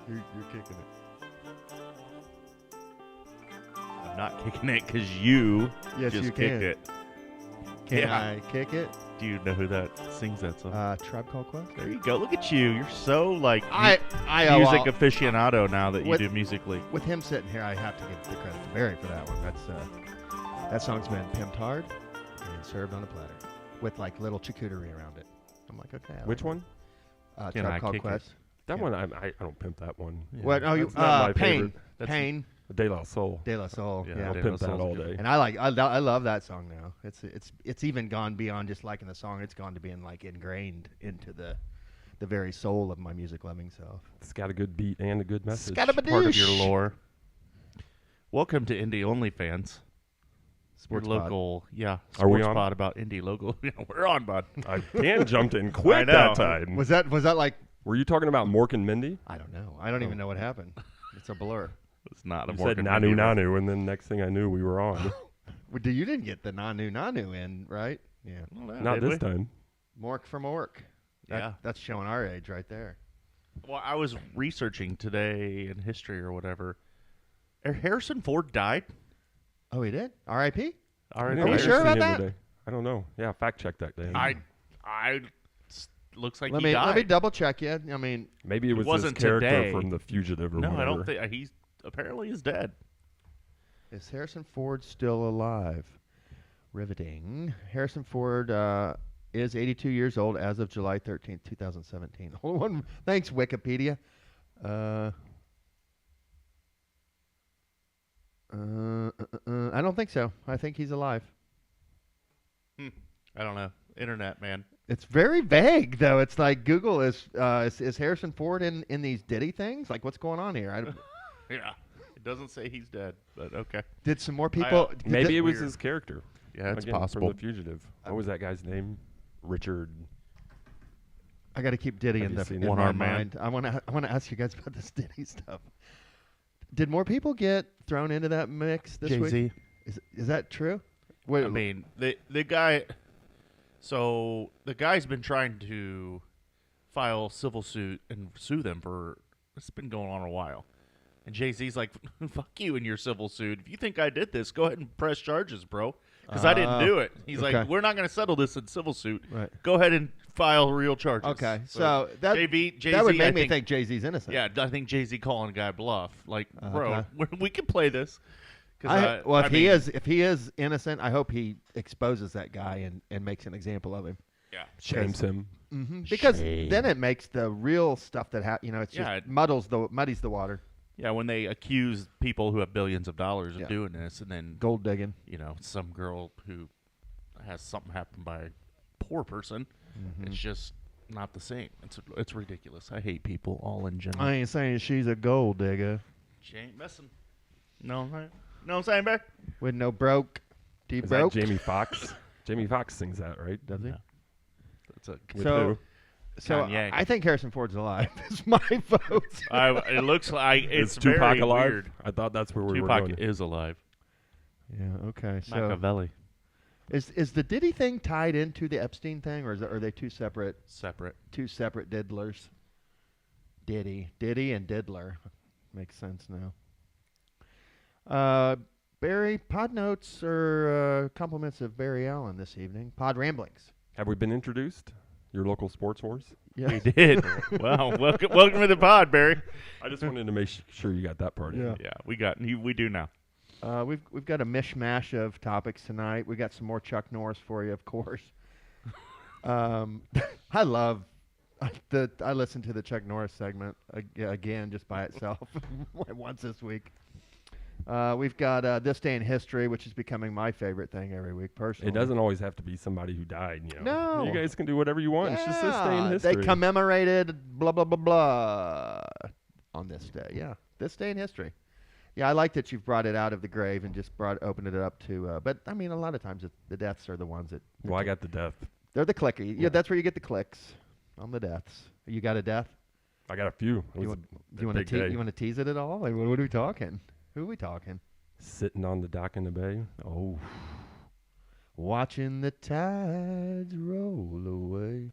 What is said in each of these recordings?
You're kicking it. I'm not kicking it because you Yes, just you kicked can. it. Can Yeah. I kick it? Do you know who that sings that song? Tribe Called Quest. There you go. Look at you. You're so like I music well, aficionado now that you with- do Music League. with him sitting here, I have to give the credit to Barry for that one. That song's been pimped hard and served on a platter with like little charcuterie around it. I'm like, okay. Which one? Can Tribe I Called kick it? Quest. That Yeah. one, I don't pimp that one. Yeah. What? Oh, you That's not my Pain. favorite. That's- Pain. De La Soul. De La Soul. Yeah, Yeah. I'll De pimp La that Soul's all good. day. And I love that song now. It's even gone beyond just liking the song. It's gone to being like ingrained into the very soul of my music loving self. It's got a good beat and a good message. Part of your lore. Welcome to Indie Only Fans. Sports Your pod. local, yeah. Are we sports on? pod about indie local. Yeah, we're on, bud. Dan jumped in quick I know. that time. Was that like? Were you talking about Mork and Mindy? I don't know. I don't even know what happened. It's a blur. It's not a You more said Nanu Nanu, and then next thing I knew, we were on. You didn't get the Nanu Nanu in, right? Yeah. Not this time. Mork from Ork. Yeah. That's showing our age right there. Well, I was researching today in history or whatever. Harrison Ford died. Oh, he did? R.I.P.? I R.I.P. Are we didn't sure see about the that? other day. I don't know. Yeah, fact check that day. Looks like Let he me died. double check you. I mean, Maybe it was wasn't his character today. from The Fugitive or No, whatever. I don't think he's apparently is dead. is Harrison Ford still alive? Riveting. Harrison Ford is 82 years old as of July 13th, 2017. Hold on. Thanks, Wikipedia. I don't think so. I think he's alive. I don't know. Internet, man. It's very vague, though. It's like Google is Harrison Ford in these Diddy things? Like, what's going on here? Yeah. It doesn't say he's dead, but okay. Did some more people? Maybe it was weird. his character. Yeah, it's Again, possible. From The Fugitive. What was that guy's name? Richard. I got to keep Diddy Have in you the seen in it? my One-armed man? mind. I want to ask you guys about this Diddy stuff. Did more people get thrown into that mix this week? Jay-Z. Is that true? Wait, I mean, the guy. So the guy's been trying to file civil suit and sue them for. It's been going on a while, and Jay-Z's like, "Fuck you and your civil suit. If you think I did this, go ahead and press charges, bro. Because I didn't do it." He's okay. like, "We're not going to settle this in civil suit. Right. Go ahead and file real charges." Okay, so that Jay-Z, that would I make me think Jay-Z's innocent. Yeah, I think Jay-Z calling a guy bluff. Like, bro, Okay. we can play this. If if he is innocent, I hope he exposes that guy and makes an example of him. yeah, Shames him. Because Shame. then it makes the real stuff that it's Yeah, just muddies the water. yeah. When they accuse people who have billions of dollars of Yeah. doing this, and then Gold digging. some girl who has something happen by a poor person, it's just not the same. It's ridiculous. I hate people all in general. I ain't saying she's a gold digger She ain't messing. No, know what I'm saying, Bear? with no broke. Deep Is broke. that Jamie Foxx? Jamie Foxx sings that, right? Does he? No. That's a. With So- who? So Kanye. I think Harrison Ford's alive. Is my vote. It looks like it's Is Tupac very alive? weird. I thought that's where we were Tupac going. is alive. Yeah. Okay. So Machiavelli. is the Diddy thing tied into the Epstein thing, or are they two separate Separate. diddlers? Diddy and diddler makes sense now. Barry, pod notes or compliments of Barry Allen this evening. Pod ramblings. Have we been introduced? Your local sports horse? Yeah. We did. Wow. Welcome to the pod, Barry. I just wanted to make sure you got that part in. Yeah. Yeah, we do now. We've got a mishmash of topics tonight. We got some more Chuck Norris for you, of course. I listened to the Chuck Norris segment again just by itself once this week. We've got This Day in History, which is becoming my favorite thing every week, personally. It doesn't always have to be somebody who died, No. You guys can do whatever you want. It's just this day in Yeah, history. They commemorated blah, blah, blah, blah on this day. Yeah, this day in history. Yeah, I like that you've brought it out of the grave and just opened it up to. But I mean, a lot of times the deaths are the ones that. Well, I got the death. They're the clicky. Yeah, that's where you get the clicks on the deaths. You got a death? I got a few. It You was want big day. to tease it at all? Like, what are we talking? Who are we talking? Sitting on the dock in the bay. Oh, watching the tides roll away.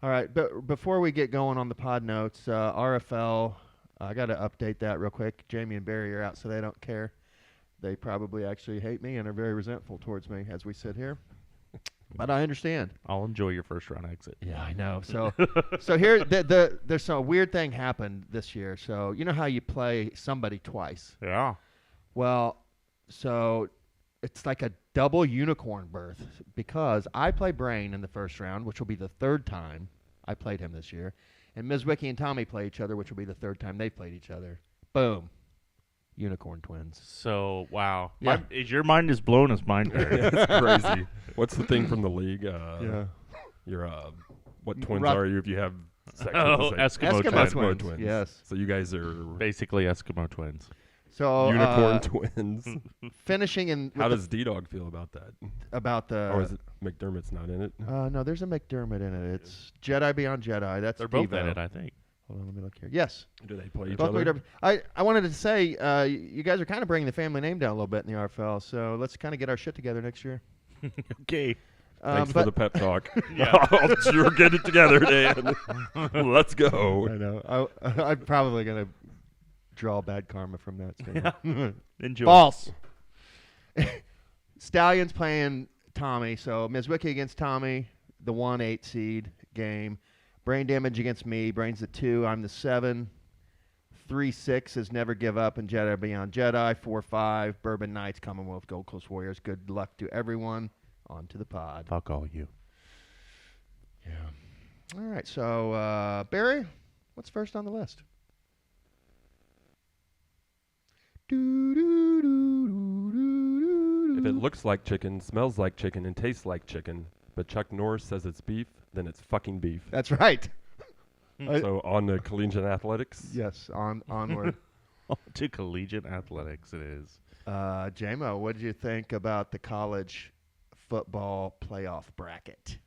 All right, but before we get going on the pod notes, RFL I got to update that real quick. Jamie and Barry are out, so they don't care. They probably actually hate me and are very resentful towards me as we sit here. But I understand. I'll enjoy your first round exit. Yeah, I know. So, so here, there's a weird thing happened this year. So you know how you play somebody twice? Yeah. Well, so it's like a double unicorn berth because I play Brain in the first round, which will be the third time I played him this year, and Ms. Wiki and Tommy play each other, which will be the third time they played each other. Boom. Unicorn twins. So, wow. Yeah. Your mind is blown as mine. That's crazy. What's the thing from the league? Yeah. You're what twins Rock- are you if you have Eskimo twins. Yes. So you guys are Basically Eskimo twins. So unicorn twins. finishing in. How does D-Dog feel about that? About the? Or is it McDermott's not in it? No, there's a McDermott in it. It's Jedi Beyond Jedi. That's They're both Devo. in it, I think. Hold on, let me look here. Yes. Do they play each Both other? I wanted to say, you guys are kind of bringing the family name down a little bit in the RFL, so let's kind of get our shit together next year. Okay. Thanks for but the pep talk. Yeah. I'll sure get it together, Dan. Let's go. I know. I'm probably going to draw bad karma from that. Statement. Enjoy. False. Stallions playing Tommy, so Ms. Wiki against Tommy, the 1-8 seed game. Brain Damage against me. Brain's the 2. I'm the 7. 3-6 is Never Give Up and Jedi Beyond Jedi. 4-5 Bourbon Knights, Commonwealth Gold Coast Warriors. Good luck to everyone. On to the pod. Fuck all you. Yeah. All right. So Barry, what's first on the list? If it looks like chicken, smells like chicken, and tastes like chicken, but Chuck Norris says it's beef, then it's fucking beef. That's right. So on the Collegiate Athletics. Yes. Onward. To Collegiate Athletics it is. JMO, what did you think about the college football playoff bracket?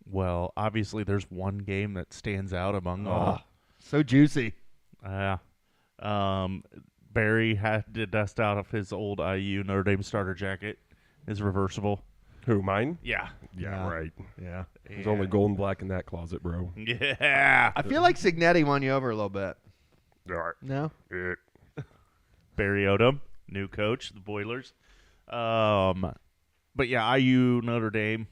Well, obviously there's one game that stands out among all. So juicy. Barry had to dust out of his old IU Notre Dame starter jacket. His reversible. Who, mine? Yeah. Yeah, right. Yeah. There's only gold and black in that closet, bro. Yeah. I feel like Signetti won you over a little bit. No? Barry Odom, new coach, the Boilers. But yeah, IU Notre Dame.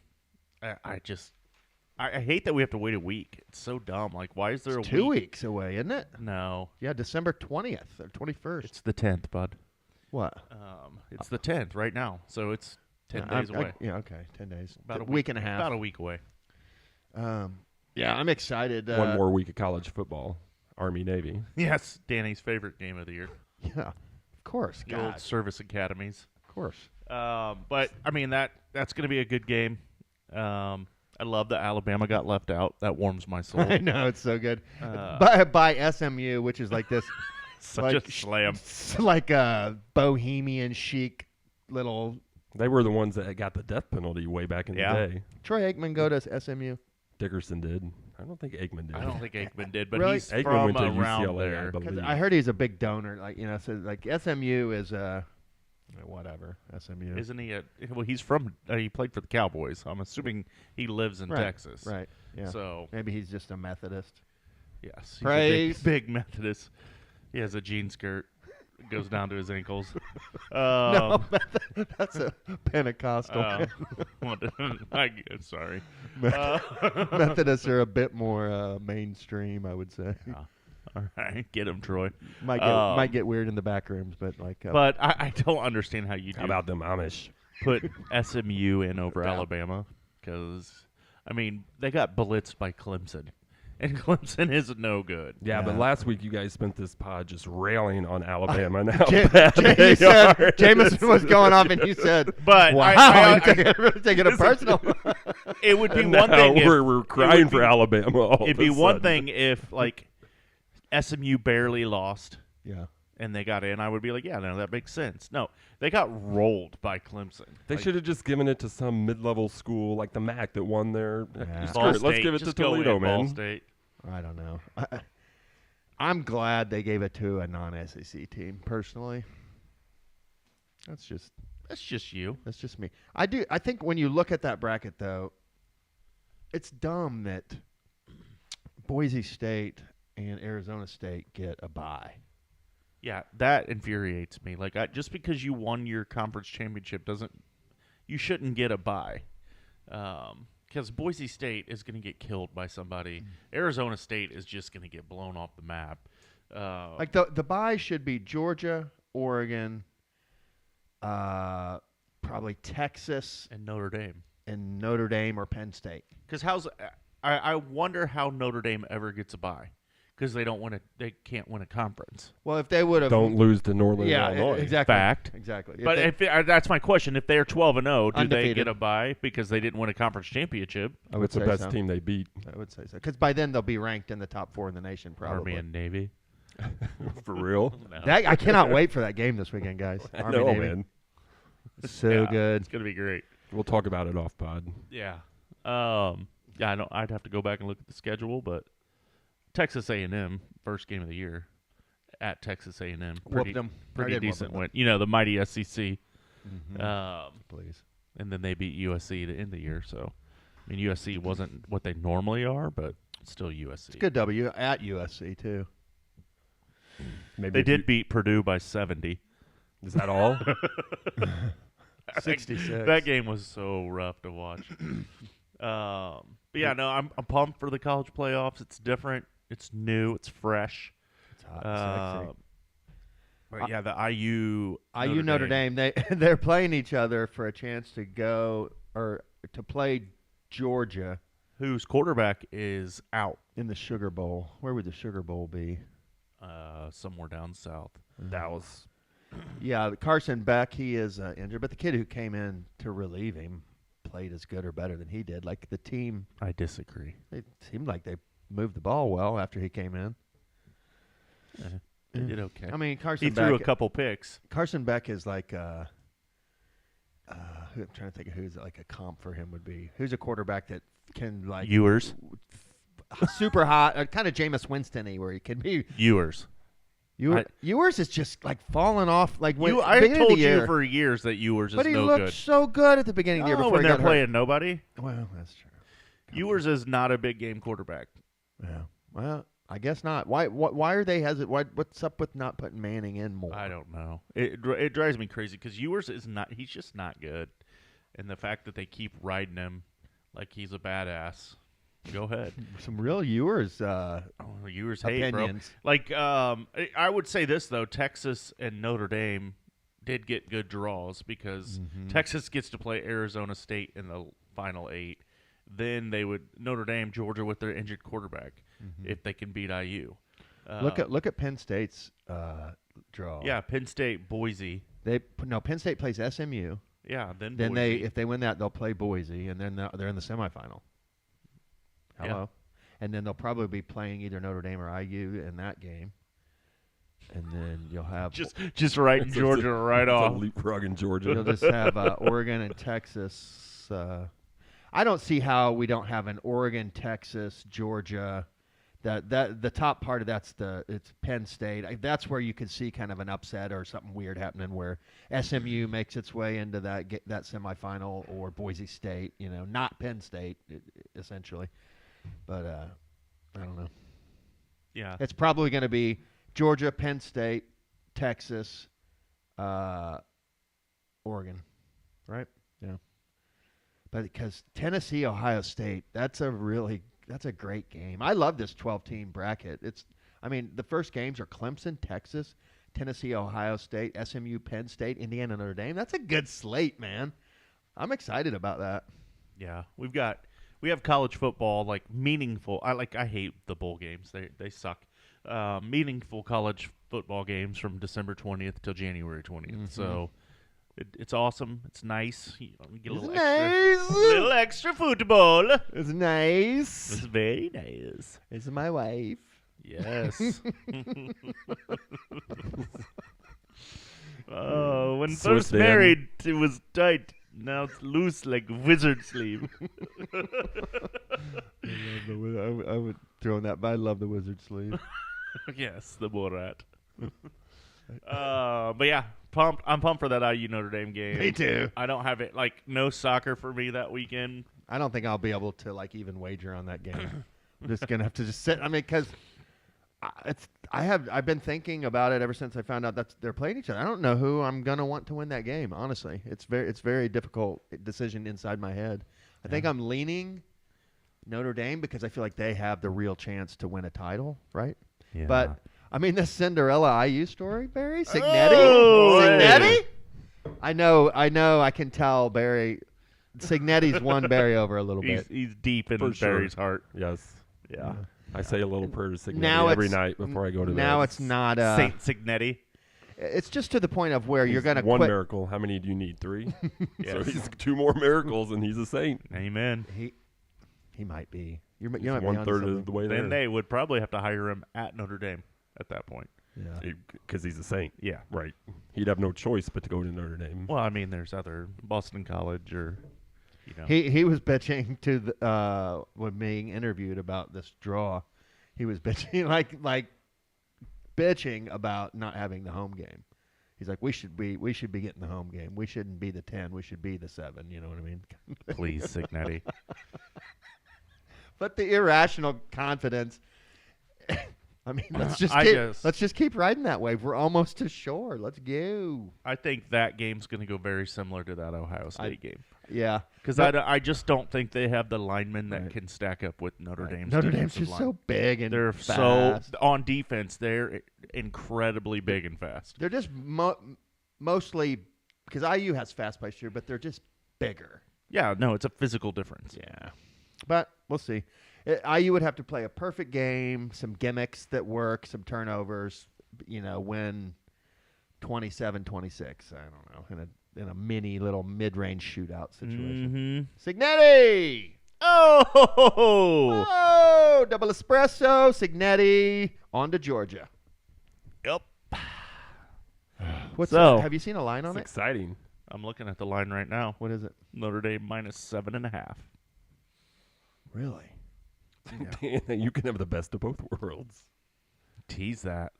I hate that we have to wait a week. It's so dumb. Like, why is there It's a 2 week? weeks away, isn't it? No, Yeah, December 20th or 21st. it's the 10th, bud. What? It's the 10th right now, so it's 10 days away. Yeah, okay. 10 days. About a week and a half. About a week away. Yeah, I'm excited. One more week of college football. Army, Navy. Yes, Danny's favorite game of the year. Yeah, of course. The old God, service academies. of course. But I mean that's going to be a good game. I love that Alabama got left out. That warms my soul. I know, it's so good. By SMU, which is like this, Such like, a slam. like a bohemian chic little. They were the ones that got the death penalty way back in the day. Troy Aikman go to SMU. Dickerson did. I don't think Aikman did. I don't think Aikman did, but Really? he's Aikman from went to around UCLA, there. I believe. I heard he's a big donor. Like so like SMU is whatever SMU. Isn't he? Well, he's from. He played for the Cowboys. I'm assuming he lives in Right, Texas. Right. Yeah. So Maybe he's just a Methodist. yes, he's Praise. a big Methodist. He has a jean skirt. It goes down to his ankles. No, that's a Pentecostal. Sorry. Methodists are a bit more mainstream, I would say. All right, get him, Troy. Might get weird in the back rooms, but like. But I don't understand how you do How about them Amish? put SMU in over Alabama because I mean they got blitzed by Clemson, and Clemson is no good. Yeah, but Yeah. last week you guys spent this pod just railing on Alabama and how Ja- bad they said, are. Jameson was going off, and you said, But "Wow, I- you're really taking it personal." It would be And one now thing. we're crying for Alabama. All It'd of be a one sudden. thing if like SMU barely lost Yeah. and they got in. I would be like, yeah, no, that makes sense. No, they got rolled by Clemson. They Like, should have just given it to some mid-level school like the MAC that won their. Yeah. Screw Ball it, let's State, give it just to go Toledo, in, Ball man. State. I don't know. I'm glad they gave it to a non-SEC team. Personally, that's just you. That's just me. I think when you look at that bracket, though, it's dumb that Boise State and Arizona State get a bye. Yeah, that infuriates me. Like, just because you won your conference championship you shouldn't get a bye. Because Boise State is going to get killed by somebody. Arizona State is just going to get blown off the map. Like the bye should be Georgia, Oregon, probably Texas, and Notre Dame or Penn State. Because I wonder how Notre Dame ever gets a bye. Because they can't win a conference. Well, if they would have, Don't lose to Northern Illinois. exactly, Fact. exactly. But that's my question. If they're 12-0, do they Undefeated. get a bye because they didn't win a conference championship? I would It's the say best so. team they beat. I would say so. Because by then they'll be ranked in the top 4 in the nation, probably. Army and Navy. For real? No. I cannot wait for that game this weekend, guys. I Army, know, Navy. man. So Yeah, good. It's gonna be great. We'll talk about it off pod. Yeah. Yeah. I know. I'd have to go back and look at the schedule, but Texas A&M first game of the year at Texas A&M. Whooped them. Pretty decent win. You know, the mighty SEC. Mm-hmm. Please. And then they beat USC to end the year. So, I mean, USC wasn't what they normally are, but still USC. It's a good W at USC too. Maybe They if did you- beat Purdue by 70. Is that all? 66. That game was so rough to watch. But yeah, no, I'm pumped for the college playoffs. It's different. It's new. It's fresh. It's hot and sexy. But yeah, the IU Notre Dame. They're playing each other for a chance to go or to play Georgia whose quarterback is out in the Sugar Bowl. Where would the Sugar Bowl be? somewhere down south. Dallas. Yeah, Carson Beck, he is injured, but the kid who came in to relieve him played as good or better than he did. Like the team, I disagree. it seemed like they moved the ball well after he came in. They did okay. I mean, Carson He threw a Beck, couple picks. Carson Beck is like I'm trying to think of who's like a comp for him would be. Who's a quarterback that can like Ewers. super hot, kind of Jameis Winston-y, where he can be. Ewers. Ewers is just like falling off. Like when I beginning of told the you year, for years that Ewers but is he no looked good. so good at the beginning of the year before when he they're got playing hurt. nobody. Well, that's true. Ewers is not a big game quarterback. Yeah. Well, I guess not. Why are they hesitant? What's up with not putting Manning in more? I don't know. It drives me crazy because Ewers is not. He's just not good, and the fact that they keep riding him like he's a badass. Go ahead. Some real Ewers Ewers hate, bro. opinions. Like I would say this though: Texas and Notre Dame did get good draws because Texas gets to play Arizona State in the final 8. Then they would Notre Dame, Georgia with their injured quarterback if they can beat IU. Look at Penn State's draw. Yeah, Penn State, Boise. Penn State plays SMU. Yeah, then Then Boise. if they win that, they'll play Boise, and then they're in the semifinal. Hello, Yeah. and then they'll probably be playing either Notre Dame or IU in that game, and then you'll have just writing Georgia right off. Leapfrog in Georgia. you'll just have Oregon and Texas. I don't see how we don't have an Oregon, Texas, Georgia. That the top part of it's Penn State. That's where you could see kind of an upset or something weird happening where SMU makes its way into that semifinal or Boise State. Not Penn State essentially, but I don't know. Yeah. It's probably going to be Georgia, Penn State, Texas, Oregon, right? Yeah. But because Tennessee, Ohio State, that's a great game. I love this 12-team bracket. The first games are Clemson, Texas, Tennessee, Ohio State, SMU, Penn State, Indiana, Notre Dame. That's a good slate, man. I'm excited about that. Yeah, we have college football, like meaningful. I hate the bowl games. They suck. Meaningful college football games from December 20th till January 20th. So it's awesome. It's nice. You get a little extra football. It's nice. It's very nice. This is my wife. Yes. Oh, when So first Dan. married, it was tight. Now it's loose like wizard sleeve. I would throw in that, but I love the wizard sleeve. Yes, the Borat. But yeah, pumped. I'm pumped for that IU Notre Dame game. Me too. I don't have it no soccer for me that weekend. I don't think I'll be able to even wager on that game. I'm just gonna have to just sit. Because I've been thinking about it ever since I found out that they're playing each other. I don't know who I'm gonna want to win that game. Honestly, it's very difficult decision inside my head. I think I'm leaning Notre Dame because I feel like they have the real chance to win a title, right? Yeah. But I mean, this Cinderella IU story, Barry Signetti. Oh, Signetti. I know. I can tell Barry. Signetti's won Barry over a little bit. He's deep in For sure. Barry's heart. Yes. Yeah. I say a little prayer to Signetti Now every it's- night before I go to bed. Now it's not. Saint Signetti. It's just to the point of where you're He's gonna one quit. miracle. How many do you need? 3? So Yes. he's 2 more miracles, and he's a saint. Amen. He might be. You He's might be onto 1/3 something. of the way there. Then they would probably have to hire him at Notre Dame at that point. Yeah. Because he's a saint. Yeah. Right. He'd have no choice but to go to Notre Dame. Well, I mean, there's other Boston College or, you know. He was bitching to the when being interviewed about this draw. He was bitching like bitching about not having the home game. He's like, we should be getting the home game. We shouldn't be the 10. We should be the 7. You know what I mean? Please, Signetti. But the irrational confidence. I mean, let's just keep riding that wave. We're almost to shore. Let's go. I think that game's going to go very similar to that Ohio State game. Yeah, Because I just don't think they have the linemen that Right. can stack up with Notre Dame's Notre Dame's defensive just line. so big and They're fast. so on defense. They're incredibly big and fast. They're just mostly because IU has fast pace here, but they're just bigger. Yeah, no, it's a physical difference. Yeah, but we'll see. IU would have to play a perfect game, some gimmicks that work, some turnovers. Win 27-26. I don't know, in a mini little mid-range shootout situation. Signetti. Oh, Double espresso. Signetti on to Georgia. yep. What's So- have you seen a line on It's it? exciting. I'm looking at the line right now. What is it? Notre Dame -7.5. Really? You can have the best of both worlds. Tease that.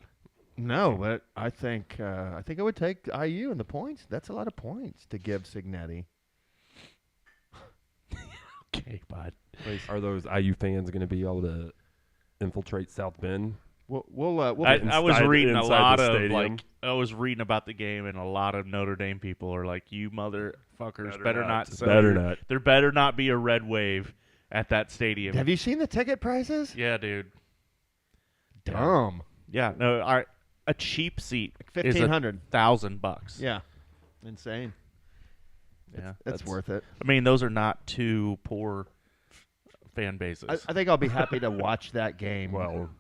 No, but I think I would take IU in the points. That's a lot of points to give Signetti. Okay, bud. Are those IU fans going to be able to infiltrate South Bend? We'll I was inside- reading a inside lot the of stadium. I was reading about the game, and a lot of Notre Dame people are like, "You motherfuckers, better not sell Better your- not. There better not be a red wave at that stadium." Have you seen the ticket prices? Yeah, dude. Dumb. Yeah, no. A cheap seat Like is $1,500. $1,000. Yeah. Insane. Yeah, That's worth it. I mean, those are not two poor fan bases. I think I'll be happy to watch that game Well,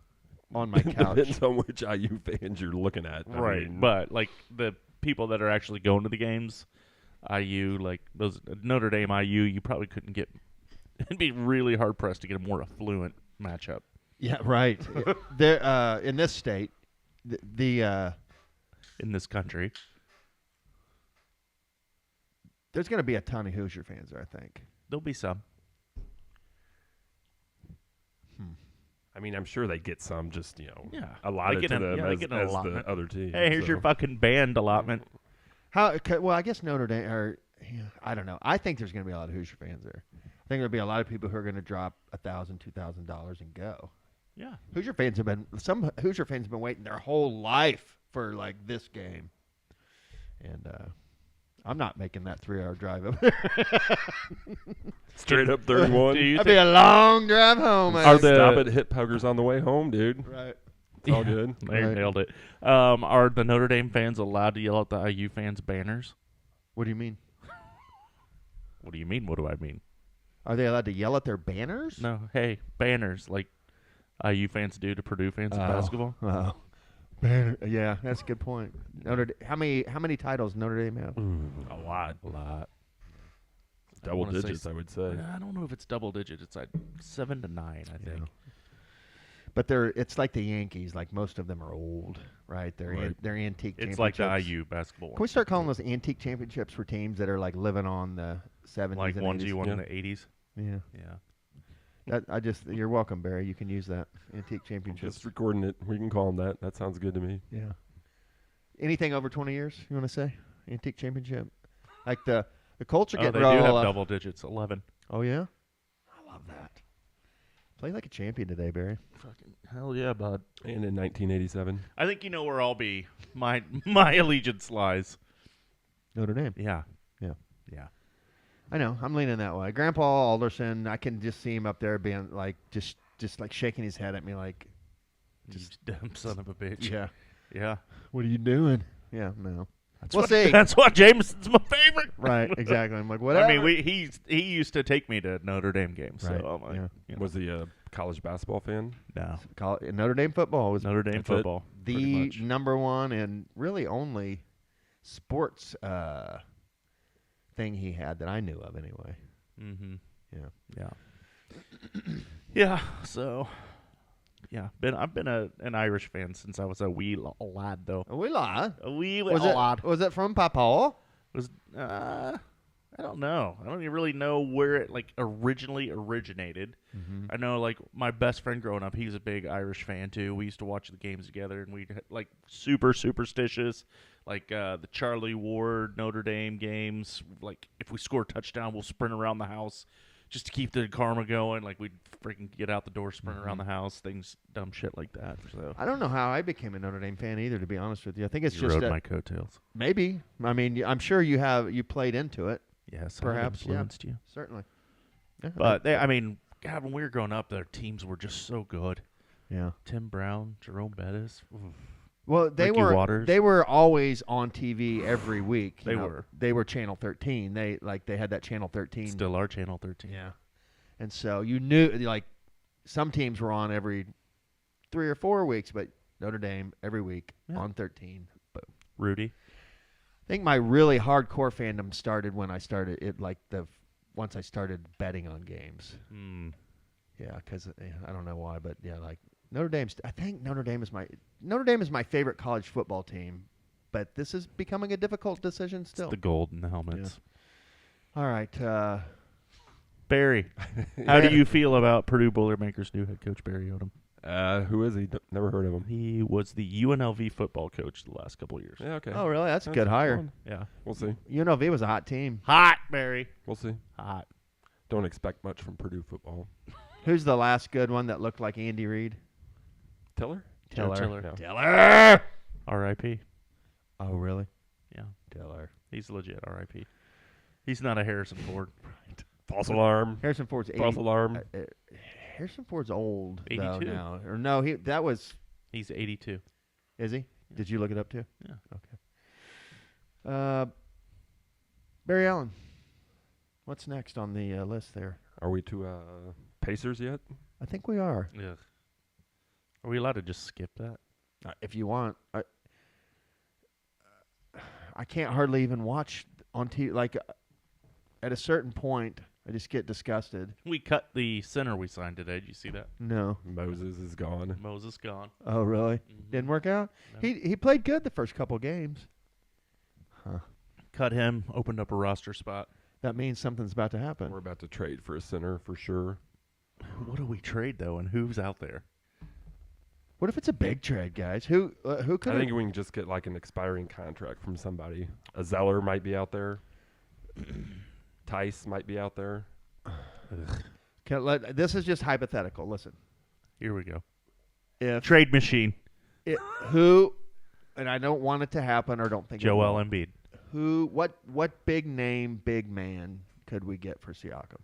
on my couch. depends on which IU fans you're looking at. I right, mean, but like the people that are actually going to the games, IU, like those Notre Dame IU, you probably couldn't get. It'd be really hard pressed to get a more affluent matchup. Yeah, right. There in this state, the In this country, there's going to be a ton of Hoosier fans there, I think. there'll be some. I mean, I'm sure they get some, just Yeah. allotted They to get them they as, get an as allotment. the other team. Hey, here's your fucking band allotment. Well, I guess Notre Dame, I don't know. I think there's going to be a lot of Hoosier fans there. I think there'll be a lot of people who are going to drop $1,000, $2,000 and go. Yeah. Some Hoosier fans have been waiting their whole life for like this game, and I'm not making that 3-hour drive up there. Straight up 31. Do you That'd be a long drive home. Are the- Stop at Hip Huggers on the way home, dude. right? It's all good. They Right. nailed it. Are the Notre Dame fans allowed to yell at the IU fans' banners? What do you mean? What do you mean? What do I mean? Are they allowed to yell at their banners? No, hey, banners like IU fans do to Purdue fans in basketball. Oh, banner. Yeah, that's a good point. How many titles Notre Dame have? A lot. A lot. Double wanna say digits, I would say. I don't know if it's double digits. It's like 7 to 9, I think. But it's like the Yankees. Like most of them are old, right? They're antique. It's like the championships. IU basketball. Can we start calling those antique championships for teams that are like living on the 70s like and ones 80s? you won in Yeah. the 80s? Yeah. Yeah. You're welcome, Barry. You can use that antique championships. Just recording it. We can call them that. That sounds good to me. Yeah. Anything over 20 years? You want to say antique championship? Like the Colts are Oh, getting they do have real, double digits, 11. Oh yeah, I love that. Play like a champion today, Barry. Fucking hell yeah, bud. And in 1987. I think you know where I'll be. My allegiance lies. Notre Dame. Yeah. Yeah. Yeah. I know. I'm leaning that way. Grandpa Alderson, I can just see him up there being like, just like shaking his head at me like, Just dumb son of a bitch. yeah. Yeah. What are you doing? Yeah, no. That's We'll what, see. That's why Jameson's my favorite. Right, exactly. I'm like, whatever. I mean, he used to take me to Notre Dame games. Right, So I'm like, yeah. you know, Was he a college basketball fan? no. Notre Dame football was Notre Dame That's it. football. pretty the much. number one and really only sports thing he had that I knew of anyway. Mm-hmm. Yeah. Yeah. Yeah. So, yeah. I've been an Irish fan since I was a wee lad, though. We lie. A wee Was lad. was it from Papa? Was I don't know. I don't even really know where it like originally originated. Mm-hmm. I know like my best friend growing up, he was a big Irish fan too. We used to watch the games together, and we'd like super superstitious, like the Charlie Ward Notre Dame games. Like if we score a touchdown, we'll sprint around the house just to keep the karma going. Like we'd freaking get out the door, sprint around the house, things, dumb shit like that. So I don't know how I became a Notre Dame fan either, to be honest with you. I think it's you just rode my coattails. maybe. I mean, I'm sure you played into it. Yes, Perhaps, I yeah. influenced you. Certainly. Yeah, But I mean, God, when we were growing up, their teams were just so good. yeah. Tim Brown, Jerome Bettis. Oof. Well, they Ricky were Waters. they were always on TV every week. They were. They were Channel 13. They had that Channel 13. Still our Channel 13. Yeah. And so you knew like some teams were on every 3 or 4 weeks, but Notre Dame every week on 13. But Rudy. I think my really hardcore fandom started when I started it, once I started betting on games. Mm. Yeah, because I don't know why, but yeah, like Notre Dame's. I think Notre Dame is my favorite college football team, but this is becoming a difficult decision still. It's the gold and the helmets. All right, Barry, how do you feel about Purdue Boilermakers' new head coach, Barry Odom? Who is he? Never heard of him. He was the UNLV football coach the last couple of years. Yeah, okay. oh really? That's a That's good hire. fun. Yeah. We'll see. UNLV was a hot team. Hot, Barry. We'll see. Hot. Don't expect much from Purdue football. Who's the last good one that looked like Andy Reid? Tiller? Joe Tiller. No. Tiller. R.I.P. Oh really? Yeah. Tiller. He's legit R.I.P. He's not a Harrison Ford. False alarm. Harrison Ford's 80. False alarm. Harrison Ford's old though 82. now. Or no, that was. He's 82. Is he? Yeah. Did you look it up too? Yeah. Okay. Barry Allen. What's next on the list there? Are we to Pacers yet? I think we are. Ugh. Are we allowed to just skip that? If you want, I can't hardly even watch on TV. Like at a certain point, I just get disgusted. We cut the center we signed today. Did you see that? No. Moses is gone. Moses gone. Oh really? Mhm. Didn't work out. No. He played good the first couple games. Huh. Cut him. Opened up a roster spot. That means something's about to happen. We're about to trade for a center for sure. What do we trade though, and who's out there? What if it's a big trade, guys? Who could? I think we can just get like an expiring contract from somebody. A Zeller might be out there. Tice might be out there. this is just hypothetical. Listen, Here we go. if Trade machine. who, and I don't want it to happen or don't think it Joel will. Embiid. What big name, big man could we get for Siakam?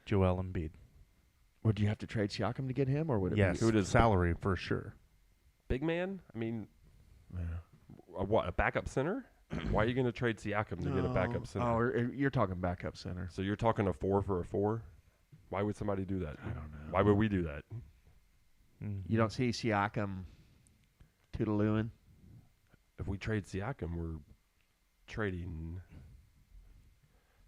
Joel Embiid. Would you have to trade Siakam to get him, or would it Yes. be? Who does- Salary for sure. Big man? I mean, Yeah. a backup center? Why are you going to trade Siakam to get a backup center? Oh, you're talking backup center. So you're talking a 4 for a 4? Why would somebody do that? I don't know. Why would we do that? You don't see Siakam toodalooing? If we trade Siakam, we're trading.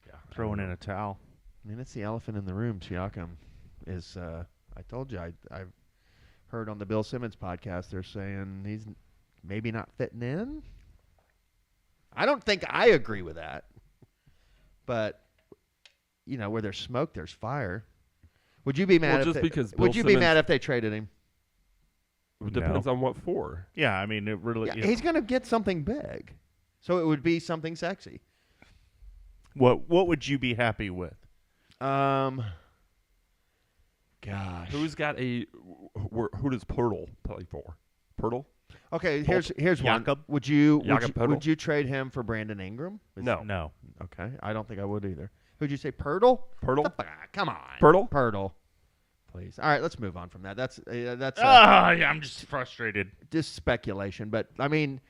Yeah, Throwing in a towel. I mean, it's the elephant in the room. Siakam is. I told you. I've heard on the Bill Simmons podcast. They're saying he's maybe not fitting in. I don't think I agree with that. But where there's smoke, there's fire. Would you be mad? Well, just because Bill would you be Simmons- mad if they traded him? It depends on what for. Yeah, I mean, it really. Yeah, he's going to get something big, so it would be something sexy. What would you be happy with? gosh. Who does Pirtle play for? Pirtle? Okay, here's one. Jakob? Would you Pirtle? trade him for Brandon Ingram? No. No. Okay, I don't think I would either. Who'd you say, Pirtle? Pirtle? Come on. Pirtle? Please. All right, let's move on from that. That's Yeah, I'm just frustrated. just speculation, but I mean,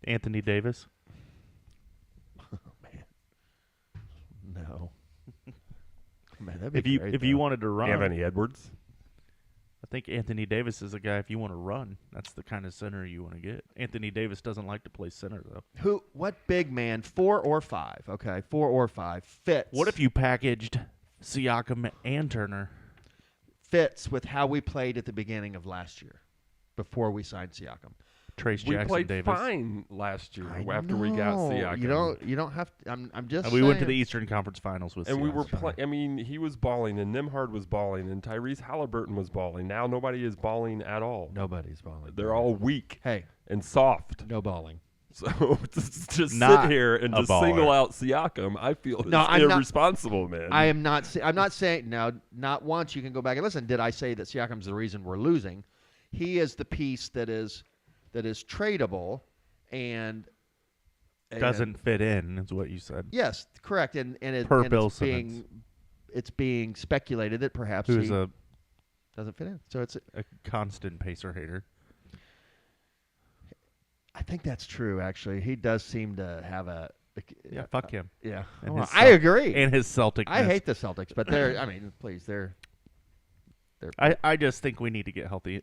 Anthony Davis. oh, man, no. Man, that'd be If you great, if you though. wanted to run, Anthony Edwards? I think Anthony Davis is a guy. If you want to run, that's the kind of center you want to get. Anthony Davis doesn't like to play center though. What big man, 4 or 5? Okay, 4 or 5 fits. What if you packaged Siakam and Turner? Fits with how we played at the beginning of last year, before we signed Siakam? Trace We Jackson played Davis. fine last year I after we got know. Siakam. You don't have to. I'm just. And we went to saying. the Eastern Conference Finals with And we Siakam. were playing. I mean, he was balling, and Nimhard was balling, and Tyrese Halliburton was balling. Now nobody is balling at all. Nobody's balling. They're all weak Hey, and soft. no balling. So to just Not sit here and a just baller. single out Siakam, I feel is No, I'm not- irresponsible, man. I am not. I'm not saying now. Not once. You can go back and listen. Did I say that Siakam's the reason we're losing? He is the piece that is tradable, and Doesn't fit in, is what you said. Yes, correct. And Per and Bill it's being speculated that perhaps Who's he a doesn't fit in. So it's. constant Pacer hater. I think that's true. Actually, he does seem to have a. Yeah, fuck him. Yeah, And well, his I agree. And his Celtic. I hate the Celtics, but they're. I mean, please, they're. I just think we need to get healthy.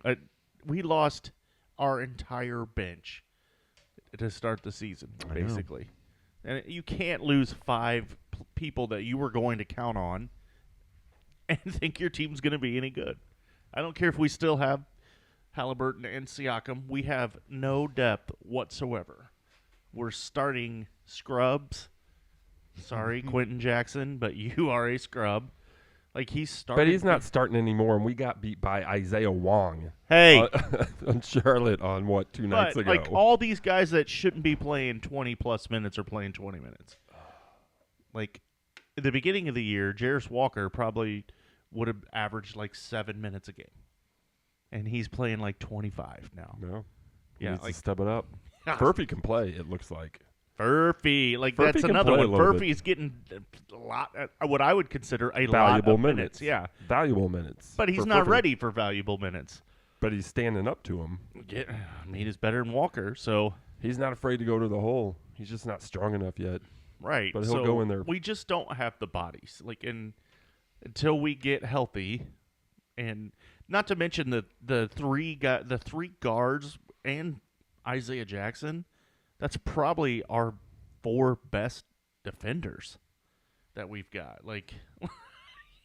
We lost our entire bench to start the season, I know. basically. And you can't lose 5 people that you were going to count on and think your team's going to be any good. I don't care if we still have Halliburton and Siakam. We have no depth whatsoever. We're starting scrubs. Sorry, Quentin Jackson, but you are a scrub. Like, he's starting. but he's not starting anymore, and we got beat by Isaiah Wong. Hey, On Charlotte on what 2 nights but ago. like all these guys that shouldn't be playing 20-plus minutes are playing 20 minutes. Like, at the beginning of the year, Jarris Walker probably would have averaged like 7 minutes a game. And he's playing like 25 now. No, he Yeah, needs like to step it up. Yeah. Furphy can play. It looks like. Furphy. Like, Furphy that's can another play a one. little bit. Furphy's getting a lot, what I would consider a Valuable lot of minutes. Yeah. Valuable minutes. But he's for not Furphy. ready for valuable minutes. But he's standing up to him. Yeah, I mean, he's better than Walker, so. He's not afraid to go to the hole. He's just not strong enough yet. Right. But he'll so go in there. We just don't have the bodies. Like, until we get healthy, and not to mention the three guards and Isaiah Jackson, that's probably our 4 best defenders that we've got. Like,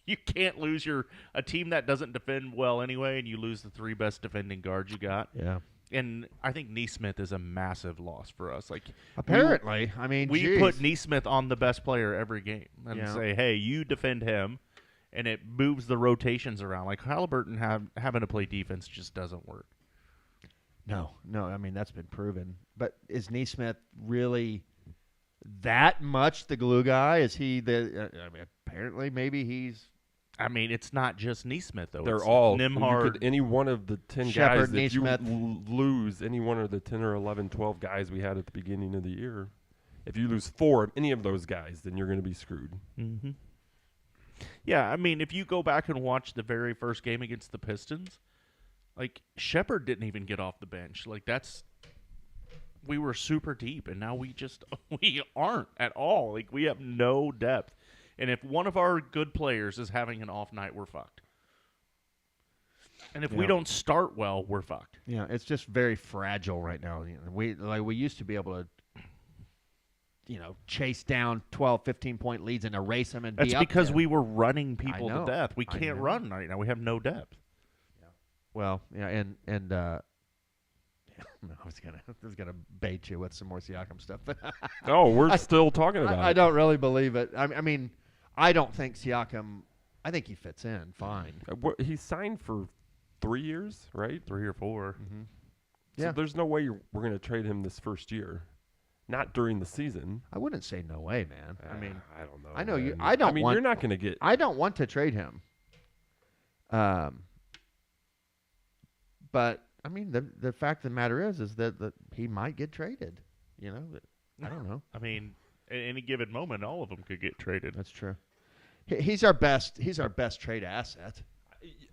you can't lose a team that doesn't defend well anyway, and you lose the 3 best defending guards you got. Yeah. And I think Neesmith is a massive loss for us. Like, Apparently, I mean, we geez. put Neesmith on the best player every game and Yeah. say, hey, you defend him, and it moves the rotations around. Like, Halliburton having to play defense just doesn't work. No. I mean, that's been proven. But is Neesmith really that much the glue guy? Is he the? I mean, apparently, maybe he's. I mean, it's not just Neesmith, though. They're It's all Nimhard. any one of the 10 Shepherd, guys that you Neesmith. lose, any one of the 10 or 11, 12 guys we had at the beginning of the year. If you lose 4 of any of those guys, then you're going to be screwed. Mm-hmm. Yeah, I mean, if you go back and watch the very first game against the Pistons, like, Shepherd didn't even get off the bench. Like, we were super deep, and now we aren't at all. Like, we have no depth. And if one of our good players is having an off night, we're fucked. And if we Yeah. don't start well, we're fucked. Yeah, it's just very fragile right now. You know, we used to be able to, chase down 12, 15-point leads and erase them and That's be up because there. we were running people know. to death. We I can't know. run right now. We have no depth. Well, yeah, and I was gonna bait you with some more Siakam stuff, but Oh, we're still talking about I it. don't really believe it. I mean, I don't think Siakam. I think he fits in fine. He signed for 3 years, right? 3 or 4. Mm-hmm. So Yeah. there's no way we're going to trade him this first year. Not during the season. I wouldn't say no way, man. I mean, I don't know. I know you. man. I don't I mean, want. you're not going to get. I don't want to trade him. But I mean, the fact of the matter is that he might get traded. You know, I don't know. I mean, at any given moment, all of them could get traded. That's true. He's our best trade asset.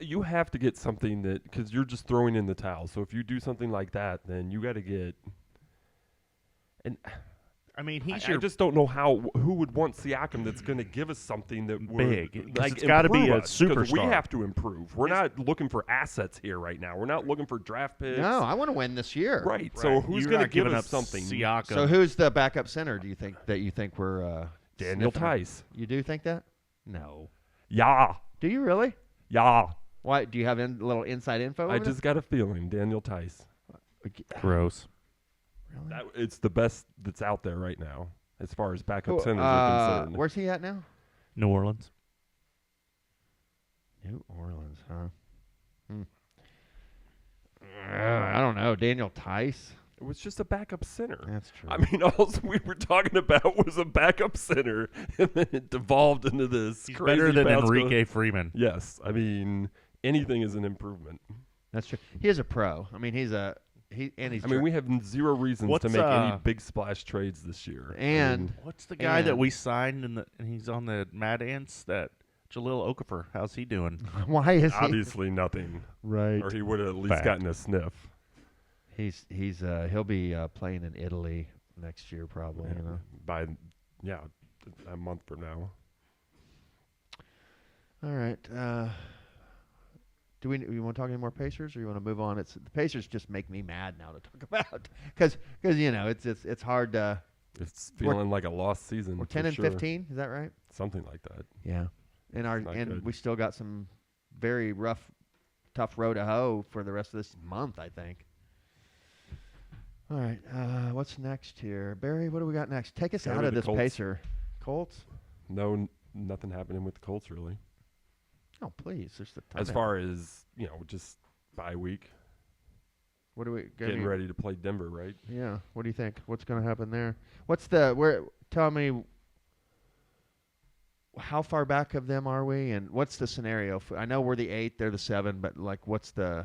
You have to get something that, because you're just throwing in the towel. So if you do something like that, then you got to get. And I mean, I just don't know who would want Siakam that's going to give us something that big. Like, it's got to be a us, 'cause superstar. We have to improve. We're not looking for assets here right now. We're not looking for draft picks. No, I want to win this year. Right. So who's going to give us something? Siakam. So who's the backup center? Do you think we're Daniel sniffing? Tice. You do think that? No. Yeah. Do you really? Yeah. Why? Do you have a little inside info? I over just got a feeling Daniel Tice. Gross. Really? It's the best that's out there right now as far as backup centers are concerned. Where's he at now? New Orleans. New Orleans, huh? I don't know. Daniel Tice. It was just a backup center. That's true. I mean, all we were talking about was a backup center, and then it devolved into this. He's crazy better than bounce Enrique Freeman. Yes, I mean anything is an improvement. That's true. He is a pro. I mean, he's. I mean, we have zero reasons to make any big splash trades this year. And what's the guy that we signed and he's on the Mad Ants? That Jahlil Okafor. How's he doing? Why is he? Obviously nothing. Right. Or he would have at least gotten a sniff. He'll be playing in Italy next year probably. Yeah, you know. by a month from now. All right. Do we want to talk any more Pacers, or you want to move on? The Pacers just make me mad now to talk about because you know it's hard to. It's feeling like a lost season. We're 10 and 15. Is that right? Something like that. Yeah. And good. we still got some very tough row to hoe for the rest of this month, I think. All right. What's next here, Barry? What do we got next? Take us out of this Colts. Pacer. Colts. No, nothing happening with the Colts really. Oh, please. There's the As far as just bye week. What do we getting ready to play Denver, right? Yeah. What do you think? What's going to happen there? Tell me. How far back of them are we, and what's the scenario? I know we're the 8, they're the 7, but like, what do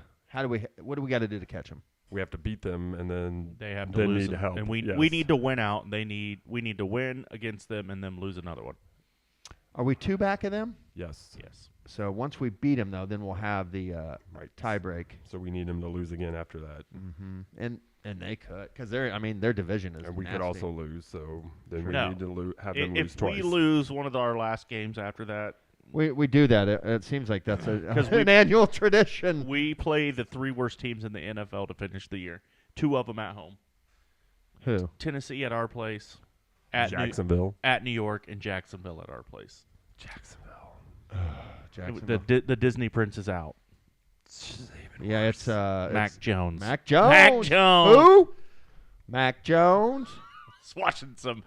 we got to do to catch them? We have to beat them, and then they have to lose need them. help. And we need to win out. We need to win against them, and then lose another one. Are we 2 back of them? Yes. So once we beat them, though, then we'll have the tie break. So we need them to lose again after that. Mm-hmm. And they could, because their division is. And we nasty. could also lose, so then we No. need to have them lose if twice. we lose one of our last games after that, we do that. It seems like that's an annual tradition. we play the 3 worst teams in the NFL to finish the year. 2 of them at home. Who? Tennessee at our place. At Jacksonville. at New York, and Jacksonville at our place. Jacksonville. Jacksonville. The Disney Prince is out. Yeah, it's Mac Jones. Mac Jones. Mac Jones. Who? Mac Jones. I was watching some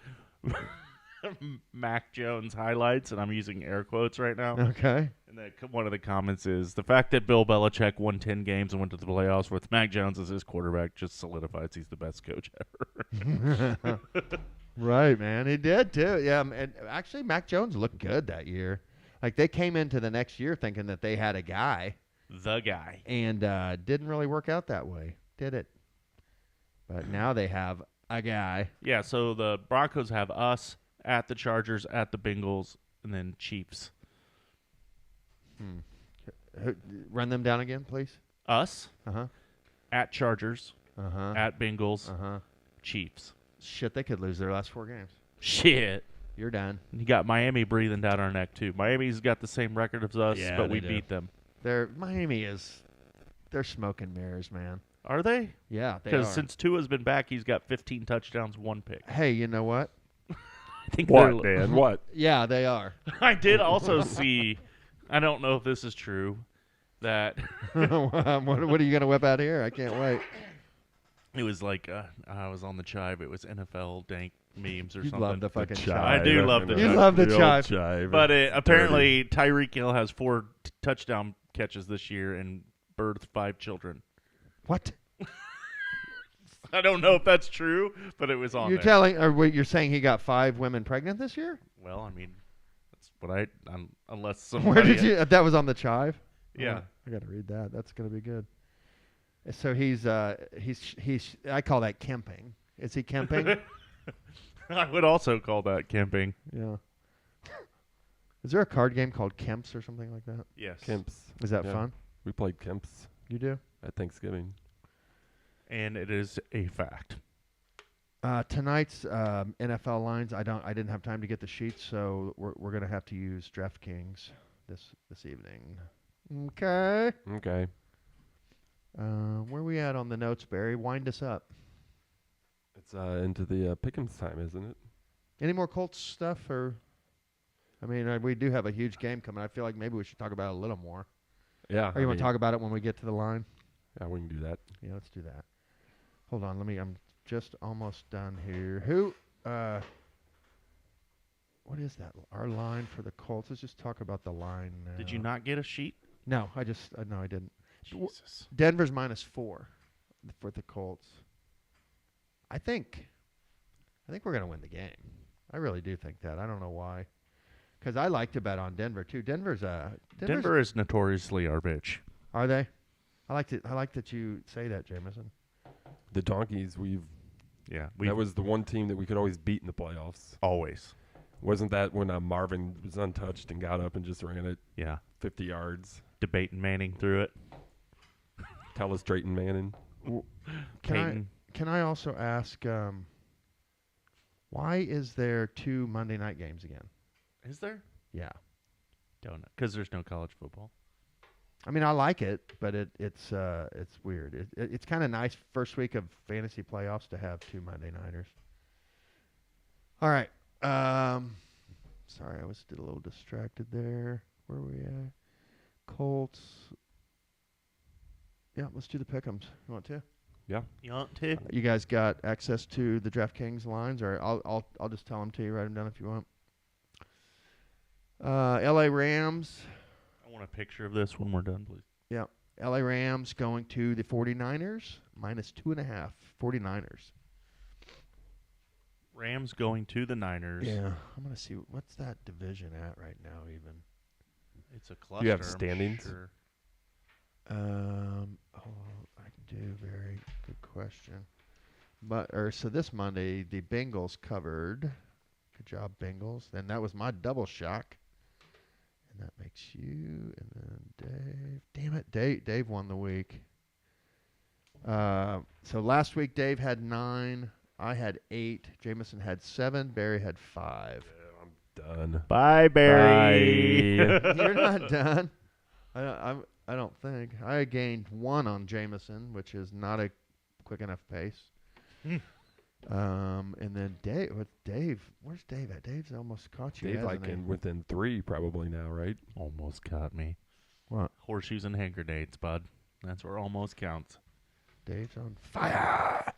Mac Jones highlights, and I'm using air quotes right now. Okay. And one of the comments is, the fact that Bill Belichick won 10 games and went to the playoffs with Mac Jones as his quarterback just solidifies he's the best coach ever. Right, man. He did, too. Yeah, and actually, Mac Jones looked good that year. Like, they came into the next year thinking that they had a guy. The guy. And didn't really work out that way, did it? But now they have a guy. Yeah, so the Broncos have us at the Chargers, at the Bengals, and then Chiefs. Run them down again, please. Us Uh-huh. at Chargers, Uh-huh. at Bengals, Uh-huh. Chiefs. Shit, they could lose their last 4 games. Shit. You're done. You got Miami breathing down our neck, too. Miami's got the same record as us, Yeah, but we they do. beat them. They're smoking mirrors, man. Are they? Yeah, they Because are. since Tua's been back, he's got 15 touchdowns, 1 pick. Hey, you know what? I think What, they're- Dan? What? Yeah, they are. I did also see, I don't know if this is true, that What are you going to whip out here? I can't wait. it was like, I was on the chive, it was NFL dank memes or You something. love the fucking Chive. chive. I do love the You chive. love the old chive. chive. But apparently Tyreek Hill has 4 touchdown catches this year and birthed 5 children. What? I don't know if that's true, but it was on You're there. you're saying he got 5 women pregnant this year? Well, I mean, that's what unless Where somebody. did you? That was on the chive. Yeah. I got to read that. That's going to be good. So he's I call that kemping. Is he kemping? I would also call that camping. Yeah. Is there a card game called Kemps or something like that? Yes. Kemps. Is that Yeah. fun? We played Kemps You do? at Thanksgiving. And it is a fact. Tonight's NFL lines. I didn't have time to get the sheets, so we're gonna have to use DraftKings this evening. Okay. Okay. Where we at on the notes, Barry? Wind us up. It's into the Pick'ems time, isn't it? Any more Colts stuff, or? I mean, we do have a huge game coming. I feel like maybe we should talk about it a little more. Yeah. Or you want to talk about it when we get to the line? Yeah, we can do that. Yeah, let's do that. Hold on, I'm just almost done here. Who? What is that? Our line for the Colts. Let's just talk about the line now. Did you not get a sheet? No, I didn't. Jesus. Denver's -4 for the Colts. I think we're gonna win the game. I really do think that. I don't know why. Because I like to bet on Denver too. Denver is notoriously our bitch. Are they? I like that you say that, Jameson. The Donkeys, that was the one team that we could always beat in the playoffs. Always. Wasn't that when Marvin was untouched and got up and just ran it Yeah. 50 yards? Debating Manning through it. Tell us Drayton Manning. Can I also ask why is there 2 Monday night games again? Is there? Yeah. Don't know. Because there's no college football. I mean, I like it, but it's weird. It's kind of nice first week of fantasy playoffs to have 2 Monday nighters. All right. Sorry, I was a little distracted there. Where were we at? Colts. Yeah, let's do the pick'ems. You want to? Yeah. You want to? You guys got access to the DraftKings lines, or I'll just tell them to you. Write them down if you want. L.A. Rams. I want a picture of this when we're done, please. Yeah. L.A. Rams going to the 49ers, -2.5. 49ers. Rams going to the Niners. Yeah. I'm going to see. What's that division at right now, even? It's a cluster. You have I'm standings? sure. I do. Very good question. So this Monday, the Bengals covered. Good job, Bengals. And that was my double shock. And that makes you, and then Dave. Damn it, Dave won the week. So last week, Dave had 9. I had 8. Jameson had 7. Barry had 5. Yeah, I'm done. Bye, Barry. You're not done. I don't think. I gained 1 on Jameson, which is not a quick enough pace. And then Dave. Where's Dave at? Dave's almost caught you. Dave like within 3 probably now, right? Almost got me. What? Horseshoes and hand grenades, bud. That's where almost counts. Dave's on fire.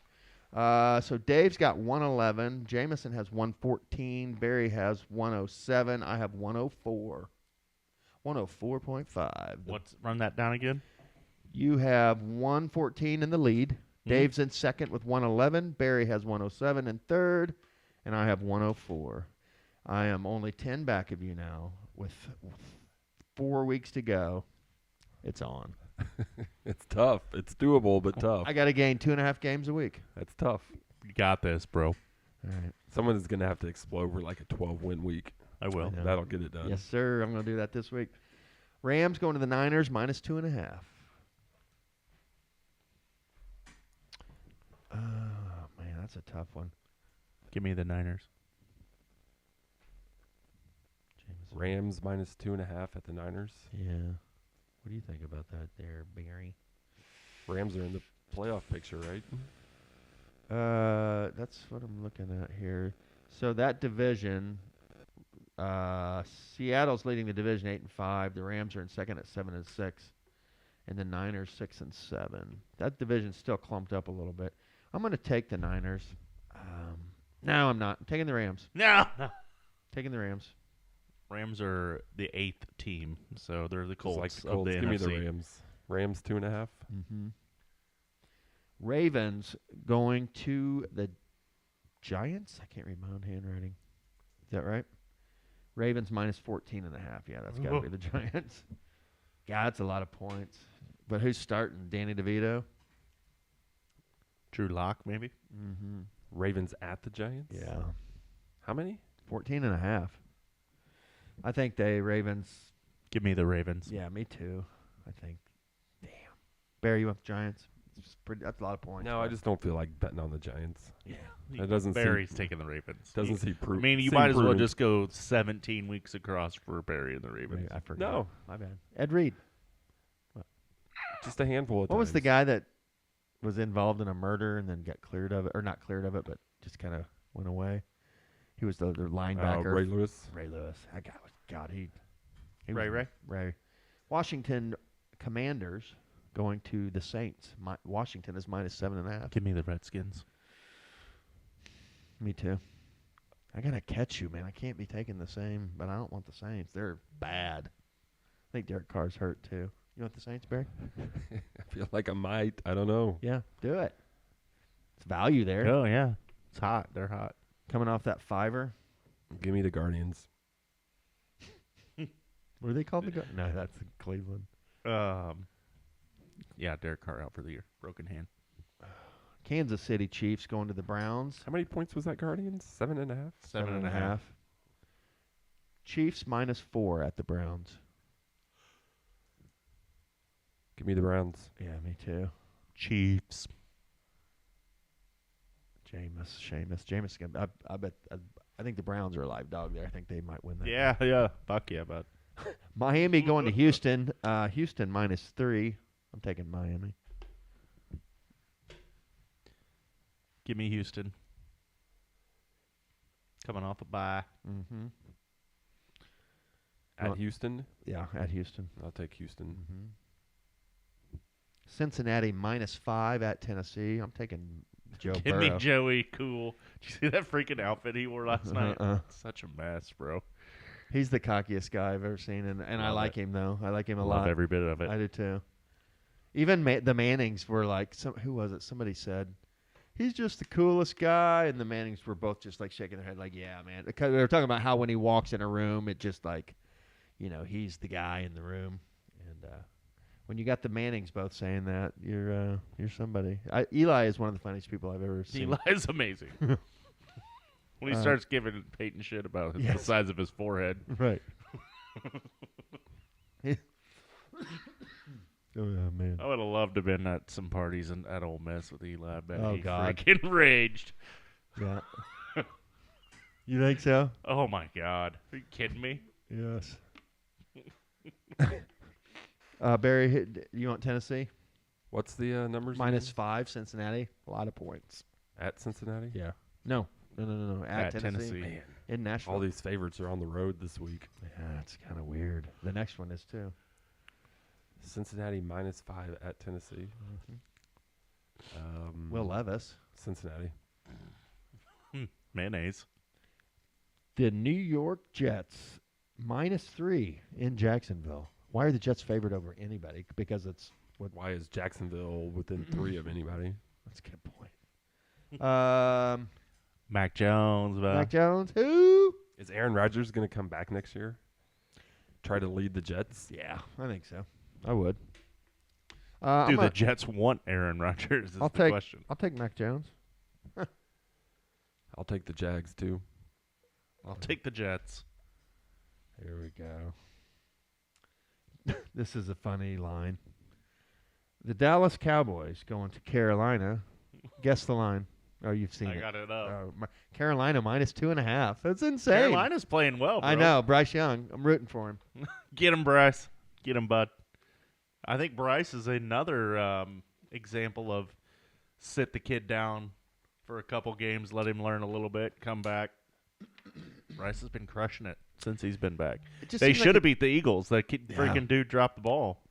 So Dave's got 111. Jameson has 114. Barry has 107. I have 104. 104.5. Run that down again? You have 114 in the lead. Dave's in second with 111. Barry has 107 in third, and I have 104. I am only 10 back of you now with 4 weeks to go. It's on. It's tough. It's doable, but tough. I got to gain 2.5 games a week. That's tough. You got this, bro. All right. Someone is going to have to explode for like a 12-win week. I will. I know. That'll get it done. Yes, sir. I'm going to do that this week. Rams going to the Niners -2.5. Oh, man, that's a tough one. Give me the Niners. Jameson. Rams -2.5 at the Niners. Yeah. What do you think about that there, Barry? Rams are in the playoff picture, right? That's what I'm looking at here. So that division, Seattle's leading the division 8-5. The Rams are in second at 7-6, and the Niners 6-7. That division's still clumped up a little bit. I'm going to take the Niners. No, I'm not. I'm taking the Rams. No. Taking the Rams. Rams are the 8th team, so they're the Colts, Like the of Colts. the Give me NFC. the Rams. Rams 2.5. Mm-hmm. Ravens going to the Giants. I can't read my own handwriting. Is that right? Ravens -14.5. Yeah, that's got to be the Giants. God, that's a lot of points. But who's starting? Danny DeVito? Drew Lock, maybe. Mm-hmm. Ravens at the Giants. Yeah. How many? 14.5. I think Ravens. Give me the Ravens. Yeah, me too. I think. Damn. Barry, you want the Giants? That's a lot of points. No, I just don't feel like betting on the Giants. Yeah. It doesn't Barry's seem, taking the Ravens. doesn't seem I proof. mean, you might as well just go 17 weeks across for Barry and the Ravens. I forgot. No. My bad. Ed Reed. Just a handful of What times. was the guy that was involved in a murder and then got cleared of it, or not cleared of it, but just kind of went away? He was the linebacker. Ray Lewis. Ray Lewis. That guy was God. He Ray. Washington Commanders going to the Saints. Washington is -7.5. Give me the Redskins. Me too. I gotta catch you, man. I can't be taking the same, but I don't want the Saints. They're bad. I think Derek Carr's hurt too. You want the Saints, Barry? I feel like I might. I don't know. Yeah, do it. It's value there. Oh, yeah. It's hot. They're hot. Coming off that fiver. Give me the Guardians. Were they called the No, that's Cleveland. Yeah, Derek Carr out for the year. Broken hand. Kansas City Chiefs going to the Browns. How many points was that Guardians? 7.5? 7.5. Chiefs -4 at the Browns. Give me the Browns. Yeah, me too. Chiefs. Jameis. I bet. I think the Browns are a live dog there. I think they might win that. Yeah. Fuck yeah, bud. Miami going to Houston. Houston -3. I'm taking Miami. Give me Houston. Coming off a bye. Mm-hmm. At Houston? Yeah, at Houston. I'll take Houston. Mm-hmm. Cincinnati -5 at Tennessee. I'm taking Joe Give Burrow. me Joey. Cool. Did you see that freaking outfit he wore last night? Such a mess, bro. He's the cockiest guy I've ever seen, and I Love like him though. I like him a Love lot. every bit of it. I do too. Even the Mannings were like, who was it? Somebody said, he's just the coolest guy, and the Mannings were both just like shaking their head, like, yeah, man. Because they were talking about how when he walks in a room, it just like, he's the guy in the room. And when you got the Mannings both saying that, you're somebody. Eli is one of the funniest people I've ever seen. Eli is amazing. When he starts giving Peyton shit about the size of his forehead. Right. Oh, man. I would have loved to have been at some parties at Ole Miss with Eli. I bet Oh, he God. freaking raged. Yeah. You think so? Oh, my God. Are you kidding me? Yes. Barry, you want Tennessee? What's the numbers? again? -5, Cincinnati. A lot of points. At Cincinnati? Yeah. No. At Tennessee. Man, In Nashville. all these favorites are on the road this week. Yeah, it's kind of weird. The next one is too. Cincinnati -5 at Tennessee. Will Levis. Cincinnati. Mayonnaise. The New York Jets -3 in Jacksonville. Why are the Jets favored over anybody? Because it's what? Why is Jacksonville within 3 of anybody? That's a good point. Mac Jones. Mac Jones. Who? Is Aaron Rodgers going to come back next year? Try to lead the Jets? Yeah, I think so. I would. Do the Jets want Aaron Rodgers is the question. I'll take Mac Jones. I'll take the Jags, too. I'll take the Jets. Here we go. This is a funny line. The Dallas Cowboys going to Carolina. Guess the line. Oh, you've seen it. I got it up. Carolina -2.5. That's insane. Carolina's playing well, bro. I know. Bryce Young. I'm rooting for him. Get him, Bryce. Get him, bud. I think Bryce is another example of sit the kid down for a couple games, let him learn a little bit, come back. Bryce has been crushing it since he's been back. They should have beat the Eagles. That freaking dude dropped the ball.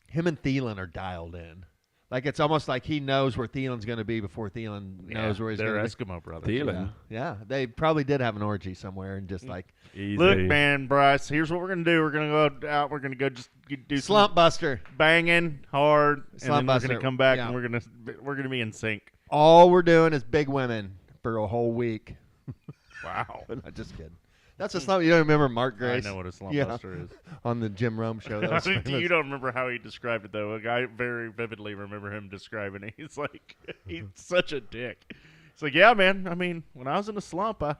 Him and Thielen are dialed in. Like, it's almost like he knows where Thielen's going to be before Thielen knows where he's going to be. They're Eskimo brothers. Thielen. Yeah, they probably did have an orgy somewhere and just like Easy. Look, man, Bryce, here's what we're going to do. We're going to go out. We're going to go just do slump buster. some banging hard, Slump and then we're buster. going to come back Yeah. and we're going to be in sync. All we're doing is big women for a whole week. Wow. Not just kidding. That's a slump. You don't remember Mark Grace? I know what a slump Yeah. buster is. On the Jim Rome show. That was famous. You don't remember how he described it, though. I very vividly remember him describing it. He's like, he's such a dick. He's like, yeah, man. I mean, when I was in a slump, I'd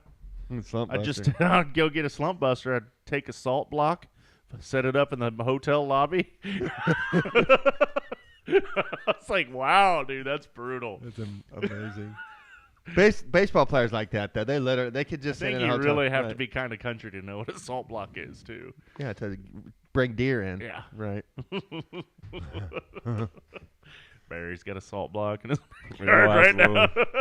go get a slump buster. I'd take a salt block, set it up in the hotel lobby. I was like, wow, dude, that's brutal. That's amazing. Baseball players like that, though. They could just I sit think in a you hotel. really have Right. to be kind of country to know what a salt block is, too. Yeah, to bring deer in. Yeah. Right. Barry's got a salt block in his Yeah, yard right now. absolutely.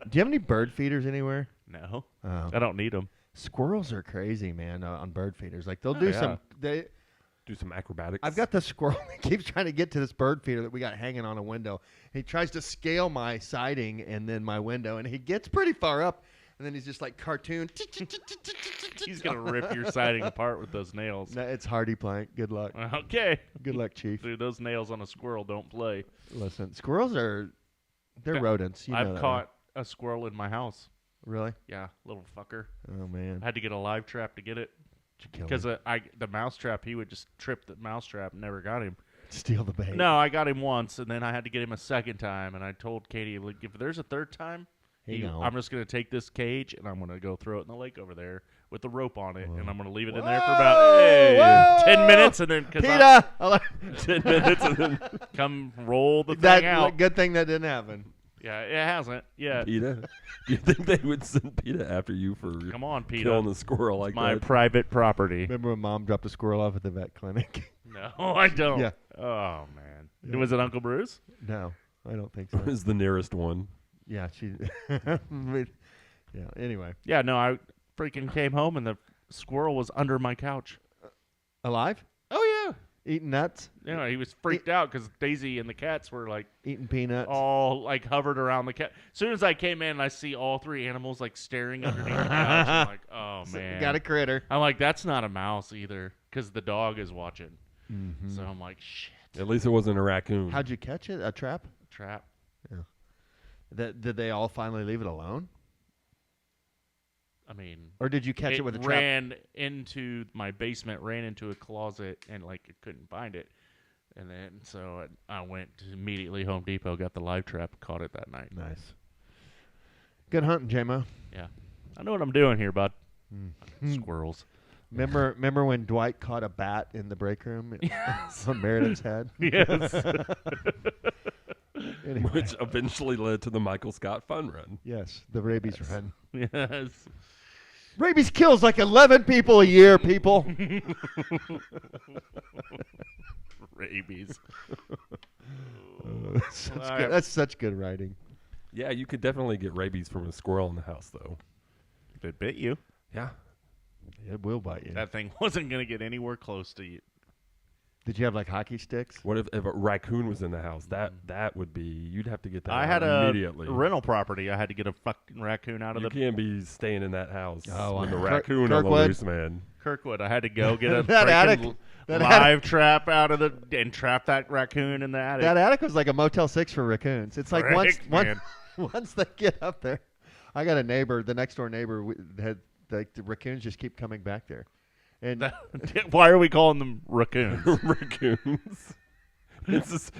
Do you have any bird feeders anywhere? No, Oh. I don't need them. Squirrels are crazy, man, on bird feeders. Like they'll Oh, do yeah. some. Do some acrobatics. I've got the squirrel that keeps trying to get to this bird feeder that we got hanging on a window. He tries to scale my siding and then my window, and he gets pretty far up, and then he's just like cartoon. He's gonna rip your siding apart with those nails. No, it's hardy plank. Good luck. Okay, Good luck, Chief. dude, those nails on a squirrel don't play. Listen, squirrels they're Yeah. rodents. You know I've that, caught a squirrel in my house. right? Really? Yeah, little fucker. Oh man. I had to get a live trap to get it Did you kill because him? the mouse trap, he would just trip the mouse trap and never got him. Steal the bait. No, I got him once, and then I had to get him a second time. And I told Katie, like, if there's a third time, I'm just gonna take this cage and I'm gonna go throw it in the lake over there with the rope on it, and I'm gonna leave it in there for about 10 minutes, and then PETA! 10 minutes, and then come roll the thing That out. good thing that didn't happen. Yeah, it hasn't. Yeah, PETA. Do you think they would send PETA after you for come on, PETA. killing the squirrel like My that? private property. Remember when Mom dropped a squirrel off at the vet clinic? No, I don't. Yeah. Oh man, Yeah. was it Uncle Bruce? No, I don't think so. Is the nearest one. Yeah, she. Yeah. Anyway, Yeah, no, I freaking came home and the squirrel was under my couch. alive, Oh yeah. eating nuts, You know, he was freaked out because Daisy and the cats were like eating peanuts. all like hovered around the cat. As soon as I came in, I see all three animals like staring underneath the couch. I'm like, oh man, Got a critter. I'm like, that's not a mouse either because the dog is watching. Mm-hmm. So I'm like, shit, At least it wasn't a raccoon. How'd you catch it? A trap? trap. Did they all finally leave it alone, I mean, or did you catch it with a trap? ran into my basement, ran into a closet, and like it couldn't find it. And then so I went to immediately Home Depot, got the live trap, caught it that night. Nice. Good hunting, J-Mo. Yeah, I know what I'm doing here, bud. Mm. Squirrels. Remember when Dwight caught a bat in the break room on Meredith's head? Yes. Anyway, Which eventually led to the Michael Scott fun run. yes, the rabies Yes. run. Yes. Rabies kills like 11 people a year, people. Rabies. That's such good writing. Yeah, you could definitely get rabies from a squirrel in the house, though. If it bit you, Yeah. It will bite you. that thing wasn't going to get anywhere close to you. Did you have like hockey sticks? What if a raccoon was in the house? That would be. You'd have to get that I out had a immediately. rental property. I had to get a fucking raccoon out of You the can't be staying in that house Oh, with the Kirk- raccoon on the Kirkwood? loose, man. Kirkwood. I had to go get a That freaking attic- that live trap out of the and trap that raccoon in the attic. That attic was like a Motel 6 for raccoons. It's like once Frick, man. once they get up there. I got a neighbor, the next door neighbor, had like the raccoons just keep coming back there. And Why are we calling them raccoons? Raccoons.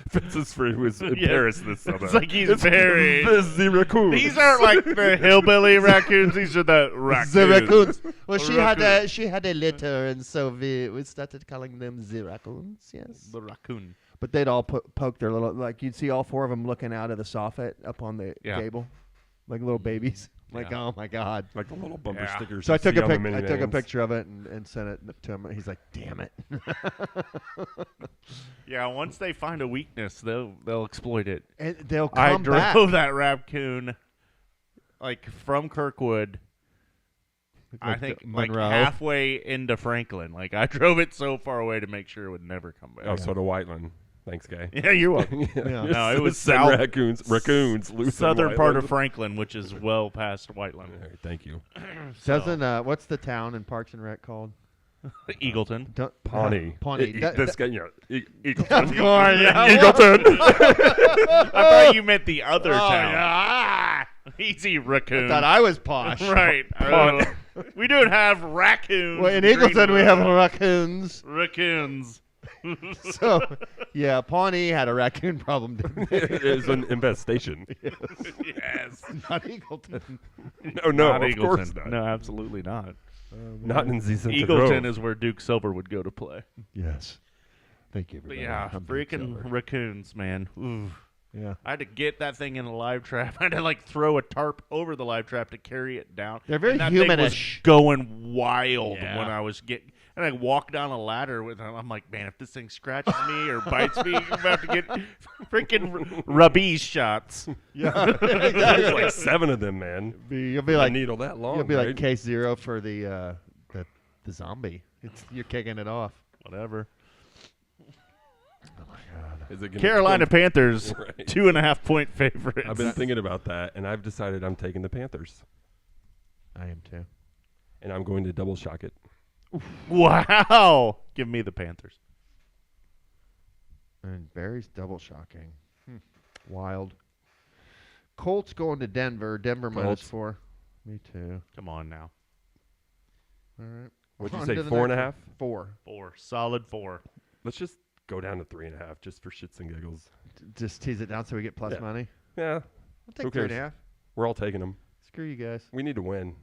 Fitz's friend was in Yeah. Paris this summer. It's like he's very. the raccoons. These aren't like the hillbilly raccoons. These are the raccoons. the raccoons. Well, The she had a litter, and so we started calling them the raccoons. Yes, The raccoon. but they'd all poke their little, like you'd see all four of them looking out of the soffit up on the Yeah. gable, like little babies. Like, Yeah. oh my god. like the little bumper Yeah. stickers. So I you took see a on the I took a minivans. picture of it and sent it to him. He's like, "Damn it!" Yeah, once they find a weakness, they'll exploit it. And they'll I come drove back. that raccoon like from Kirkwood. I Like think to like Monroe. halfway into Franklin. Like I drove it so far away to make sure it would never come back. Oh, so to Whiteland. Thanks, guy. Yeah, you're welcome. Yeah. No, it was Send south- raccoons loose in Southern part of Whiteland. Franklin, which is well past Whiteland. All right, thank you. So, Doesn't what's the town in Parks and Rec called? Eagleton. Don't, Pawnee. Pawnee. That- This guy, Eagleton. Of course, yeah. Eagleton. I thought you meant the other Oh, town. yeah. Easy raccoon. I thought I was posh. Right. We don't have raccoons. Well, in Eagleton, we have raccoons. Raccoons. So, yeah, Pawnee had a raccoon problem, didn't they? It was an infestation. Yes. Not Eagleton. No, Not of Eagleton. course not. No, absolutely not. Not in Zincenter Eagleton Grove. is where Duke Silver would go to play. Yes. Thank you, But everybody. yeah, I'm Big freaking Silver. raccoons, man. Ooh. Yeah. I had to get that thing in a live trap. I had to throw a tarp over the live trap to carry it down. They're very and that thing was humanish. going wild Yeah. when I was getting. And I walked down a ladder with. I'm like, man, if this thing scratches me or bites me, I'm about to get freaking rabies shots. Yeah. There's Exactly. like 7 of them, man. You'll be A like needle that long. you'll be like right? case 0 for the zombie. You're kicking it off. Whatever. Oh my god. Is it gonna Carolina become- Panthers, Right. 2.5-point favorites. I've been thinking about that, and I've decided I'm taking the Panthers, I am too. and I'm going to double shock it. Wow. Give me the Panthers. And Barry's double shocking. Wild. Colts going to Denver. Denver Colts. -4. Me too. Come on now. All right. What'd you On say, to the 4.5? next one. 4. 4. Solid 4. Let's just go down to 3.5 just for shits and giggles. Just tease it down so we get plus Yeah. money. Yeah, I'll take Who cares? 3.5. we're all taking them. Screw you guys. We need to win.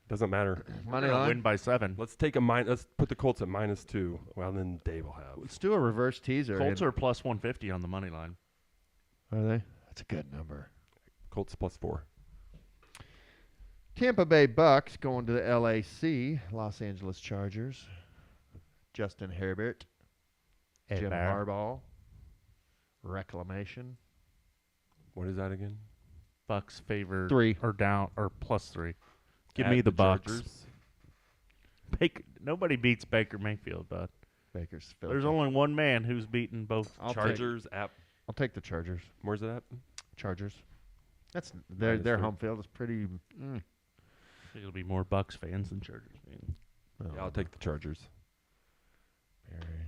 Doesn't matter. Money We're gonna line. win by 7. Let's let's put the Colts at -2. Well, then Dave will have. Let's do a reverse teaser. Colts are plus 150 on the money line. Are they? That's a good number. Colts +4. Tampa Bay Bucks going to the LAC. Los Angeles Chargers. Justin Herbert. Jim Harbaugh. Reclamation. What is that again? Bucks favor 3. or down or +3. Give At me the Bucks. Chargers. Nobody beats Baker Mayfield, bud. Baker's There's only one man who's beaten both. I'll Chargers at. I'll take the Chargers. Where's it at? Chargers. That's their -3. home field is pretty. I think it'll be more Bucks fans than Chargers fans. Yeah, I'll take the Chargers. Barry.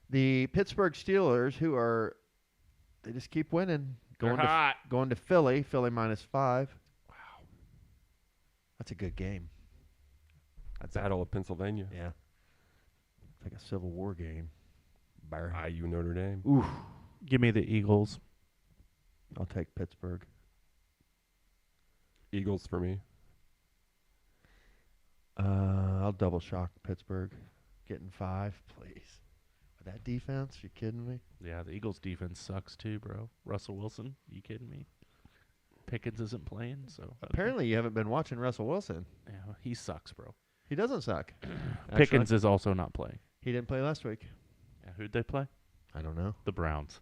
The Pittsburgh Steelers, they just keep winning. They're hot. Going to Philly. Philly -5. Wow, that's a good game. That's Battle of Pennsylvania. Yeah, it's like a Civil War game. Barry. IU Notre Dame. Oof. Give me the Eagles. I'll take Pittsburgh. Eagles for me. I'll double shock Pittsburgh, getting 5, please. With that defense, you kidding me? Yeah, the Eagles defense sucks too, bro. Russell Wilson, you kidding me? Pickens isn't playing, so Apparently, you haven't been watching Russell Wilson. yeah, he sucks, bro. He doesn't suck. Pickens is also not playing. He didn't play last week. Yeah, who'd they play? I don't know. The Browns.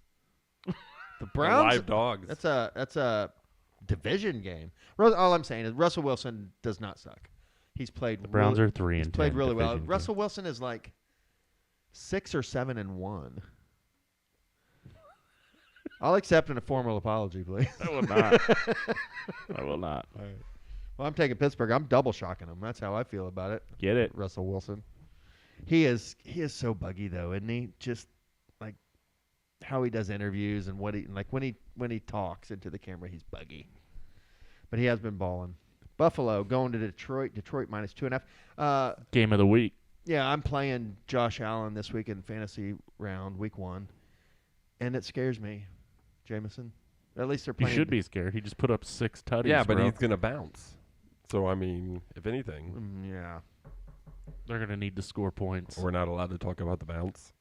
The Browns. Live dogs. That's a division game. All I'm saying is Russell Wilson does not suck. He's played. The Browns really, are 3 he's and played 10 really well. division Russell Wilson is like 6 or 7-1. I'll accept a formal apology, please. I will not. I will not. Well, I'm taking Pittsburgh. I'm double shocking him. That's how I feel about it. Get it? Russell Wilson. He is so buggy though, isn't he? Just like how he does interviews and what he like when he talks into the camera, he's buggy. But he has been balling. Buffalo going to Detroit. Detroit -2.5. Game of the week. Yeah, I'm playing Josh Allen this week in fantasy round, week 1, and it scares me, Jameson. At least they're You playing. should be scared. He just put up 6 tutties. Yeah, but bro. he's gonna bounce. So I mean, if anything, Yeah. They're gonna need to score points. we're not allowed to talk about the bounce.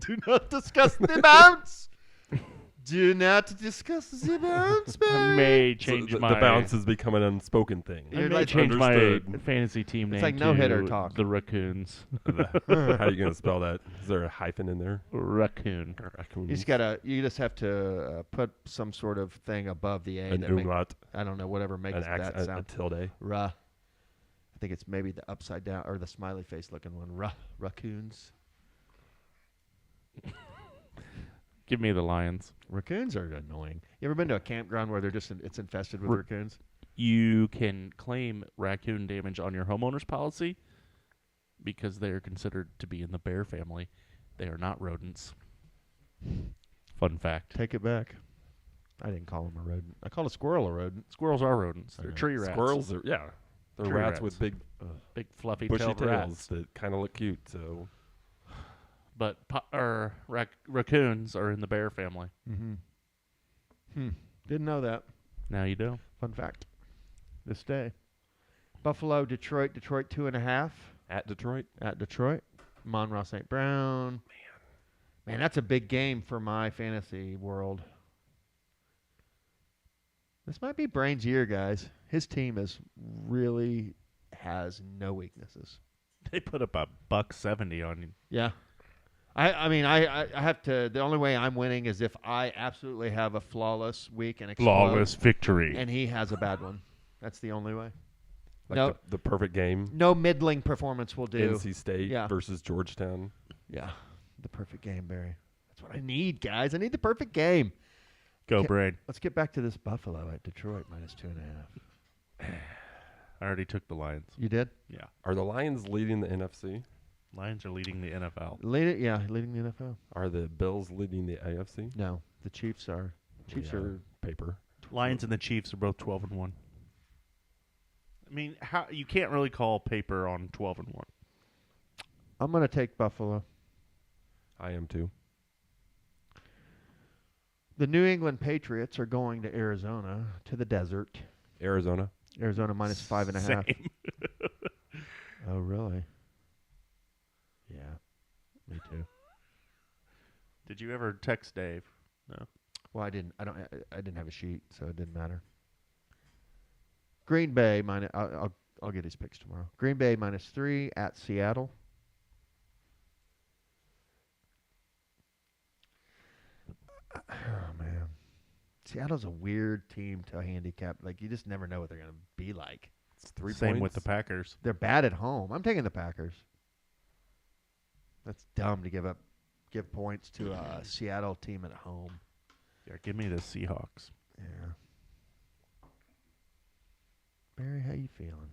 Do not discuss the bounce. Do not discuss the bounce, I man. may So change the my bounce has become an unspoken thing. I You're may like change my understood. fantasy team name. It's like no-hitter to talk. The Raccoons. How are you gonna spell that? Is there a hyphen in there? Raccoon. You just have to put some sort of thing above the A. An that make- umlaut, I don't know, whatever makes an that accent, a sound. tilde. Ruh. I think it's maybe the upside down or the smiley face looking one. Raccoons. Give me the Lions. Raccoons are annoying. You ever been to a campground where they're just it's infested with raccoons? You can claim raccoon damage on your homeowner's policy because they are considered to be in the bear family. They are not rodents. Fun fact. Take it back. I didn't call him a rodent. I called a squirrel a rodent. Squirrels are rodents. I They're know. tree rats. Squirrels are they're Tree rats with rats. big fluffy bushy tailed tails rats. that kind of look cute. So But raccoons are in the bear family. Mm-hmm. Didn't know that. Now you do. Fun fact. This day. Buffalo, Detroit. Detroit 2.5 at Detroit, at Detroit. Monroe St. Brown. Man, that's a big game for my fantasy world. This might be Brain's year, guys. His team really has no weaknesses. They put up a $170 on you. Yeah. I mean, I have to. The only way I'm winning is if I absolutely have a flawless week and explode, Flawless victory. and he has a bad one. That's the only way. like No. the perfect game. No middling performance will do. NC State Yeah. versus Georgetown. Yeah, the perfect game, Barry. That's what I need, guys. I need the perfect game. Go, Okay. Braid. Let's get back to this Buffalo at Detroit -2.5. I already took the Lions. You did? Yeah. Are the Lions leading the NFC? Lions are leading the NFL. Leading the NFL. Are the Bills leading the AFC? No, the Chiefs are. Chiefs Yeah, are. paper. Lions and the Chiefs are both 12-1. I mean, how you can't really call paper on 12-1. I'm gonna take Buffalo. I am too. The New England Patriots are going to Arizona, to the desert. Arizona. Arizona -5.5. Same. Oh, really? Yeah, me too. Did you ever text Dave? No. Well, I didn't. I didn't have a sheet, so it didn't matter. Green Bay minus. I'll get his picks tomorrow. Green Bay -3 at Seattle. Oh man, Seattle's a weird team to handicap. Like you just never know what they're gonna be like. It's 3 Same points. with the Packers. They're bad at home. I'm taking the Packers. That's dumb to give points to a Seattle team at home. Yeah, give me the Seahawks. Yeah. Barry, how you feeling?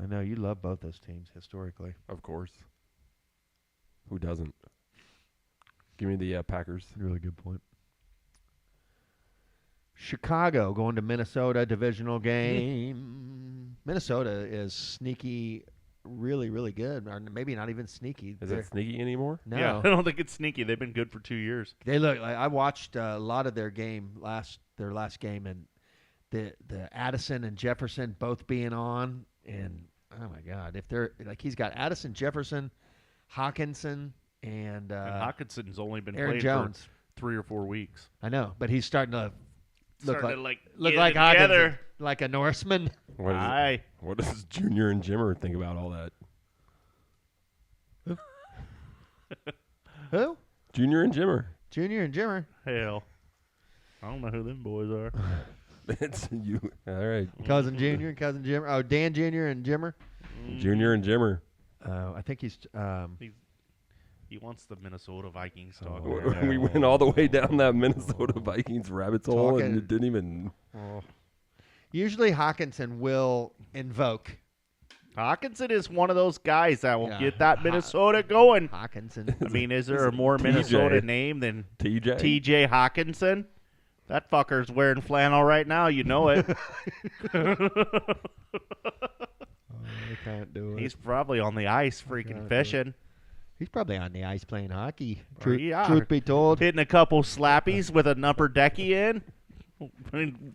I know you love both those teams historically. Of course. Who doesn't? Give me the Packers. Really good point. Chicago going to Minnesota, divisional game. Minnesota is sneaky, really, really good. Or maybe not even sneaky. Is it sneaky anymore? No. Yeah, I don't think it's sneaky. They've been good for 2 years. They look like I watched a lot of their last game, and the Addison and Jefferson both being on, and oh my God, if they're like he's got Addison, Jefferson, Hawkinson, and Hawkinson's only been Aaron played Jones. for 3 or 4 weeks. I know, but he's starting to look Starting like to get like it Hawkinson, together. like a Norseman. What does Junior and Jimmer think about all that? Who? Junior and Jimmer. Junior and Jimmer. Hell, I don't know who them boys are. It's you. All right. Cousin Junior and Cousin Jimmer. Oh, Dan Junior and Jimmer. Junior and Jimmer. I think he's. He wants the Minnesota Vikings talk. Oh, We went all the way down that Minnesota Vikings rabbit hole and it didn't even. Usually Hawkinson will invoke Hawkinson is one of those guys that will Yeah. get that Minnesota going. Hawkinson. I mean, is there a more TJ. Minnesota name than TJ. TJ Hawkinson? That fucker's wearing flannel right now. You know it. I can't do it. He's probably on the ice freaking fishing. He's probably on the ice playing hockey. Yeah. Truth be told. Hitting a couple slappies with an upper decky in.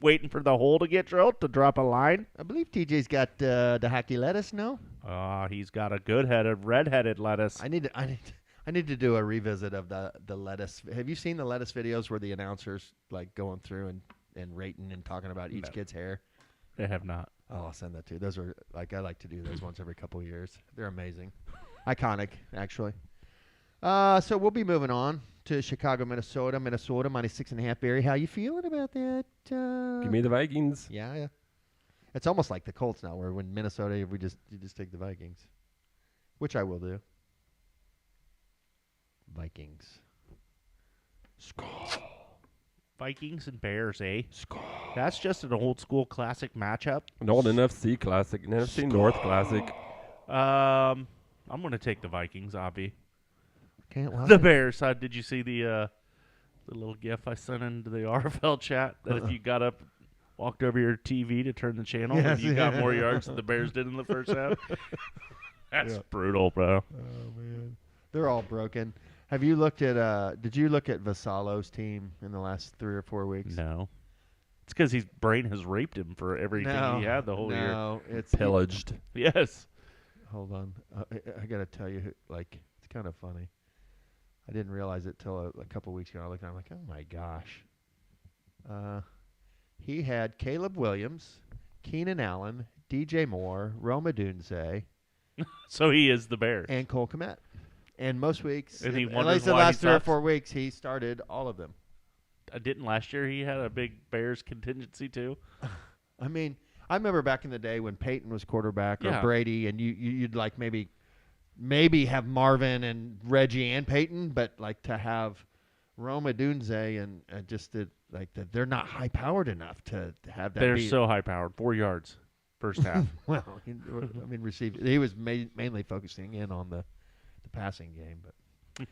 Waiting for the hole to get drilled to drop a line. I believe TJ's got the hockey lettuce. No, He's got a good-headed, red-headed lettuce. I need to do a revisit of the lettuce. Have you seen the lettuce videos where the announcers like going through and rating and talking about each kid's hair? They have not. Oh, I'll send that to you. Those are like I like to do those once every couple of years. They're amazing, iconic actually. So we'll be moving on to Chicago, Minnesota. Minnesota -6.5. Barry, how you feeling about that? Give me the Vikings. Yeah. It's almost like the Colts now, where when Minnesota, you just take the Vikings, which I will do. Vikings. Vikings and Bears, eh? That's just an old school classic matchup. An old NFC classic, an NFC North classic. I'm going to take the Vikings, Avi. Can't lie. The Bears. Did you see the The little GIF I sent into the RFL chat that if you got up, walked over your TV to turn the channel, Yes, and you got yeah. more yards than the Bears did in the first half. That's Yeah. brutal, bro. Oh man, they're all broken. Have you looked at? Did you look at Vassallo's team in the last 3 or 4 weeks? No. It's because his brain has raped him for everything he had the whole year. No, it's Pillaged. Yes. Hold on, I gotta tell you, like it's kind of funny. I didn't realize it till a couple weeks ago. I looked and I'm like, oh my gosh. He had Caleb Williams, Keenan Allen, DJ Moore, Roma Dunze, So he is the Bears. and Cole Kmet. And most weeks, And he at wonders least the why he last 3 or sucks. 4 weeks, he started all of them. Didn't last year he had a big Bears contingency too? I mean, I remember back in the day when Peyton was quarterback or Yeah. Brady, and you'd like maybe have Marvin and Reggie and Peyton, but like to have Roma Dunze and they're not high powered enough to have that. They're be, so high powered. 4 yards first half. well. I mean, he was mainly focusing in on the passing game, but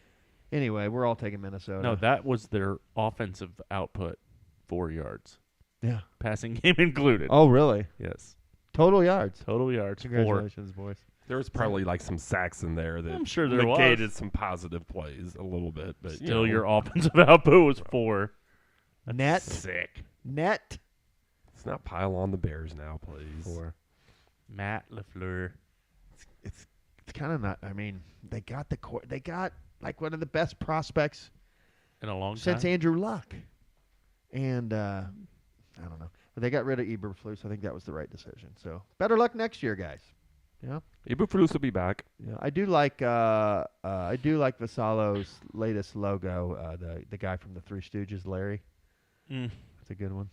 anyway, we're all taking Minnesota. No, that was their offensive output. 4 yards. yeah. Passing game included. Oh, really? Yes. Total yards. Total yards. 4. Congratulations, boys. There was probably like some sacks in there that I'm sure there negated was. some positive plays a little bit, but you Still, know, your offensive output was 4. That's Net. sick. Net. let's not pile on the Bears now, please. 4. Matt LaFleur. It's kind of not. I mean, they got like one of the best prospects In a long since time. Andrew Luck, and I don't know, but they got rid of Eberflus. I think that was the right decision. So better luck next year, guys. Yeah, Eberflus will be back. yeah. I do like Vassallo's latest logo. The guy from the Three Stooges, Larry. Mm. That's a good one.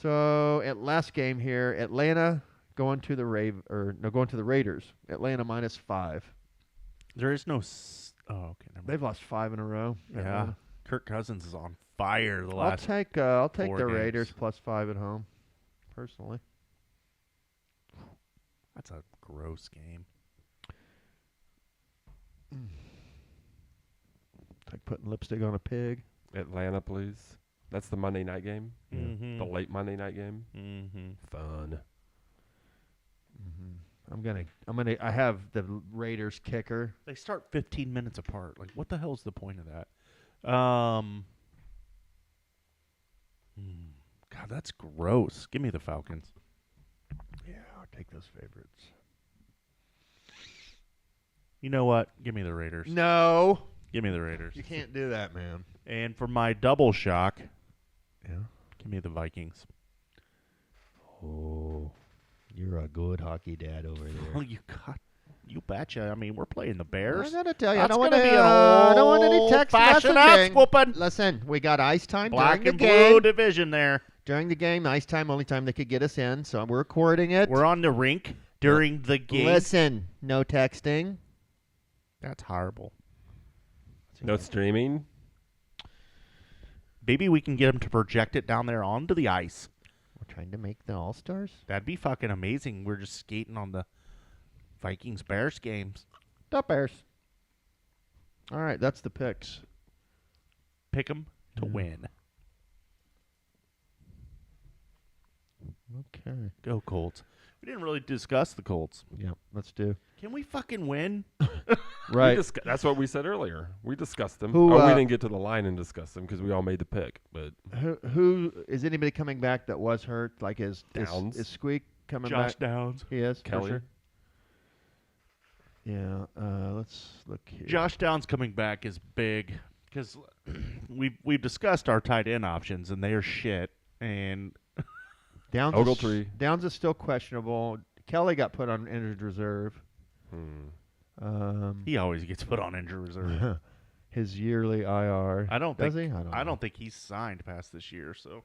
So at last game here, Atlanta going to the Raiders. Atlanta -5. There is no. Oh, okay. Never mind. They've lost 5 in a row. Yeah. Atlanta. Kirk Cousins is on fire the I'll last. take 4 the Raiders games. +5 at home, personally. That's a gross game. It's like putting lipstick on a pig. Atlanta, please. That's the Monday night game. Yeah. Mhm. The late Monday night game. Mm-hmm. Fun. I have the Raiders kicker. They start 15 minutes apart. Like, what the hell's the point of that? God, that's gross. Give me the Falcons. Yeah, I'll take those favorites. You know what? Give me the Raiders. No, Give me the Raiders. you can't do that, man. And for my double shock, Yeah. give me the Vikings. Oh, you're a good hockey dad over Oh, there. you betcha. I mean, we're playing the Bears. I gotta tell you, That's I don't want gonna to. be an I don't want any text old-fashioned messaging. ass-whooping. Listen, we got ice time Black during and the blue game. division there. During the game, ice time, only time they could get us in, so we're recording it. We're on the rink during the game. Listen, no texting. That's horrible. No streaming. Maybe we can get them to project it down there onto the ice. We're trying to make the All-Stars. That'd be fucking amazing. We're just skating on the Vikings-Bears games. The Bears. All right, that's the picks. Pick them to Yeah. win. Okay. Go Colts. We didn't really discuss the Colts. Yeah, let's do. Can we fucking win? Right. That's what we said earlier. We discussed them. Who, we uh, didn't get to the line and discuss them because we all made the pick. But Who is anybody coming back that was hurt? Like is Downs. Is Squeak coming Josh back? Downs. He is. for Kelly. sure. Yeah. Let's look here. Josh Downs coming back is big because we've discussed our tight end options and they are shit. And Downs. Ogletree. Downs is still questionable. Kelly got put on injured reserve. he always gets put on injury reserve. His yearly IR. I don't Does think. he? I don't know. think he's signed past this year. So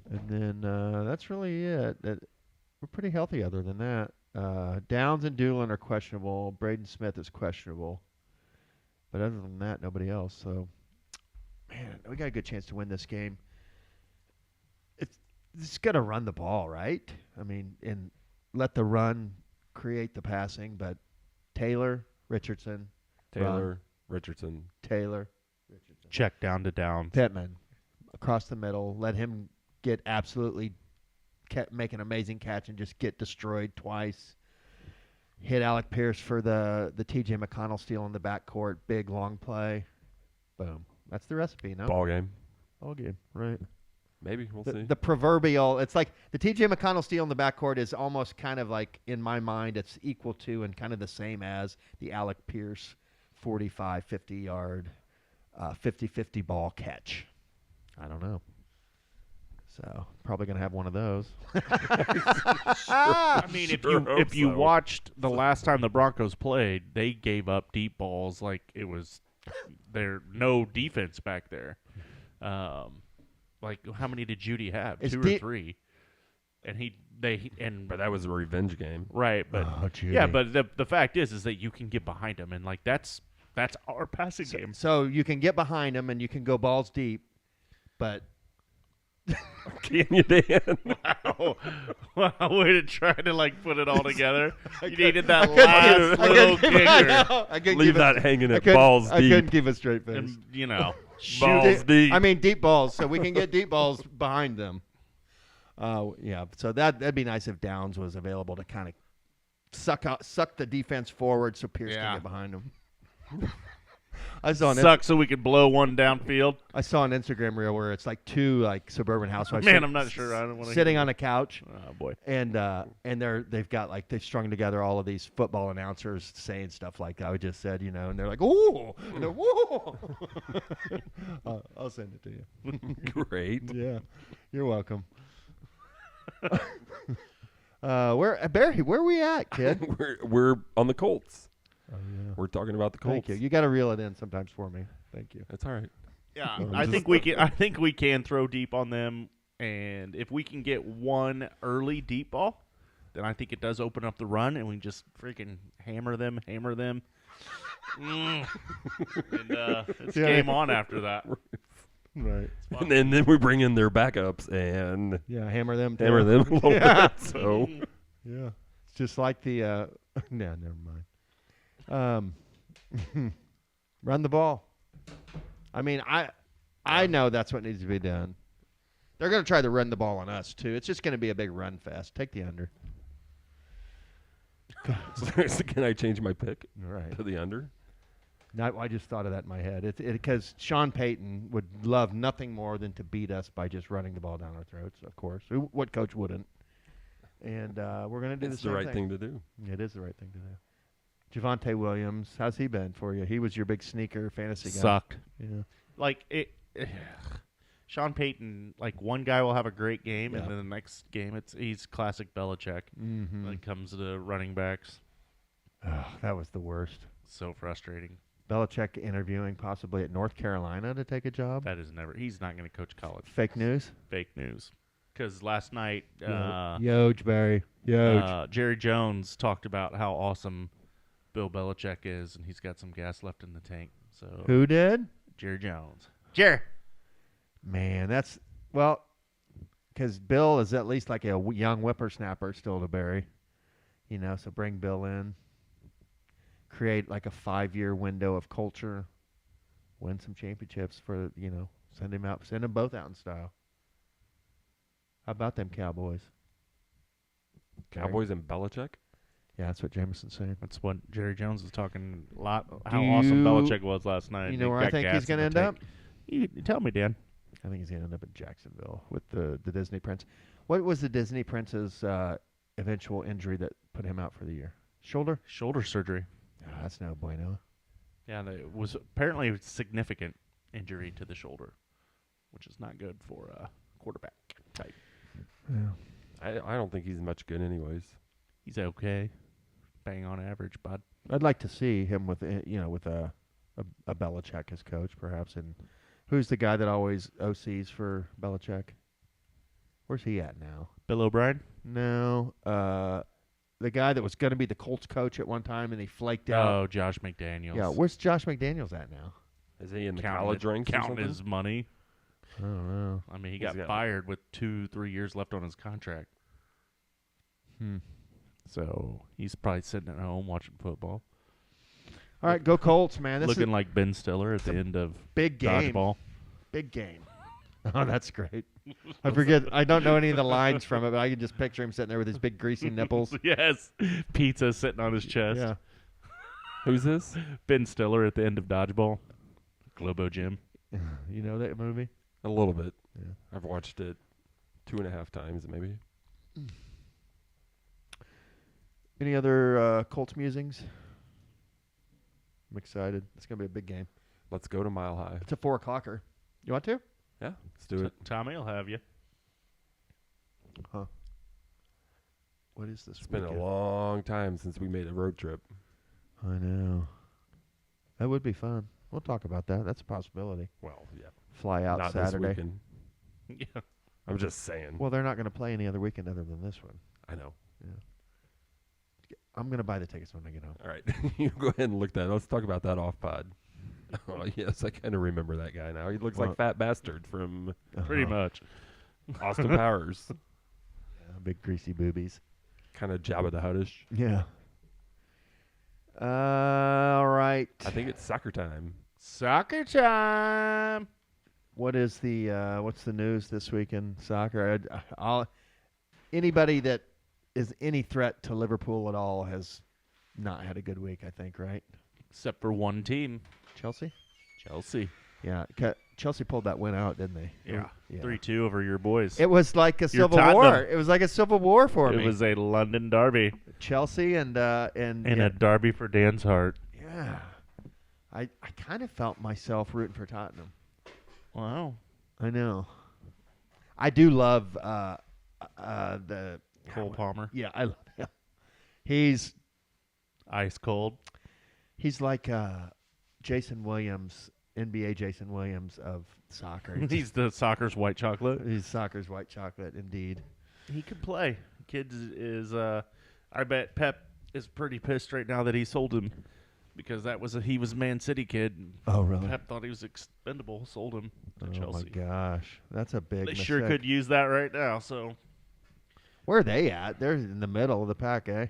And then that's really it. We're pretty healthy other than that. Downs and Doolin are questionable. Braden Smith is questionable. But other than that, nobody else. So, man, we got a good chance to win this game. It's going to run the ball, right? I mean, and let the run create the passing. But Taylor, Richardson, Taylor, Richardson. Taylor, Richardson. check down to down. Pittman across the middle. Let him get absolutely make an amazing catch and just get destroyed twice. Hit Alec Pierce for the T.J. McConnell steal in the backcourt. Big, long play. Boom. That's the recipe, no? Ball game. Ball game, right. Maybe. We'll see. The proverbial, it's like the T.J. McConnell steal in the backcourt is almost kind of like, in my mind, it's equal to and kind of the same as the Alec Pierce 45, 50-yard, 50-50 ball catch. I don't know. So probably going to have one of those. I mean, if you watched the last time the Broncos played, they gave up deep balls like it was there no defense back there. Like how many did Judy have? It's 2 or 3. And But that was a revenge game. right, but Judy. yeah, but the fact is that you can get behind them, and like that's our passing game. So you can get behind them and you can go balls deep, but Can you, Dan? Wow, way to try to like put it all together. You needed that last little kicker, Leave that hanging at balls I deep. couldn't keep a straight face. and you know, Balls deep. I mean deep balls, so we can get deep balls behind them. Yeah, so that'd be nice if Downs was available to kind of suck the defense forward so Pierce can get behind him. I saw so we could blow one downfield. I saw an Instagram reel where it's like 2 like suburban housewives. Man, I'm not sure. I don't want to sitting on a couch. Oh boy. And they've got like they've strung together all of these football announcers saying stuff like I just said, you know, and they're like, ooh, and they're woo. I'll send it to you. Great. Yeah, you're welcome. Barry, where are we at, kid? we're on the Colts. Oh, yeah. We're talking about the Colts. Thank you. You got to reel it in sometimes for me. Thank you. That's all right. Yeah, Well, I think we can. I think we can throw deep on them, and if we can get one early deep ball, then I think it does open up the run, and we can just freaking hammer them. And it's game on after that. Right. And then we bring in their backups and Yeah, hammer them. Too. hammer them a little Yeah. bit. So Yeah. It's just like the no, never mind. Run the ball. I mean, I know that's what needs to be done. They're going to try to run the ball on us too. It's just going to be a big run fest. Take the under. so can I change my pick All right. to the under? No, I just thought of that in my head. It's because Sean Payton would love nothing more than to beat us by just running the ball down our throats. Of course, what coach wouldn't? And we're going to do It's the same the right thing to do. It is the right thing to do. Javonte Williams, how's he been for you? He was your big sneaker fantasy guy. Sucked. Yeah. Like it. Sean Payton, like one guy will have a great game, Yeah. and then the next game he's classic Belichick Mm-hmm. when it comes to running backs. Oh, that was the worst. So frustrating. Belichick interviewing possibly at North Carolina to take a job. That is never. He's not going to coach college. Fake news. Fake news. Because last night, Yoge, Barry. Yoge. Jerry Jones talked about how awesome Bill Belichick is, and he's got some gas left in the tank. So Who did? Jerry Jones. Jerry. Man, that's well, because Bill is at least like a young whippersnapper still to Barry. You know, so bring Bill in. Create like a 5-year window of culture. Win some championships for, you know, send him out. Send them both out in style. How about them Cowboys? Cowboys and Belichick? Yeah, that's what Jameson's saying. That's what Jerry Jones was talking a lot. How awesome Belichick was last night. You know where I think he's going to end up? You tell me, Dan. I think he's going to end up in Jacksonville with the Disney Prince. What was the Disney Prince's eventual injury that put him out for the year? Shoulder? Shoulder surgery. Oh, that's no bueno. Yeah, it was apparently a significant injury to the shoulder, which is not good for a quarterback type. Yeah. I don't think he's much good anyways. He's okay. Bang on average, bud. I'd like to see him with with a Belichick as coach, perhaps. And who's the guy that always OCs for Belichick? Where's he at now? Bill O'Brien? No, the guy that was going to be the Colts coach at one time and he flaked out. Oh, Josh McDaniels. Yeah, where's Josh McDaniels at now? Is he in the Counting college ranks or counting something? his money. I don't know. I mean, he He's got got- fired with 2-3 years left on his contract. Hmm. So he's probably sitting at home watching football. All right, go Colts, man. This Looking is like Ben Stiller at the end of big game. Dodgeball. Big game. Oh, that's great. I forget. I don't know any of the lines from it, but I can just picture him sitting there with his big greasy nipples. Yes. Pizza sitting on his chest. Yeah. Who's this? Ben Stiller at the end of Dodgeball. Globo Gym. You know that movie? A little bit. Yeah. I've watched it 2.5 times, maybe. Any other Colts musings? I'm excited. It's going to be a big game. Let's go to Mile High. It's a 4 o'clocker. You want to? Yeah, let's do it. Tommy will have you. Huh. What is this? It's been a weekend? long time since we made a road trip. I know. That would be fun. We'll talk about that. That's a possibility. Well, yeah. Fly out Not Saturday. this weekend. Yeah. I'm just saying. Well, they're not going to play any other weekend other than this one. I know. I'm going to buy the tickets when I get home. All right. You go ahead and look that. Let's talk about that off pod. Oh, yes, I kind of remember that guy now. He looks Well- like Fat Bastard from Pretty Uh-huh. much. Austin Powers. Yeah, big greasy boobies. Kind of Jabba the Huttish. Yeah. All right. I think it's soccer time. Soccer time. What is the what's the news this week in soccer? Anybody that is any threat to Liverpool at all has not had a good week, I think, right? Except for one team. Chelsea? Chelsea. Yeah. Chelsea pulled that win out, didn't they? Yeah. Yeah. 3-2 over your boys. It was like a Your civil Tottenham. war. It was like a civil war for me. It was a London derby. Chelsea and And yeah. a derby for Dan's heart. Yeah. I kind of felt myself rooting for Tottenham. Wow. I know. I do love the Cole Palmer. Yeah, I love him. He's Ice cold. like Jason Williams, NBA Jason Williams of soccer. He's the soccer's white chocolate. He's soccer's white chocolate, indeed. He can play. Kid is I bet Pep is pretty pissed right now that he sold him because he was a Man City kid. And Oh, really? Pep thought he was expendable, sold him to Oh, Chelsea. my gosh. That's a big They mistake. sure could use that right now. So, Where are they at? They're in the middle of the pack, eh?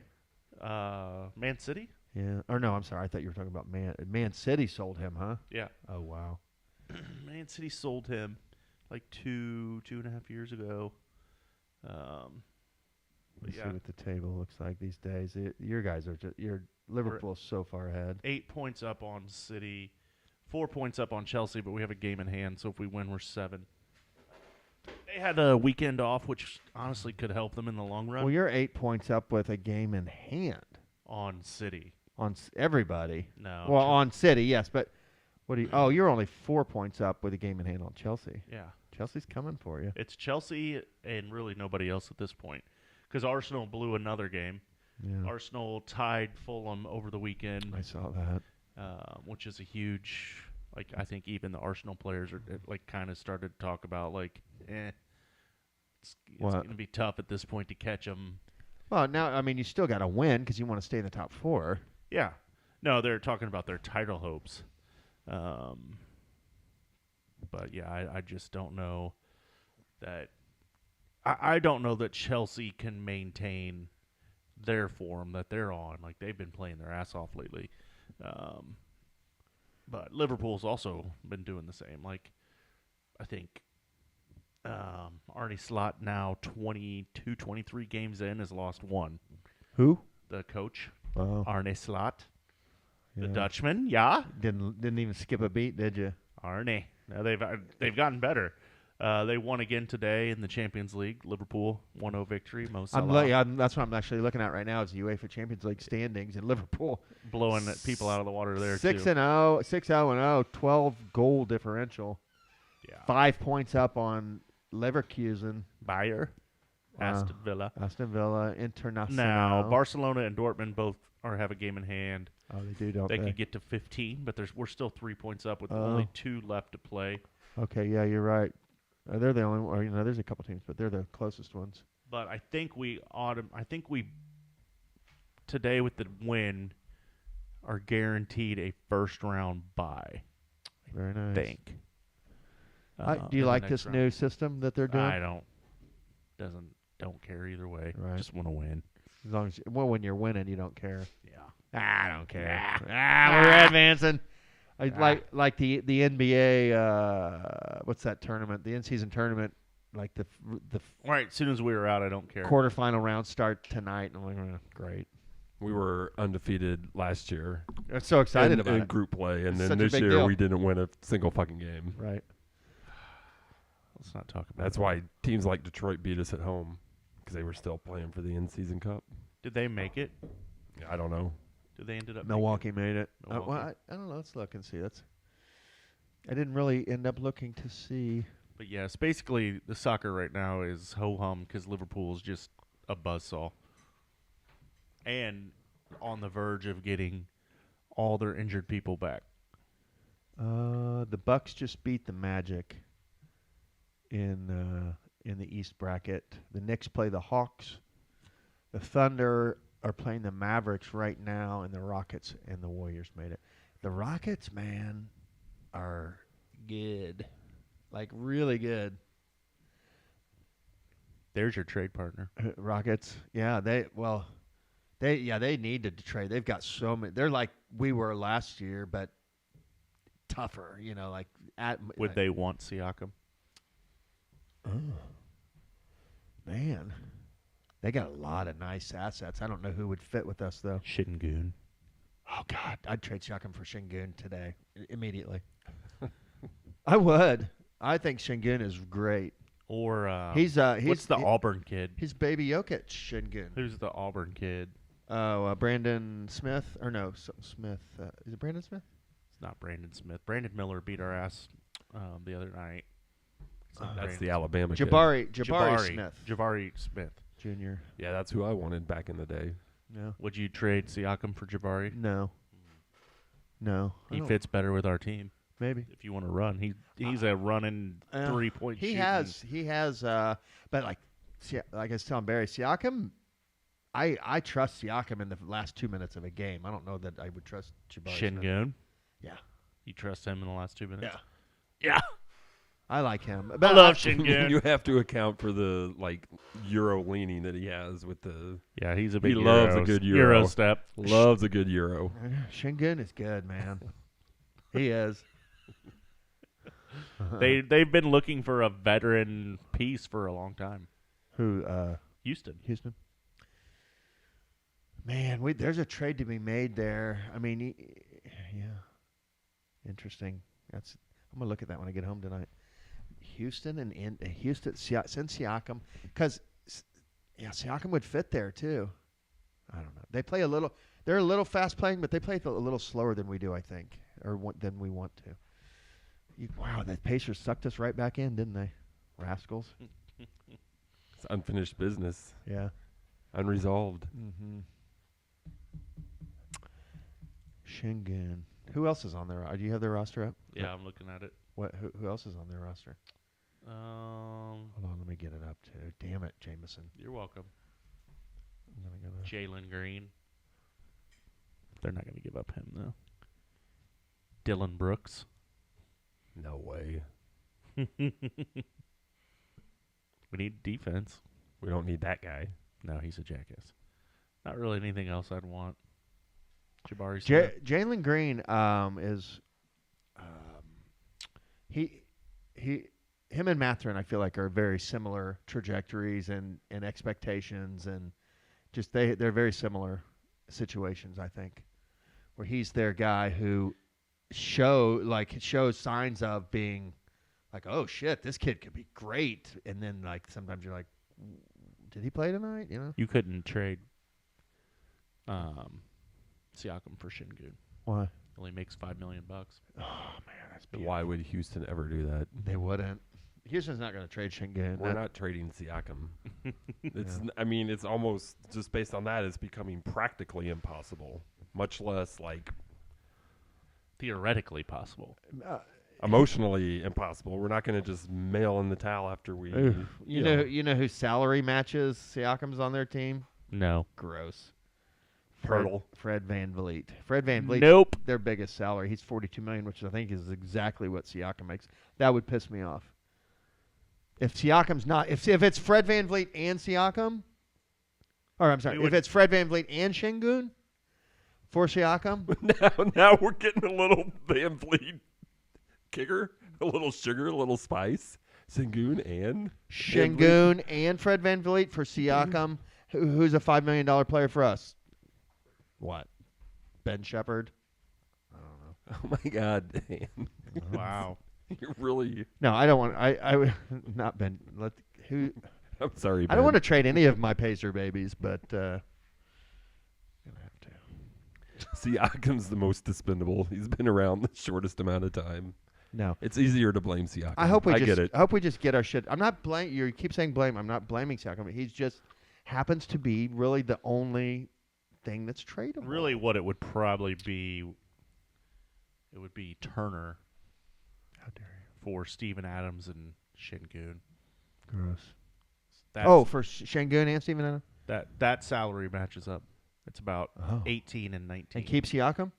Man City? Yeah. Or no, I'm sorry. I thought you were talking about Man City sold him, huh? Yeah. Oh, wow. Man City sold him like two and a half years ago. Let's yeah. see what the table looks like these days. Your guys are Liverpool's so far ahead. 8 points up on City, 4 points up on Chelsea, but we have a game in hand, so if we win, we're 7. They had a weekend off, which honestly could help them in the long run. Well, you're 8 points up with a game in hand On City. on everybody. No. Well, on City, yes, but what do you? Oh, you're only 4 points up with a game in hand on Chelsea. Yeah. Chelsea's coming for you. It's Chelsea and really nobody else at this point. Because Arsenal blew another game. Yeah, Arsenal tied Fulham over the weekend, I saw that. which is a huge. Like I think even the Arsenal players are like kind of started to talk about like, it's What? going to be tough at this point to catch them. Well, now I mean you still got to win because you want to stay in the top 4. Yeah, no, they're talking about their title hopes. But yeah, I just don't know that. I don't know that Chelsea can maintain their form that they're on. Like they've been playing their ass off lately. But Liverpool's also been doing the same. Like I think Arne Slot now 22, 23 games in has lost 1. Who? The coach, Oh, Arne Slot, the yeah. Dutchman. Yeah, Didn't even skip a beat, did you? Arne. No, they've gotten better. They won again today in the Champions League. Liverpool 1-0 victory. Mo Salah That's what I'm actually looking at right now is the UEFA Champions League standings in Liverpool. blowing people out of the water there 6-0, too. 6-0-0, 12 goal differential. Yeah. 5 points up on Leverkusen. Bayer, Aston Villa. Aston Villa, Internacional. Now Barcelona and Dortmund both have a game in hand. Oh, they do, don't They they? could get to 15, but we're still 3 points up with Oh. only 2 left to play. Okay, yeah, you're right. They're the only one. There's a couple teams, but they're the closest ones. But I think we today with the win are guaranteed a first round bye. Very nice. Think. Do you in the like next this round. new system that they're doing? I don't care either way. Right. Just want to win. As long as when you're winning, you don't care. Yeah. I don't care. We're advancing. Like the NBA. What's that tournament? The in-season tournament. Like the All right, as soon as we were out, I don't care. quarterfinal round start tonight. And I'm like, great. We were undefeated last year. I'm so excited about in it. group play, and It's then such a this big year deal. we didn't win a single fucking game. Right. Let's not talk about That's that. why teams like Detroit beat us at home because they were still playing for the in-season cup. Did they make it? I don't know. Did they ended up Milwaukee made it. Milwaukee. Well, I don't know. Let's look and see. I didn't really end up looking to see. But yes, basically the soccer right now is ho-hum because Liverpool is just a buzzsaw. And on the verge of getting all their injured people back. The Bucks just beat the Magic in the East bracket. The Knicks play the Hawks. The Thunder are playing the Mavericks right now, and the Rockets and the Warriors made it. The Rockets, man, are good. Like, really good. There's your trade partner. Rockets, yeah, they need to trade. They've got so many. They're like we were last year, but tougher. Like Would they want Siakam? Oh, man, they got a lot of nice assets. I don't know who would fit with us though. Shingun. Oh God, I'd trade Siakam for Şengün today immediately. I would. I think Şengün is great. Or He's what's the Auburn kid? He's baby Jokic Şengün. Who's the Auburn kid? Oh, Brandon Smith or no Smith? Is it Brandon Smith? It's not Brandon Smith. Brandon Miller beat our ass the other night. It's not That's Brandon the Alabama kid. Jabari Smith Jabari Smith. Jr. Yeah, that's who I wanted back in the day. No. Would you trade Siakam for Jabari? No. I He don't- fits better with our team. Maybe. If you want to run, he's a running 3-point He shooting. has. But like I was telling Barry, Siakam. I trust Siakam in the last 2 minutes of a game. I don't know that I would trust Jabari Smith. Şengün. Yeah. You trust him in the last 2 minutes? Yeah. Yeah. I like him. I But love Şengün. You have to account for the Euro leaning that he has with the. Yeah, he's a big He loves a good Euro. step. Loves a good Euro. Şengün is good, man. He is. They've been looking for a veteran piece for a long time. Who? Houston. Man, there's a trade to be made there. I mean, yeah. Interesting. I'm gonna look at that when I get home tonight. Houston and Houston send Siakam because Siakam would fit there too. I don't know. They play a little. They're a little fast playing, but they play a little slower than we do, I think, than we want to. Wow, the Pacers sucked us right back in, didn't they? Rascals. It's unfinished business. Yeah. Unresolved. Mm-hmm. Şengün. Who else is on there? Do you have their roster up? Yeah, I'm looking at it. What? Who else is on their roster? Hold on, let me get it up too. Damn it, Jameson. You're welcome. I'm gonna go to Jalen Green. They're not going to give up him, though. Dylan Brooks. No way. We need defense. We don't need that guy. No, he's a jackass. Not really anything else I'd want. Jabari Smith. Jalen Green is him and Mathurin I feel like are very similar trajectories and expectations and just they're very similar situations I think where he's their guy who shows signs of being like, oh shit, this kid could be great, and then like sometimes you're like, did he play tonight? You couldn't trade Siakam for Şengün. Why? Only makes $5 million. Oh man, that's beautiful. Why would Houston ever do that? They wouldn't. Houston's not going to trade Şengün. We're not trading Siakam. It's. Yeah. I mean, it's almost just based on that. It's becoming practically impossible. Much less like Theoretically possible. emotionally impossible. We're not going to just mail in the towel after we. You know whose salary matches Siakam's on their team? No. Gross. Hurdle. Fred VanVleet. Fred VanVleet. Nope. Their biggest salary. He's $42 million, which I think is exactly what Siakam makes. That would piss me off. If Siakam's not, if it's Fred VanVleet and Siakam, or I'm sorry, if it's Fred VanVleet and Şengün, For Siakam? now we're getting a little Van Vliet kicker, a little sugar, a little spice. Sengun and Şengün and Fred Van Vliet for Siakam, who's a $5 million player for us. What? Ben Shepherd? I don't know. Oh my God, Dan. Wow. You're really. No, I don't want. I not Ben. Who? I'm sorry, Ben. I don't want to trade any of my Pacer babies, but gonna have to. Siakam's the most dispendable. He's been around the shortest amount of time. No, It's easier to blame Siakam. I hope we get it. I hope we just get our shit. I'm not blame. You keep saying blame. I'm not blaming Siakam. He's just happens to be really the only thing that's tradable. Really, what it would probably be, it would be Turner. How dare you? For Steven Adams and Şengün. Gross. That's, for Şengün and Steven Adams? that salary matches up. It's about Oh. 18 and 19. And keep Siakam?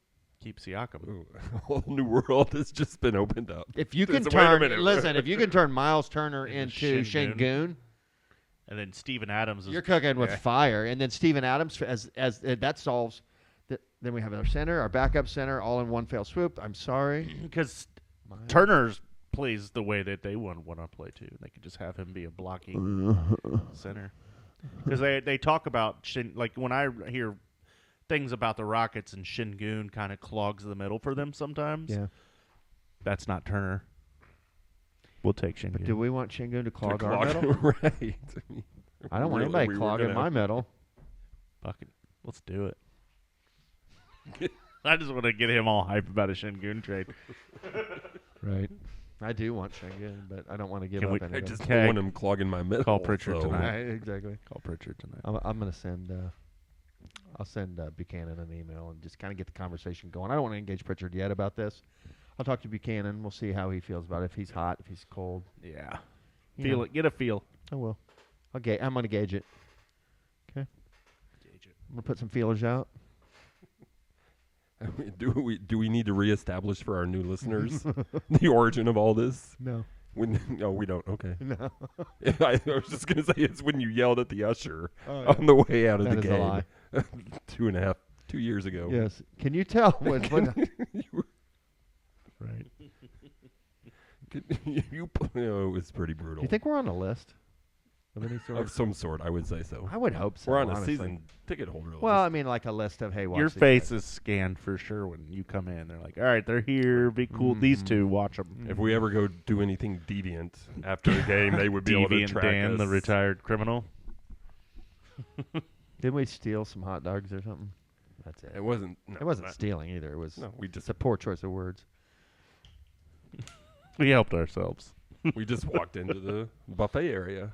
Keep Siakam. Ooh, a whole new world has just been opened up. If you can Wait a turn, minute. listen, if you can turn Miles Turner Into into Şengün. Şengün, And then Steven Adams is you're cooking with yeah. fire. And then Steven Adams, as that solves. Then we have our center, our backup center, all in one fell swoop. I'm sorry. Because Miles. Turner's plays the way that they want to play too. They could just have him be a blocking center. Because they talk about like when I hear things about the Rockets and Şengün kind of clogs the middle for them sometimes. Yeah. That's not Turner. We'll take Şengün. But do we want Şengün to clog our Clog- middle? right. I don't want Really, anybody we were clogging gonna- my middle. Fucking, let's do it. I just want to get him all hype about a Şengün trade. Right. I do want Şengün, but I don't want to give Can up we- anybody. I just Okay. don't want him clogging my middle. Call Pritchard so- tonight. Right, exactly. Call Pritchard tonight. I'm going to send. I'll send Buchanan an email and just kind of get the conversation going. I don't want to engage Pritchard yet about this. I'll talk to Buchanan. We'll see how he feels about it. If he's hot, if he's cold. Yeah. You Feel know. it. Get a feel. I will. I'm going to gauge it. Okay. Gauge it. I'm going to put some feelers out. Do we need to reestablish for our new listeners the origin of all this? No. No, we don't. Okay. No. I was just gonna say it's when you yelled at the usher Oh, on the way out of That the is a game lie. 2 years ago. Yes. Can you tell when You were- right. it was pretty brutal. Do you think we're on a list of any sort? Of some sort, I would say so. I would hope so. We're on a honestly. season ticket holder list. Well, I mean, like a list of, hey, watch Your these face guys. is scanned for sure when you come in. They're like, all right, they're here. Be cool. These two, watch them. if we ever go do anything deviant after the game, they would be able to Deviant track Dan, us. the retired criminal. Didn't we steal some hot dogs or something? That's it. It wasn't. No, It wasn't not- stealing either. It was. No, we It's just a poor choice of words. We helped ourselves. we just walked into the buffet area.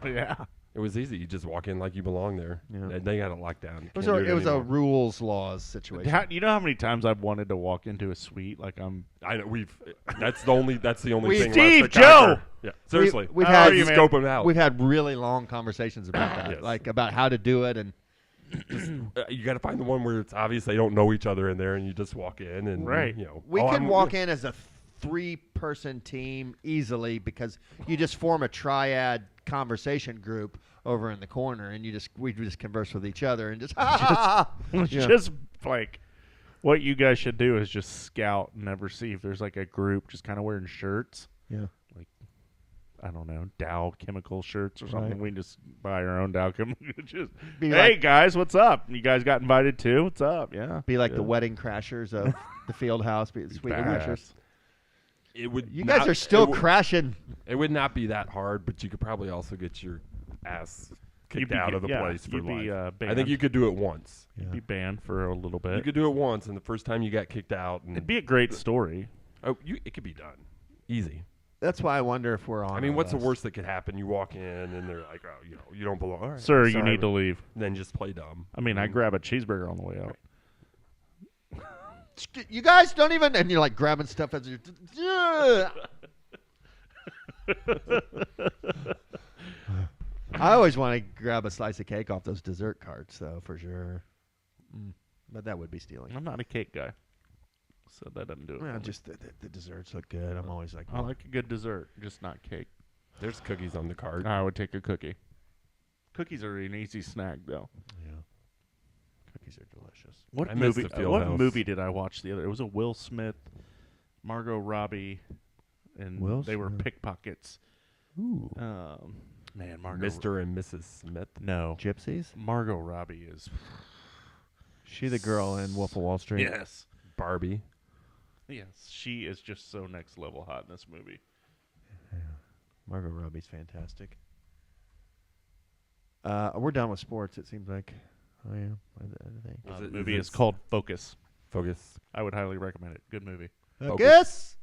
Yeah. It was easy. You just walk in like you belong there. Yeah. And they got it locked down. It was Can't a, do it was a anymore. rules laws situation. You know how many times I've wanted to walk into a suite like I'm. I know we've. That's the only We- thing. Steve, left to Joe! conquer. Yeah, seriously. We've How had are you, just man? scope them out. we've had really long conversations about that, Yes. like about how to do it, and You got to find the one where it's obvious they don't know each other in there, and you just walk in and Right. You know, we oh, can I'm- walk in as a 3-person team easily because you just form a triad conversation group over in the corner, and we just converse with each other and just Yeah. Just like what you guys should do is just scout and never see if there's like a group just kind of wearing shirts. yeah. I don't know, Dow Chemical shirts or something. Right. We just buy our own Dow Chemical. Just, Be hey like- guys, what's up? You guys got invited too? What's up? Yeah. Be like Yeah. the wedding crashers of the field house, be sweet Badass. crashers. It would. You not- guys are still it, crashing. it would not be that hard, but you could probably also get your ass You'd kicked be out get- of the yeah, place for you'd be, life. I banned. think you could do it once. Yeah. Be banned for a little You bit. could do it once, and the first time you got kicked out, and It'd be a great story. it could be done, easy. That's why I wonder if we're on. I mean, our what's the list. worst that could happen? You walk in, and they're like, "Oh, you don't belong." All right, Sir, you sorry, need to leave. and then just play dumb. I mean, I grab a cheeseburger on the way out. You guys don't even, and you're like grabbing stuff as you're. I always want to grab a slice of cake off those dessert carts, though, for sure. But that would be stealing. I'm not a cake guy, so that doesn't do it. Well, for me. just the desserts look good. I'm always like, I like a good dessert, just not cake. There's cookies on the card. I would take a cookie. Cookies are an easy snack, though. yeah. cookies are delicious. What I missed movie? the Field What House. movie did I watch the other? It was a Will Smith, Margot Robbie, and Will they were Smith. pickpockets. Ooh. Man, Margot. Mr. and Mrs. Smith. No, Gypsies? Margot Robbie is. She the girl in Wolf of Wall Street? Yes, Barbie. yes, she is just so next level hot in this movie. Margot Robbie's fantastic. We're done with sports, it seems like. I am, I think. Is The it- movie is is it- called Focus. Focus. I would highly recommend it. Good movie. Focus!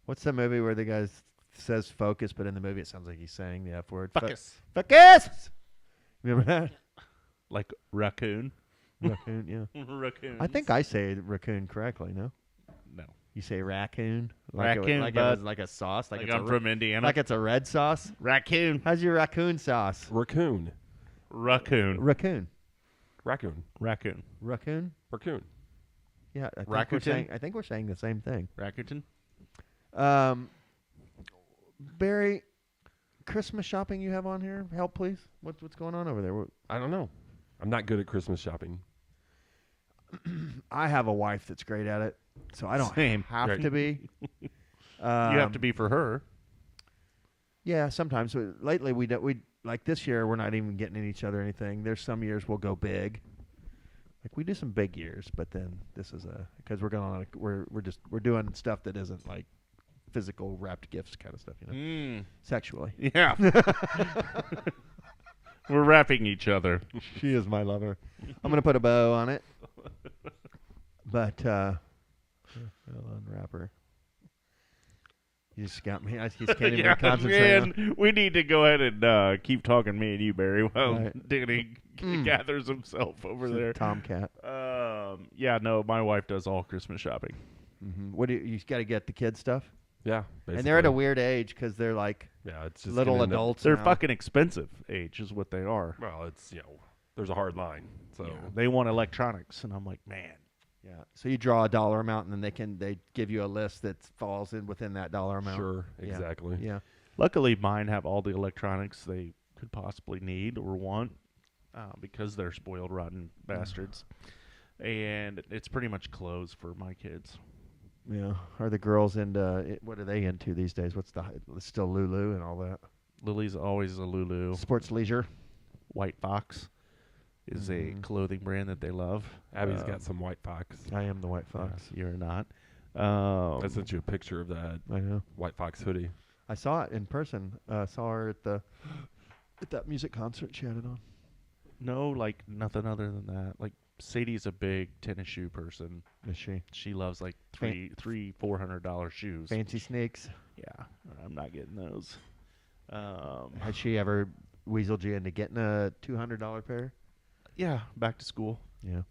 What's the movie where the guy says focus, but in the movie it sounds like he's saying the F word? Focus. Focus! Remember that? Like raccoon. Raccoon, yeah. Raccoon. I think I say raccoon correctly, no? No. You say raccoon? Raccoon, like bud. it was like a sauce? Like, Like it's I'm from Indiana. like it's a red sauce? raccoon. How's your raccoon sauce? Raccoon. Raccoon. Raccoon. Raccoon. Raccoon. Raccoon? Raccoon. Yeah, Rakuten? I think we're saying the same thing. Raccoon. Barry, Christmas shopping you have on here? Help, please. What's going on over there? I don't know. I'm not good at Christmas shopping. I have a wife that's great at it, so I don't Same. have Right. to be. You have to be for her. Yeah, sometimes. But lately, we like this year we're not even getting at each other or anything. There's some years we'll go big. Like we do some big years, but then this is because we're going on. We're doing stuff that isn't like physical wrapped gifts kind of stuff, you know, sexually. Yeah. We're wrapping each other. She is my lover. I'm gonna put a bow on it, but I'll unwrap her. You just got me. I just can't even Yeah, concentrate. on- man, we need to go ahead and keep talking, me and you, Barry, while Right. Danny gathers himself over It's a there. Tomcat. Yeah, no, my wife does all Christmas shopping. What do you got to get the kid stuff? Yeah. And they're at a basically. weird age because they're like Yeah, it's just little getting into- adults. They're now. fucking expensive age is what they are. Well, it's there's a hard line. So Yeah, they want electronics, and I'm like, man. Yeah. So you draw a dollar amount, and then they give you a list that falls in within that dollar amount. sure, Yeah. exactly. Yeah. Luckily, mine have all the electronics they could possibly need or want because they're spoiled, rotten bastards. And it's pretty much clothes for my kids. Yeah. Are the girls into what are they into these days? What's it's still Lulu and all that? Lily's always a Lulu. Sports leisure. White Fox is a clothing brand that they love. Abby's got some white fox. I am the white fox. You're not. I sent you a picture of that I know. white fox hoodie. I saw it in person. Saw her at that music concert she had it on. No, like nothing other than that. Like Sadie's a big tennis shoe person. Is she? She loves like $400 shoes. Fancy sneaks. Yeah, I'm not getting those. Has she ever weaseled you into getting a $200 pair? Yeah, back to school. Yeah.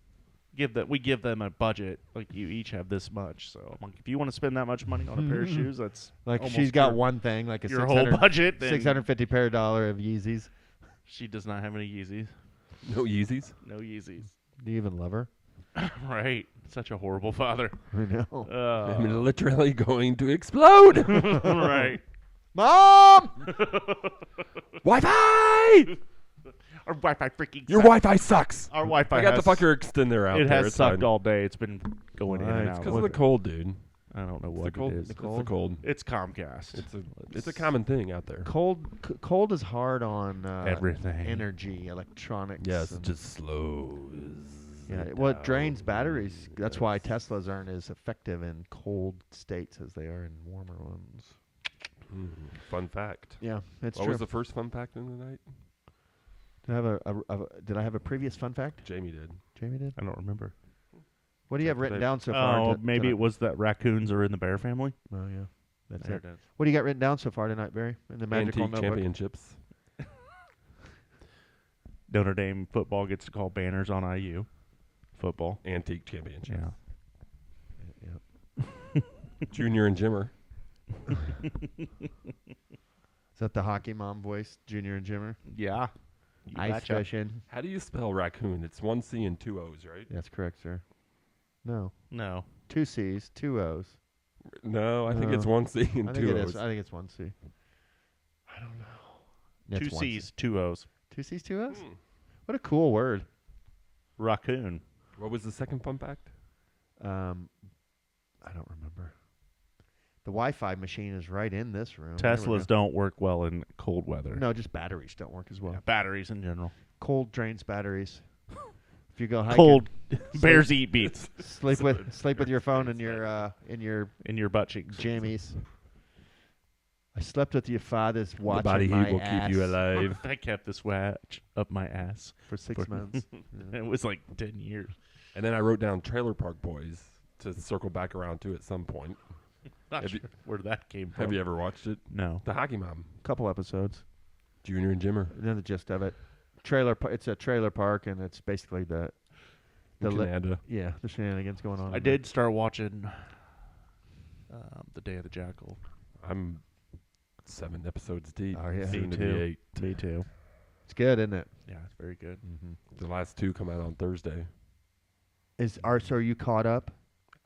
We give them a budget. Like you each have this much. So I'm like, if you want to spend that much money on a pair of shoes, that's Like almost she's got your- one thing, like a your whole budget. Then $650 pair of Yeezys. She does not have any Yeezys. No Yeezys. No Yeezys. Do you even love her? Right. Such a horrible father. I know. I'm literally going to explode. Right. Mom! Wi-Fi! Our Wi-Fi freaking Your sucks. Wi-Fi sucks. Our Wi-Fi I got has, the fucker extender out It there. has It's sucked fine. all day. It's been going in and Why? out. Because of the cold, dude. I don't know It's what the cold. it is. It's the cold. It's Comcast. It's a common thing out there. Cold is hard on Everything. energy, electronics. Yes, and- it just slows. yeah. it Well, it down. drains batteries. That's why Teslas aren't as effective in cold states as they are in warmer ones. Fun fact. Yeah, that's What true. was the first fun fact in the night? Did I have a previous fun fact? Jamie did. Jamie did. I don't remember. What do you have Check written today. down so far? Oh, maybe tonight? it was that raccoons are in the bear family. Oh yeah, that's There it. it is. What do you got written down so far tonight, Barry? In the magical Antique notebook. championships. Notre Dame football gets to call banners on IU football. Antique championships. Yeah. Yeah. Junior and Jimmer. Is that the hockey mom voice, Junior and Jimmer? Yeah. You Ice betcha. fishing. How do you spell raccoon? It's 1 C and 2 O's, right? That's correct, sir. No, No. 2 C's, 2 O's. No, I think No. it's 1 C and I think 2 it O's. is. I think it's 1 C. I don't know. Two C's, two O's. 2 C's, 2 O's. Hmm. What a cool word. Raccoon. What was the second fun fact? I don't remember. The Wi-Fi machine is right in this room. Teslas don't work well in cold weather. No, just batteries don't work as well. Yeah, batteries in general. Cold drains batteries. If you go hiking, Cold. Bears eat beets. sleep with your phone in your butt cheeks. jammies. I slept with your father's watch. The body in my heat will ass keep you alive. I kept this watch up my ass. for 6 months. It was like 10 years. And then I wrote down Trailer Park Boys to circle back around to at some point. Not Have sure where that came from. Have you ever watched it? No. The Hockey Mom. Couple episodes. Junior and Jimmer. And then the gist of it. It's a trailer park, and it's basically the Canada. the shenanigans going on. I did start watching The Day of the Jackal. I'm 7 episodes deep. Oh, yeah. Soon Me to be too. 8. Me too. It's good, isn't it? Yeah, it's very good. Mm-hmm. The last 2 come out on Thursday. So are you caught up?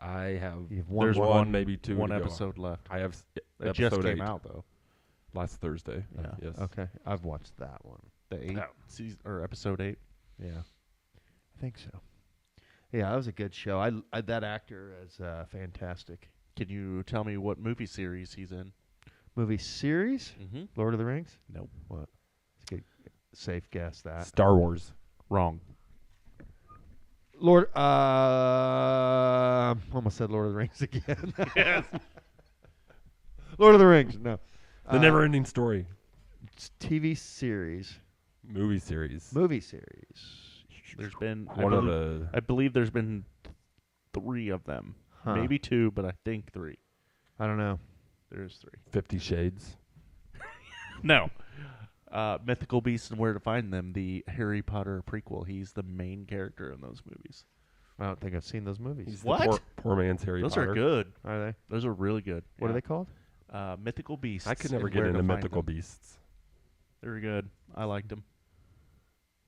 I have You have There's one, maybe 2 One to go. episode left. I have It episode just came 8 out, though. last Thursday. Yeah. Yes. Okay, I've watched that one. The 8 Oh. season, or episode 8. Yeah, I think so. Yeah, that was a good show. I that actor is fantastic. Can you tell me what movie series he's in? Movie series? Mm-hmm. Lord of the Rings? Nope. What? It's a good, safe guess that. Star Wars. Wrong. Almost said Lord of the Rings again. Yes. Lord of the Rings. No. The Never-Ending Story. It's TV series, Movie series. movie series. There's been One of the. I believe there's been 3 of them. Huh. Maybe 2, but I think 3. I don't know. There's 3. 50 Shades. No. Mythical Beasts and Where to Find Them, the Harry Potter prequel. He's the main character in those movies. I don't think I've seen those movies. He's What? the poor man's Harry Those Potter. are good. Are they? Those are really good. What are they called? Mythical Beasts. I could never and get Where to into Find mythical Them. beasts. They were good. I liked them.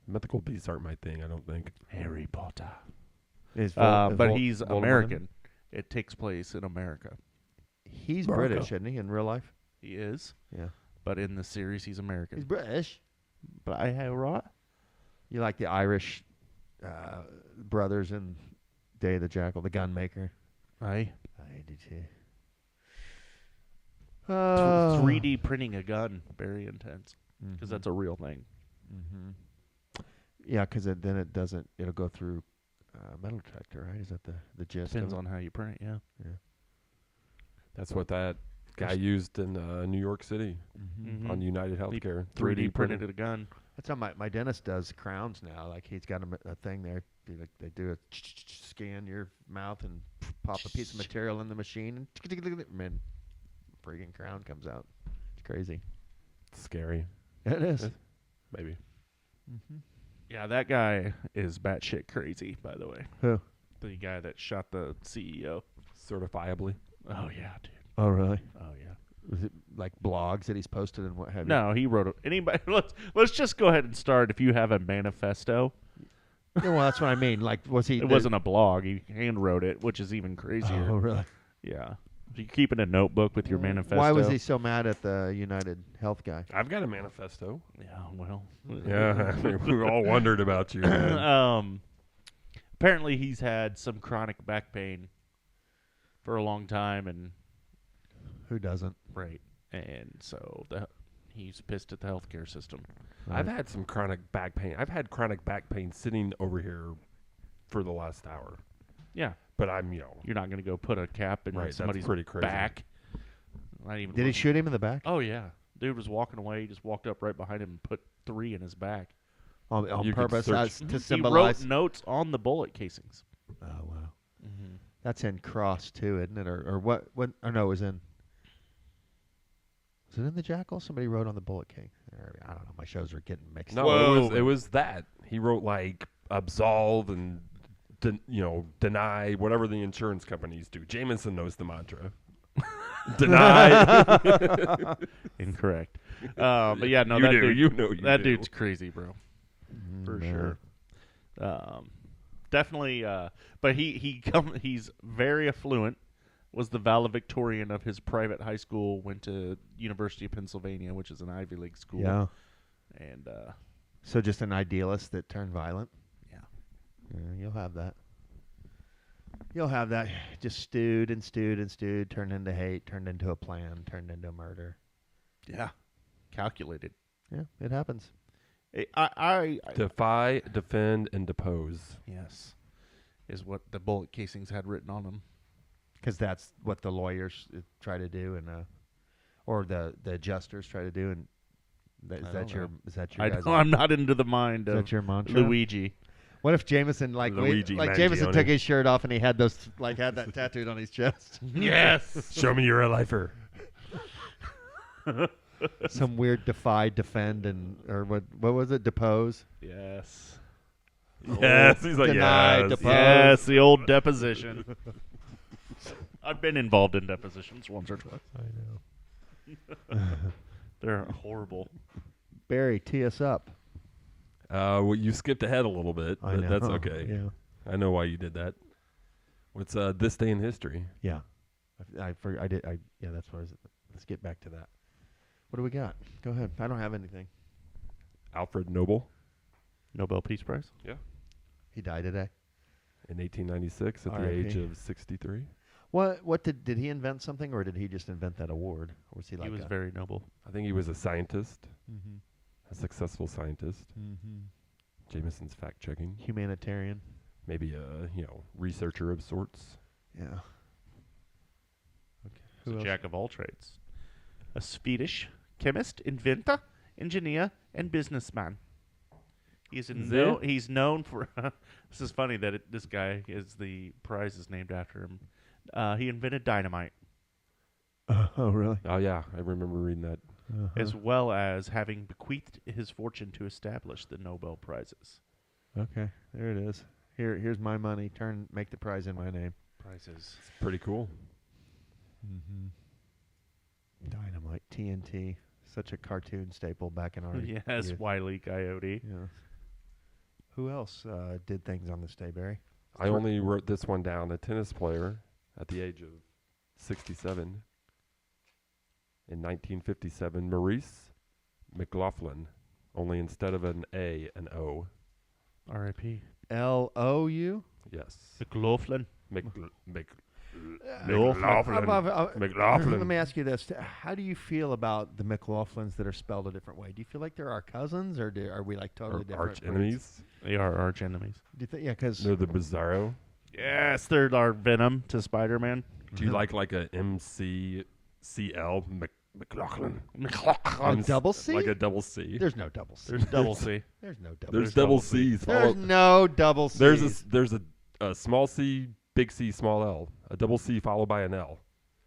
Mythical beasts aren't my thing, I don't think. Harry Potter. Is But he's Voldemort? American. It takes place in America. He's America. British, isn't he, in real life? He is. Yeah. But in the series, he's American. He's British. But I have right. You like the Irish brothers in Day of the Jackal, the gun maker? I I did too. 3D printing a gun, very intense, because that's a real thing. Mm-hmm. Yeah, because then it doesn't. It'll go through metal detector, right? Is that the gist? Depends of on how you print it. Yeah. Yeah. That's what that guy There's- used in New York City Mm-hmm. Mhm. on United Healthcare. 3D printed a gun. That's how my dentist does crowns now. Like he's got a thing there. They do a scan your mouth and pop a piece of material in the machine, and man, freaking crown comes out. It's crazy. Scary. It is. Maybe. Mm-hmm. Yeah, that guy is batshit crazy. By the way, Who? the guy that shot the CEO. Certifiably. Oh yeah, dude. Oh, really? Oh yeah. Was it like blogs that he's posted and what have you? No, he wrote it. Anybody? Let's just go ahead and start. If you have a manifesto, Yeah, well, that's what I mean. Like, was he? it wasn't a blog. He hand wrote it, which is even crazier. Oh, really? Yeah. If you keep in a notebook with your manifesto. Why was he so mad at the United Health guy? I've got a manifesto. Yeah. Well. Yeah, we all wondered about you. Man. Apparently he's had some chronic back pain for a long time, and Who doesn't? right, and so he's pissed at the healthcare system. I've had some chronic back pain. I've had chronic back pain sitting over here for the last hour. Yeah, But I'm, you're not going to go put a cap in Right, that's somebody's pretty crazy. back. Not even. Did he shoot him in the back? Oh yeah, dude was walking away. He just walked up right behind him and put 3 in his back. On You could purpose search- to He symbolize. wrote notes on the bullet casings. Oh wow, Mm-hmm. that's in Cross too, isn't it? Or what? What? Or no, it was in. Was it in the Jackal? Somebody wrote on the Bullet King. I don't know. My shows are getting mixed. No, Whoa. it was that. He wrote like absolve and deny, whatever the insurance companies do. Jameson knows the mantra. Deny. Incorrect. But yeah, no, you that do. dude, You know you that do. dude's crazy, bro. For Mm, sure. Definitely. But he's very affluent. Was the valedictorian of his private high school. Went to University of Pennsylvania, which is an Ivy League school. Yeah. And So just an idealist that turned violent. yeah, Yeah, you'll have that. You'll have that just stewed and stewed and stewed, turned into hate, turned into a plan, turned into murder. Yeah. Calculated. Yeah, it happens. Defy, defend, and depose. Yes. Is what the bullet casings had written on them. Because that's what the lawyers try to do, and or the adjusters try to do. And is that your guys' I'm not into the mind is of that your mantra? Luigi. What if Jameson Luigi Jameson Mangione. took his shirt off and he had those had that tattooed on his chest? Yes. Show me you're a lifer. Some weird defy, defend, and or what was it? Depose. Yes. Yes, he's like, Deny, yes. depose. Yes, the old deposition. I've been involved in depositions once or twice. I know. They're horrible. Barry, tee us up. Well, you skipped ahead a little bit, I but know. that's okay. Yeah. I know why you did that. What's this day in history? Yeah. Yeah, that's what I was. Let's get back to that. What do we got? Go ahead. I don't have anything. Alfred Nobel Nobel Peace Prize? He died today. in 1896 at the R.I.P. age of 63. What did he invent something, or did he just invent that award? Or was he like He was very noble. I think he was a scientist, mm-hmm. a successful scientist. Mm-hmm. Jameson's fact checking. Humanitarian? Maybe a researcher of sorts. Yeah. Okay. He's Who a else? jack of all trades. A Swedish chemist, inventor, engineer, and businessman. He's known for. This is funny that this guy is the prize is named after him. He invented dynamite, Oh, really? Oh yeah, I remember reading that. as well as having bequeathed his fortune to establish the Nobel Prizes. Okay, there it is. Here's my money. Make the prize in my name. Prizes. Pretty cool. Mm-hmm. Dynamite, TNT, such a cartoon staple back in our Yes, youth. Wile E. Coyote. Yeah. Who else did things on this day, Barry? I only wrote this one down. A tennis player at the age of 67 in 1957, Maurice McLaughlin. Only instead of an A, an O. R.I.P. LOU? Yes. McLaughlin. McLaughlin. McLaughlin. Let me ask you this: how do you feel about the McLaughlins that are spelled a different way? Do you feel like they're our cousins, or are we like totally different? Arch enemies. They are arch enemies. Do you think? Yeah, because They're the Bizarro. Yes, they're our Venom to Spider-Man. Do you like a MCCL McLaughlin? a double C? Like a double C. There's no double C. There's double C. There's no double. There's C. double C's. There's no double C. There's a small C, big C, small L. A double C followed by an L.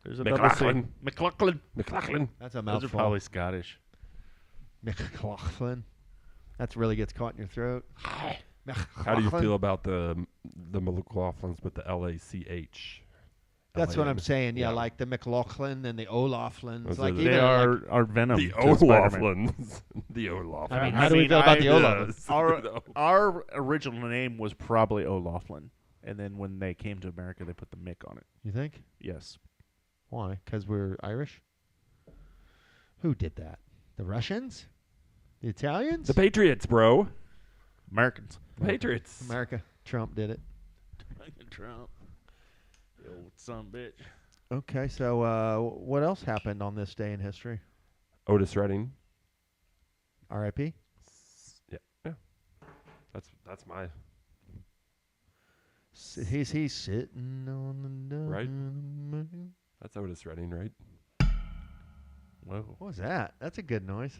There's a McLaughlin. double C. McLaughlin. McLaughlin. That's a Those mouthful. are probably Scottish. McLaughlin. That's really gets caught in your throat. How do you feel about the McLaughlins with the LACH? That's what I'm LAN? saying. Yeah, Yeah. like the McLaughlin and the O'Laughlins. Those Like are even They like, are our Venom. The to Spider-Man. O'Laughlins. The O'Laughlins. I mean, how do we feel about the O'Laughlins? Our original name was probably O'Laughlin, and then when they came to America, they put the Mick on it. You think? Yes. Why? Because we're Irish? Who did that? The Russians? The Italians? The Patriots, bro. Americans. Patriots. America. Trump did it. Trump. The old son of a bitch. Okay, so what else happened on this day in history? Otis Redding. R.I.P. Yeah. That's my He's sitting on the Right. moon. that's Otis Redding, right? Whoa. What was that? That's a good noise.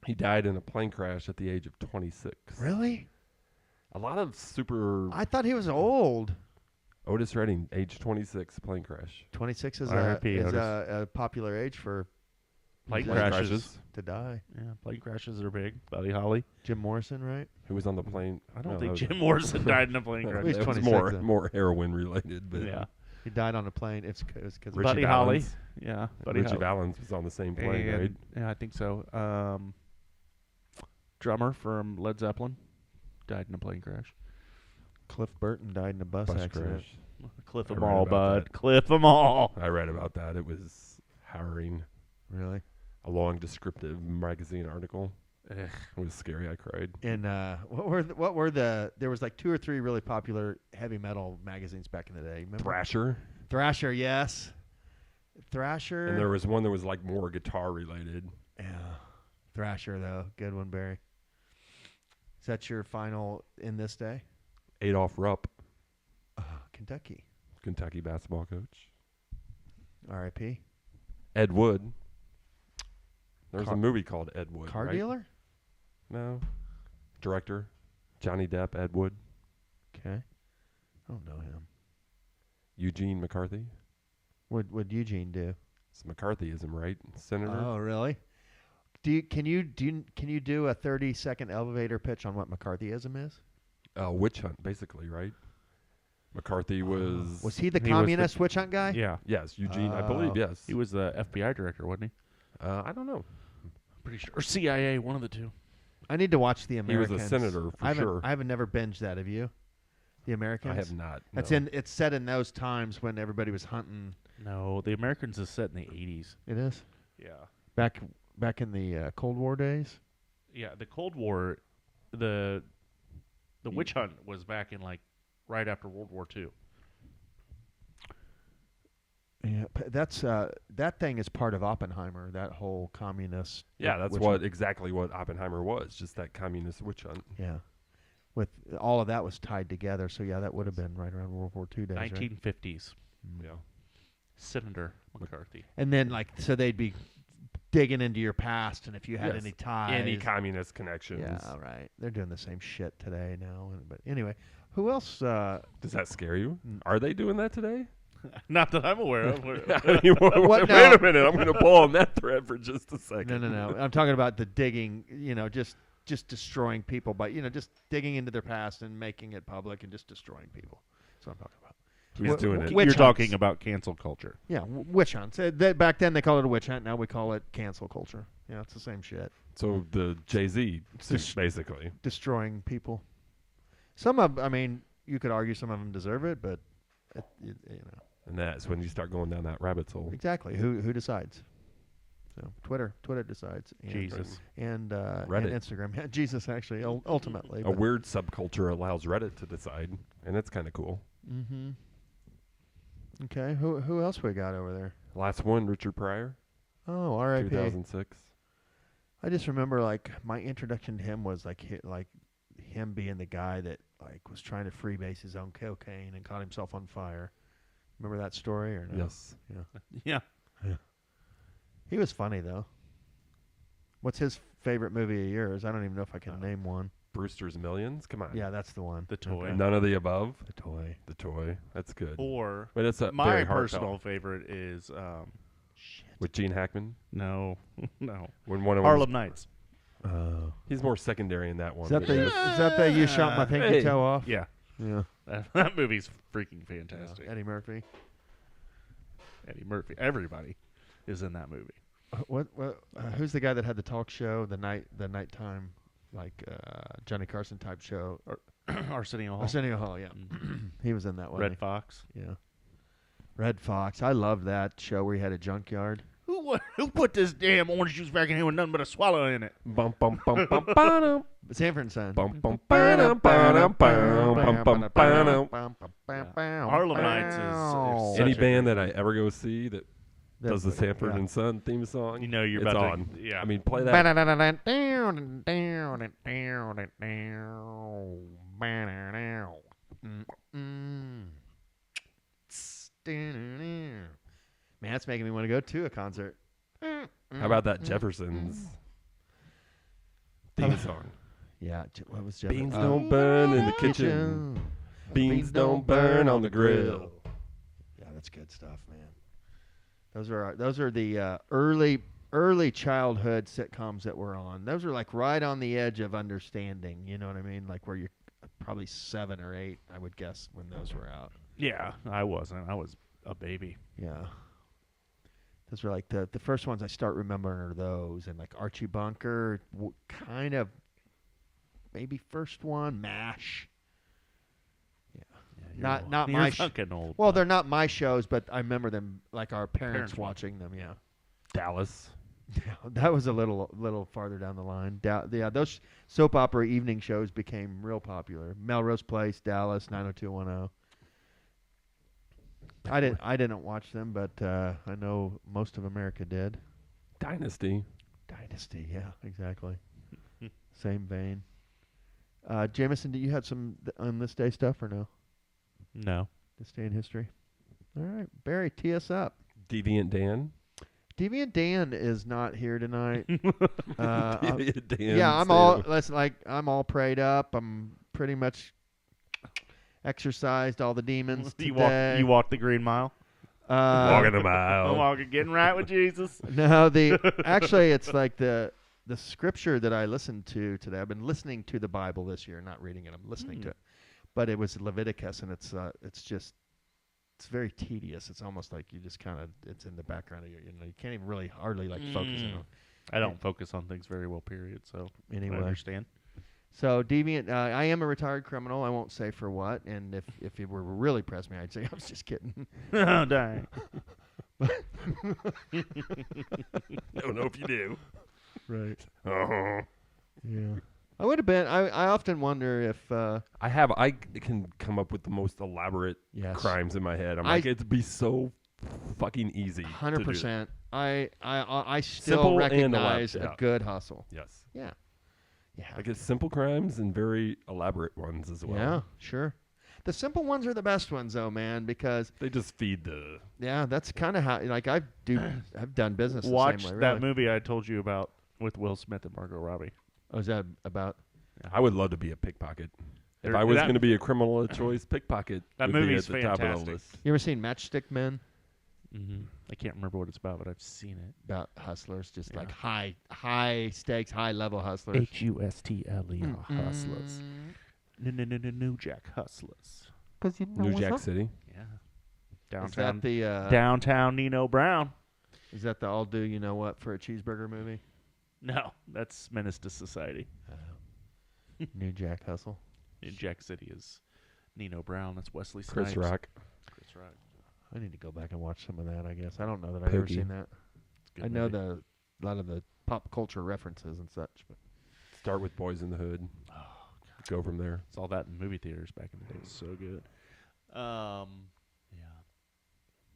He died in a plane crash at the age of 26. Really? A lot of super I thought he was old. Otis Redding, age 26, plane crash. 26 is, R.I.P. is Otis. a popular age for Plane Plane crashes. to die. Yeah, plane crashes are big. Buddy Holly. Jim Morrison, right? Who was on the plane? I don't No, think that was- Jim Morrison died in a plane crash. He's It was 26 then. more heroin related, but Yeah. He died on a plane. It was because Richie Buddy Holly. Valens. Yeah. Buddy Richie Holly. Valens was on the same plane, right? Yeah, I think so. Drummer from Led Zeppelin died in a plane crash. Cliff Burton died in a bus accident. crash. Cliff I 'em read all, about bud. that. Cliff 'em all. I read about that. It was harrowing. Really? A long descriptive magazine article. It was scary. I cried. In there was like 2 or 3 really popular heavy metal magazines back in the day. Remember? Thrasher. Yes. Thrasher. And there was one that was like more guitar related. Yeah. Thrasher though, good one, Barry. Is that your final in this day? Adolph Rupp, Kentucky. Kentucky basketball coach. R.I.P. Ed Wood. There's a movie called Ed Wood. Car right? dealer? No. Director. Johnny Depp, Ed Wood. Okay. I don't know him. Eugene McCarthy. What'd Eugene do? It's McCarthyism, right? Senator. Oh, really? Can you do a 30-second elevator pitch on what McCarthyism is? Witch hunt, basically, right? McCarthy was... Was he the He was communist witch hunt guy? Yeah. Yes, Eugene, I believe, yes. He was the FBI director, wasn't he? I don't know. Pretty sure. Or CIA, one of the two. I need to watch The He Americans. was a senator, for sure. I haven't never binged that. Have you? The Americans? I have not. That's no. it's set in those times when everybody was hunting. No, The Americans is set in the 80s. It is? Yeah. Back in the Cold War days? Yeah, the Cold War, the witch hunt was back in like right after World War II. Yeah, that's that thing is part of Oppenheimer. That whole communist. Yeah, that's witch what hunt. exactly what Oppenheimer was, just that communist witch hunt. Yeah, with all of that was tied together. So yeah, that would have been right around World War II days. 1950s. Right? Yeah. Senator McCarthy. And then so they'd be digging into your past, and if you had Yes. any ties, Any communist connections. yeah, right. They're doing the same shit today now. But anyway, who else? Does that scare you? Are they doing that today? Not that I'm aware of. I mean, What wait now? a minute. I'm going to pull on that thread for just a second. No. I'm talking about the digging. Just destroying people by just digging into their past and making it public and just destroying people. That's what I'm talking about. Who's doing it? Witch You're hunts. talking about cancel culture. Yeah, witch hunts. Back then they called it a witch hunt. Now we call it cancel culture. Yeah, it's the same shit. So the Jay-Z, Dis- basically. Destroying people. You could argue some of them deserve it, but And that's when you start going down that rabbit hole. exactly. Who decides? So Twitter decides. And, Jesus. and Reddit. and Instagram. Yeah, Jesus actually ultimately. A weird subculture allows Reddit to decide, and it's kind of cool. Mm-hmm. Okay, who else we got over there? Last one, Richard Pryor, Oh, R.I.P. 2006. I just remember my introduction to him was him being the guy that was trying to freebase his own cocaine and caught himself on fire. Remember that story or no? Yes. Yeah. He was funny though. What's his favorite movie of yours? I don't even know if I can name one. Brewster's Millions? Come on. Yeah, that's the one. The toy. Okay. None of the above. The toy. The toy. That's good. Or But it's a my very personal heartfelt. favorite is With Gene Hackman. no. When one of Harlem Nights. Oh. He's more secondary in that one. Is that but the yes. is that the you shot my pinky Hey. toe off? Yeah. Yeah. That movie's freaking fantastic. Eddie Murphy. Eddie Murphy. Everybody is in that movie. Who's the guy that had the talk show, the nighttime, Johnny Carson type show? Arsenio Hall. Arsenio Hall, yeah. Mhm. He was in that one. Red Fox. Yeah. Red Fox. I loved that show where he had a junkyard. Who put this damn orange juice back in here with nothing but a swallow in it? Bum bum bum bum ba-dum. Sanford and Son. Bum bum ba-dum, ba-dum, bum bum ba-dum. Harlem Nights is Any such a band great- that I ever go see that does the Sanford and Son theme song, You know you're it's about on. to. Yeah. I mean, play that. Man, that's making me want to go to a concert. How about that Jefferson's theme song? Yeah, what was Jefferson? Beans don't burn in the kitchen. Beans don't burn on the grill. Yeah, that's good stuff, man. Those are the early childhood sitcoms that we're on. Those are right on the edge of understanding. You know what I mean? Where you're probably 7 or 8, I would guess, when those were out. Yeah, I wasn't. I was a baby. Yeah. Those are the first ones I start remembering are those, and Archie Bunker, kind of maybe first one, MASH. Yeah, Not you're my fucking old. Well, they're not my shows, but I remember them our parents Parents watching them. Yeah. Dallas. Yeah, that was a little farther down the line. Yeah, those soap opera evening shows became real popular. Melrose Place, Dallas, 90210. I didn't watch them, but I know most of America did. Dynasty. Dynasty, yeah, exactly. Same vein. Jameson, do you have some on this day stuff or no? No. This day in history. All right, Barry, tee us up. Deviant Dan. Deviant Dan is not here tonight. Deviant Dan. Yeah, I'm all prayed up. I'm pretty much exorcised all the demons today. You walk the green mile. Walking a mile. I'm walking, getting right with Jesus. No, actually it's like the scripture that I listened to today. I've been listening to the Bible this year, not reading it. I'm listening to it, but it was Leviticus, and it's very tedious. It's almost like you just kind of it's in the background of you can't even really hardly focus on it. I don't focus on things very well, period. So anyway, I understand. So Deviant, I am a retired criminal. I won't say for what. And if it were really press me, I'd say I was just kidding. Oh, dang. Don't know if you do. Right. Uh-huh. Yeah. I would have been. I often wonder if. I can come up with the most elaborate Yes. crimes in my head. I'm like, it'd be so fucking easy. 100%. I still Simple and recognize elaborate, a good hustle. Yes. Yeah. Yeah. Like it's simple crimes and very elaborate ones as well. Yeah, sure. The simple ones are the best ones, though, man, because They just feed the. yeah, that's kind of how. Like I've done business. Watch the same way, that really. movie I told you about with Will Smith and Margot Robbie. Oh, is that about? I would love to be a pickpocket. If There- I was that- going to be a criminal of choice, pickpocket. That would be movie's at the top of the fantastic. list. You ever seen Matchstick Men? Mm-hmm. I can't remember what it's about, but I've seen it. About hustlers, just Yeah. like high stakes, high level hustlers. HUSTLER hustlers. New Jack hustlers. Because you know New Jack City. Yeah. Is Downtown. that the Downtown Nino Brown. Is that the I'll do you know what for a cheeseburger movie? No, that's Menace to Society. New Jack Hustle. In Jack City is Nino Brown. That's Wesley Snipes. Chris Rock. Chris Rock. I need to go back and watch some of that. I guess I don't know that I've ever Pokey. seen that. It's a good I know movie. a lot of the pop culture references and such. But Start with Boys in the Hood. Oh, God. Go from there. Saw that in movie theaters back in the day. It was so good. Yeah.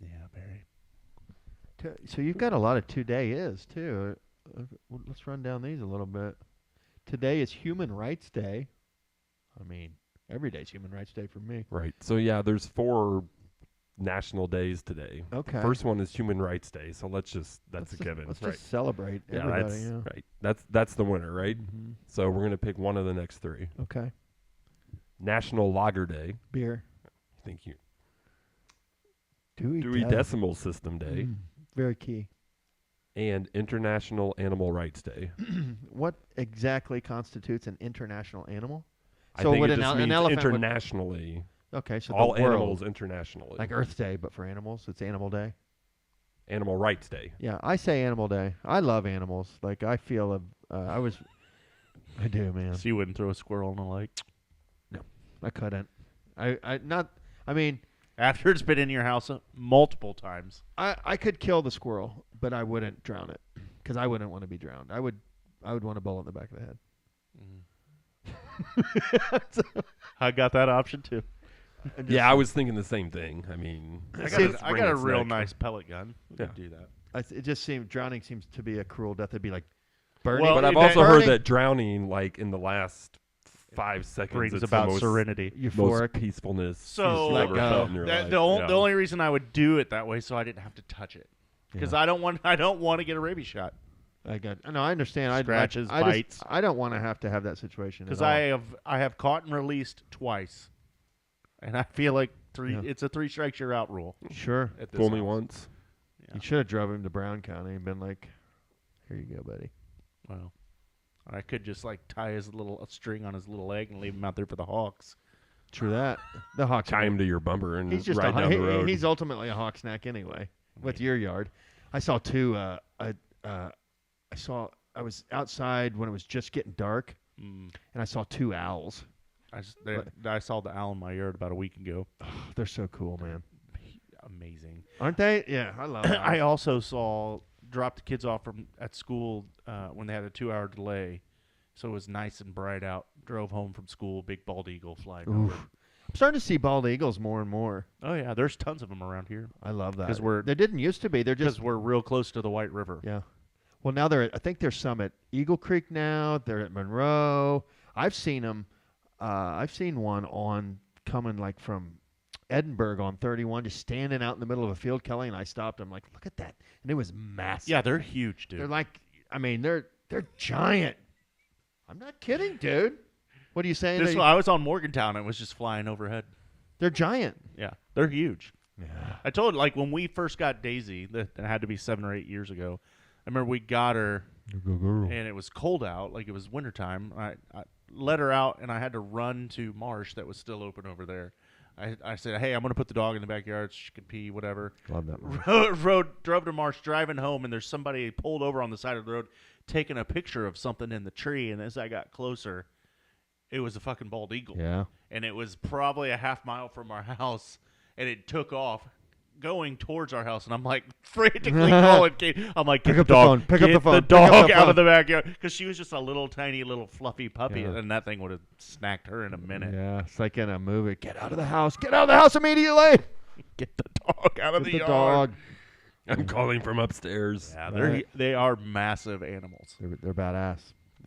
Yeah, Barry. so you've got a lot of today is too. Let's run down these a little bit. Today is Human Rights Day. I mean, every day's Human Rights Day for me. Right. So yeah, there's 4 national days today. Okay. First one is Human Rights Day. So that's a given. Let's right. just celebrate Yeah, everybody. that's Yeah. right. That's the winner, right? Mhm. So we're gonna pick one of the next 3. Okay. National Lager Day. Beer. Thank you. Dewey Decimal System Day. Very key. And International Animal Rights Day. What exactly constitutes an international animal? I So think would it an just el- an means elephant would- internationally. Okay, so All the world, animals internationally. like Earth Day, but for animals, it's Animal Day. Animal Rights Day. Yeah, I say Animal Day. I love animals. Like I feel I do, man. So you wouldn't throw a squirrel in the lake? I couldn't. I mean, After it's been in your house multiple times. I could kill the squirrel, but I wouldn't drown it because I wouldn't want to be drowned. I would want a bullet in the back of the head. I got that option too. Yeah, I was thinking the same thing. I mean, I See, got a real nice pellet gun. We Yeah. could do that. It just seems drowning seems to be a cruel death. It'd be like burning. Well, But I've that- also heard burning- that drowning, like in the last 5 seconds, Brings it's about the most, serenity. most euphoric. peacefulness So, you've ever like, felt in your life. The Yeah. only reason I would do it that way so I didn't have to touch it. Because Yeah. I don't want to get a rabies shot. I understand. Scratches, I bites. I don't want to have that situation. Because at all. I have caught and released twice, and I feel like Yeah. it's a 3 strikes you're out rule. Sure. At this Fool me house. once. Yeah. You should have drove him to Brown County and been like, "Here you go, buddy." Well, I could just like tie his little string on his little leg and leave him out there for the hawks. True that. The Hawks. Tie him to your bumper and He's just ride down the road. he's ultimately a hawk snack anyway. With your yard, I saw 2. I was outside when it was just getting dark, and I saw 2 owls. I saw the owl in my yard about a week ago. They're so cool, man. Amazing. Aren't they? Yeah, I love. I Owls. also saw dropped the kids off at school when they had a 2-hour delay, so it was nice and bright out. Drove home from school, big bald eagle flying over. I'm starting to see bald eagles more and more. Oh yeah, there's tons of them around here. I love that. Because they didn't used to be. They're just we're real close to the White River. Yeah. Well, now I think there's some at Eagle Creek now. They're at Monroe. I've seen them. I've seen one coming like from Edinburgh on 31, just standing out in the middle of a field. Kelly and I stopped. I'm like, look at that, and it was massive. Yeah, they're huge, dude. They're like, I mean, they're giant. I'm not kidding, dude. What are you saying? I was on Morgantown. It was just flying overhead. They're giant. Yeah, they're huge. Yeah. I told like when we first got Daisy, that had to be 7 or 8 years ago. I remember we got her, and it was cold out, like it was wintertime. I let her out, and I had to run to Marsh that was still open over there. I said, hey, I'm going to put the dog in the backyard so she can pee, whatever. Love that. Drove to Marsh, driving home, and there's somebody pulled over on the side of the road taking a picture of something in the tree, and as I got closer, it was a fucking bald eagle. Yeah. And it was probably a half mile from our house, and it took off going towards our house, and I'm like frantically calling Kate. I'm like, get the dog, pick up the phone, the dog out of the backyard, because she was just a little tiny little fluffy puppy, Yeah. and that thing would have snacked her in a minute. Yeah, it's like in a movie. Get out of the house! Get out of the house immediately! Get the dog out of Get the the yard. dog. I'm calling from upstairs. Yeah, they are massive animals. They're badass.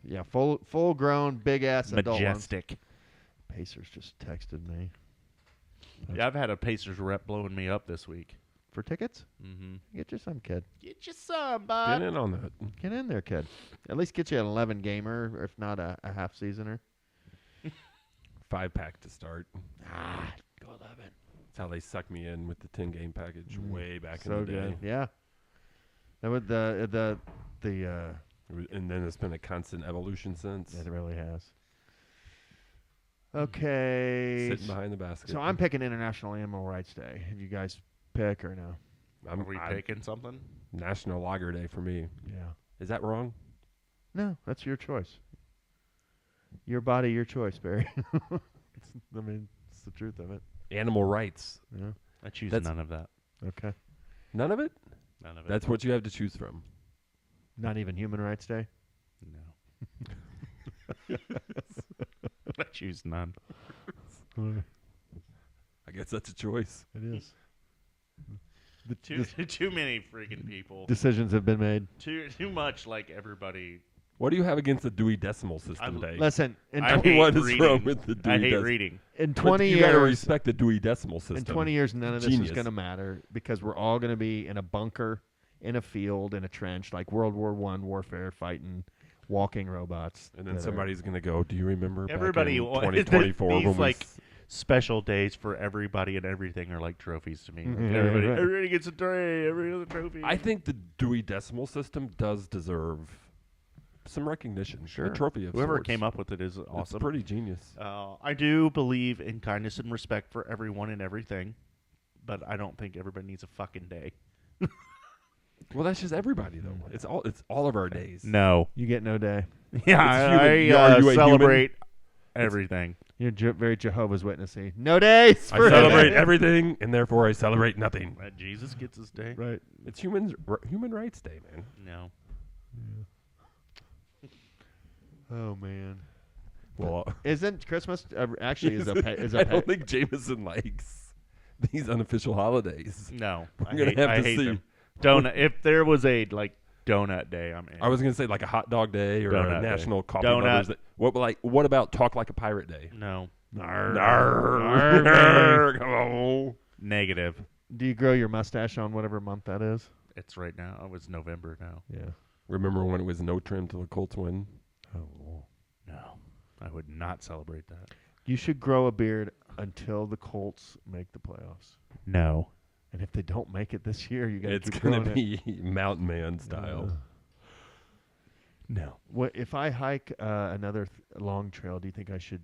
Yeah, full grown, big ass adult ones. Majestic. Pacers just texted me Yeah, I've had a Pacers rep blowing me up this week. for tickets. Mm-hmm. Get you some, kid. Get you some, Get bud. in on that. Get in there, kid. At least get you an 11 gamer, or if not a half seasoner. 5-pack to start. Go 11. That's how they sucked me in with the 10-game package way back So in the day. good. Yeah. That would the And then it's been a constant evolution since. it really has. Okay. Sitting behind the basket. So I'm picking International Animal Rights Day. Have you guys pick or no? Are we picking something? National Lager Day for me. Yeah. Is that wrong? No, that's your choice. Your body, your choice, Barry. it's the truth of it. Animal rights. Yeah. I choose That's- none of that. Okay. None of it? None of it. That's what you have to choose from. Not even Human Rights Day? No. I choose none. I guess that's a choice. It is. Too many freaking people. Decisions have been made. Too much like everybody. What do you have against the Dewey Decimal System Day? Listen, in, I tw- hate What is reading. wrong with the I Dewey hate Decimal? reading. in But 20 you gotta years, respect the Dewey Decimal System. in 20 years, none of this Genius. is going to matter because we're all going to be in a bunker, in a field, in a trench, like World War I warfare, fighting walking robots. And then that are- somebody's going to go, do you remember Everybody back in wa- 2024 these, when we like, special days for everybody and everything are like trophies to me. Like Mhm. everybody, Right. everybody gets a trophy. Every other trophy. I think the Dewey Decimal System does deserve some recognition. Sure. A trophy of Whoever sorts. came up with it is It's awesome. pretty genius. I do believe in kindness and respect for everyone and everything, but I don't think everybody needs a fucking day. Well, that's just everybody though. It's all of our days. No. You get no day. Yeah, human. I Are you a human? celebrate everything. You're very Jehovah's Witnessy. No days. I for celebrate everything, and therefore I celebrate nothing. Jesus gets his day. Right. It's Human Rights Day, man. No. Oh man. Well, Isn't Christmas actually is a I don't think Jameson likes these unofficial holidays. No. We're gonna have I to hate see. them. Donut. If there was a donut day, I'm in. I was gonna say like a hot dog day or Donut a day. National Coffee Donut. Lovers Day. What about Talk Like a Pirate Day? No. Narr. Come on. Negative. Do you grow your mustache on whatever month that is? It's right now. It was November now. Yeah. Remember when it was no trim till the Colts win? Oh. No. I would not celebrate that. You should grow a beard until the Colts make the playoffs. No. And if they don't make it this year, you got to It's keep gonna growing it. be Mountain Man style. No. What if I hike another long trail? Do you think I should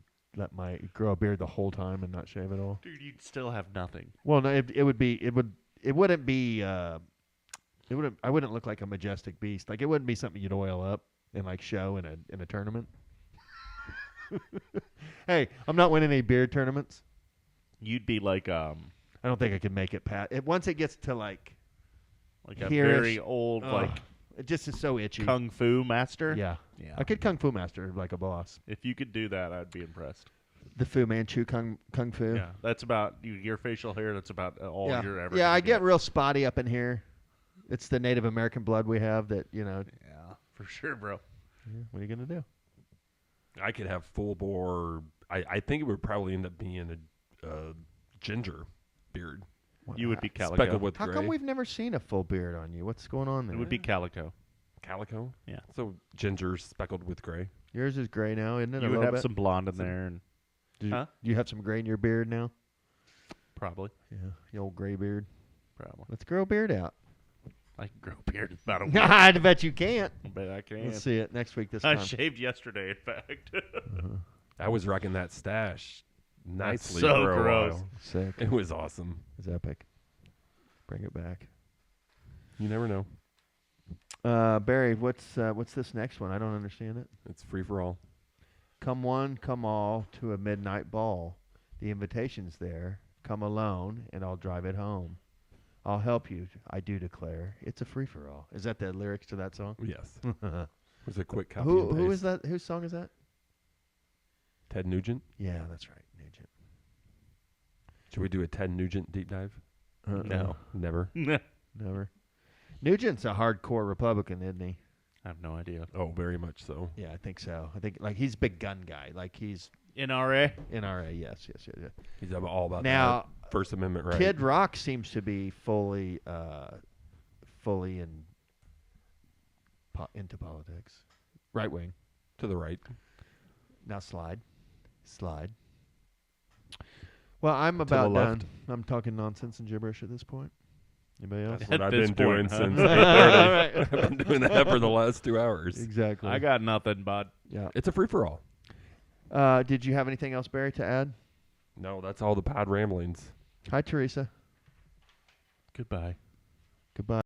grow a beard the whole time and not shave at all? Dude, you'd still have nothing. Well, no, it wouldn't be. I wouldn't look like a majestic beast. Like it wouldn't be something you'd oil up and like show in a tournament. Hey, I'm not winning any beard tournaments. You'd be like I don't think I could make it past it once it gets to like a here-ish. very old, Ugh. It just is so itchy. Kung Fu Master. Yeah. Yeah. I could Kung Fu master like a boss. If you could do that, I'd be impressed. The Fu Manchu Kung Fu. Yeah, that's about your facial hair. That's about all yeah. you're ever. Yeah, gonna I get real spotty up in here. It's the Native American blood we have that, Yeah, for sure, bro. what are you going to do? I could have full bore. I think it would probably end up being a ginger beard. You would be calico. Speckled with How gray. come we've never seen a full beard on you? What's going on there? It would be calico. Calico? Yeah. So ginger speckled with gray. Yours is gray now, isn't it? You a would little have bit? some blonde in there, and Do you, Huh? do you have some gray in your beard now? probably. Yeah, the old gray beard. Probably. Let's grow a beard out. I can grow a beard in about a week. I bet you can't. But I can. Let's see it next week this I time. shaved yesterday, in fact. I was rocking that stash nicely so for a gross. while. Sick. It was awesome. It's epic. Bring it back. You never know. Barry, what's this next one? I don't understand it. It's free for all. Come one, come all to a midnight ball. The invitation's there. Come alone, and I'll drive it home. I'll help you, I do declare. It's a free-for-all. Is that the lyrics to that song? Yes. It was a quick copy. Who and is paste. that? Whose song is that? Ted Nugent. Yeah, that's right. Nugent. Should we do a Ted Nugent deep dive? No. Never. Never. Nugent's a hardcore Republican, isn't he? I have no idea. Oh, very much so. Yeah, I think so. I think like he's a big gun guy. Like he's NRA. NRA. Yes. He's all about Now, that First Amendment right. Kid Rock seems to be fully into politics. Right wing. to the right. Now slide. Well, I'm the about left. done. I'm talking nonsense and gibberish at this point. Anybody else? That's what At I've this been doing point, huh? since. All right. I've been doing that for the last 2 hours. Exactly. I got nothing, bud. Yeah. It's a free for all. Did you have anything else, Barry, to add? No, that's all the pod ramblings. Hi, Teresa. Goodbye. Goodbye.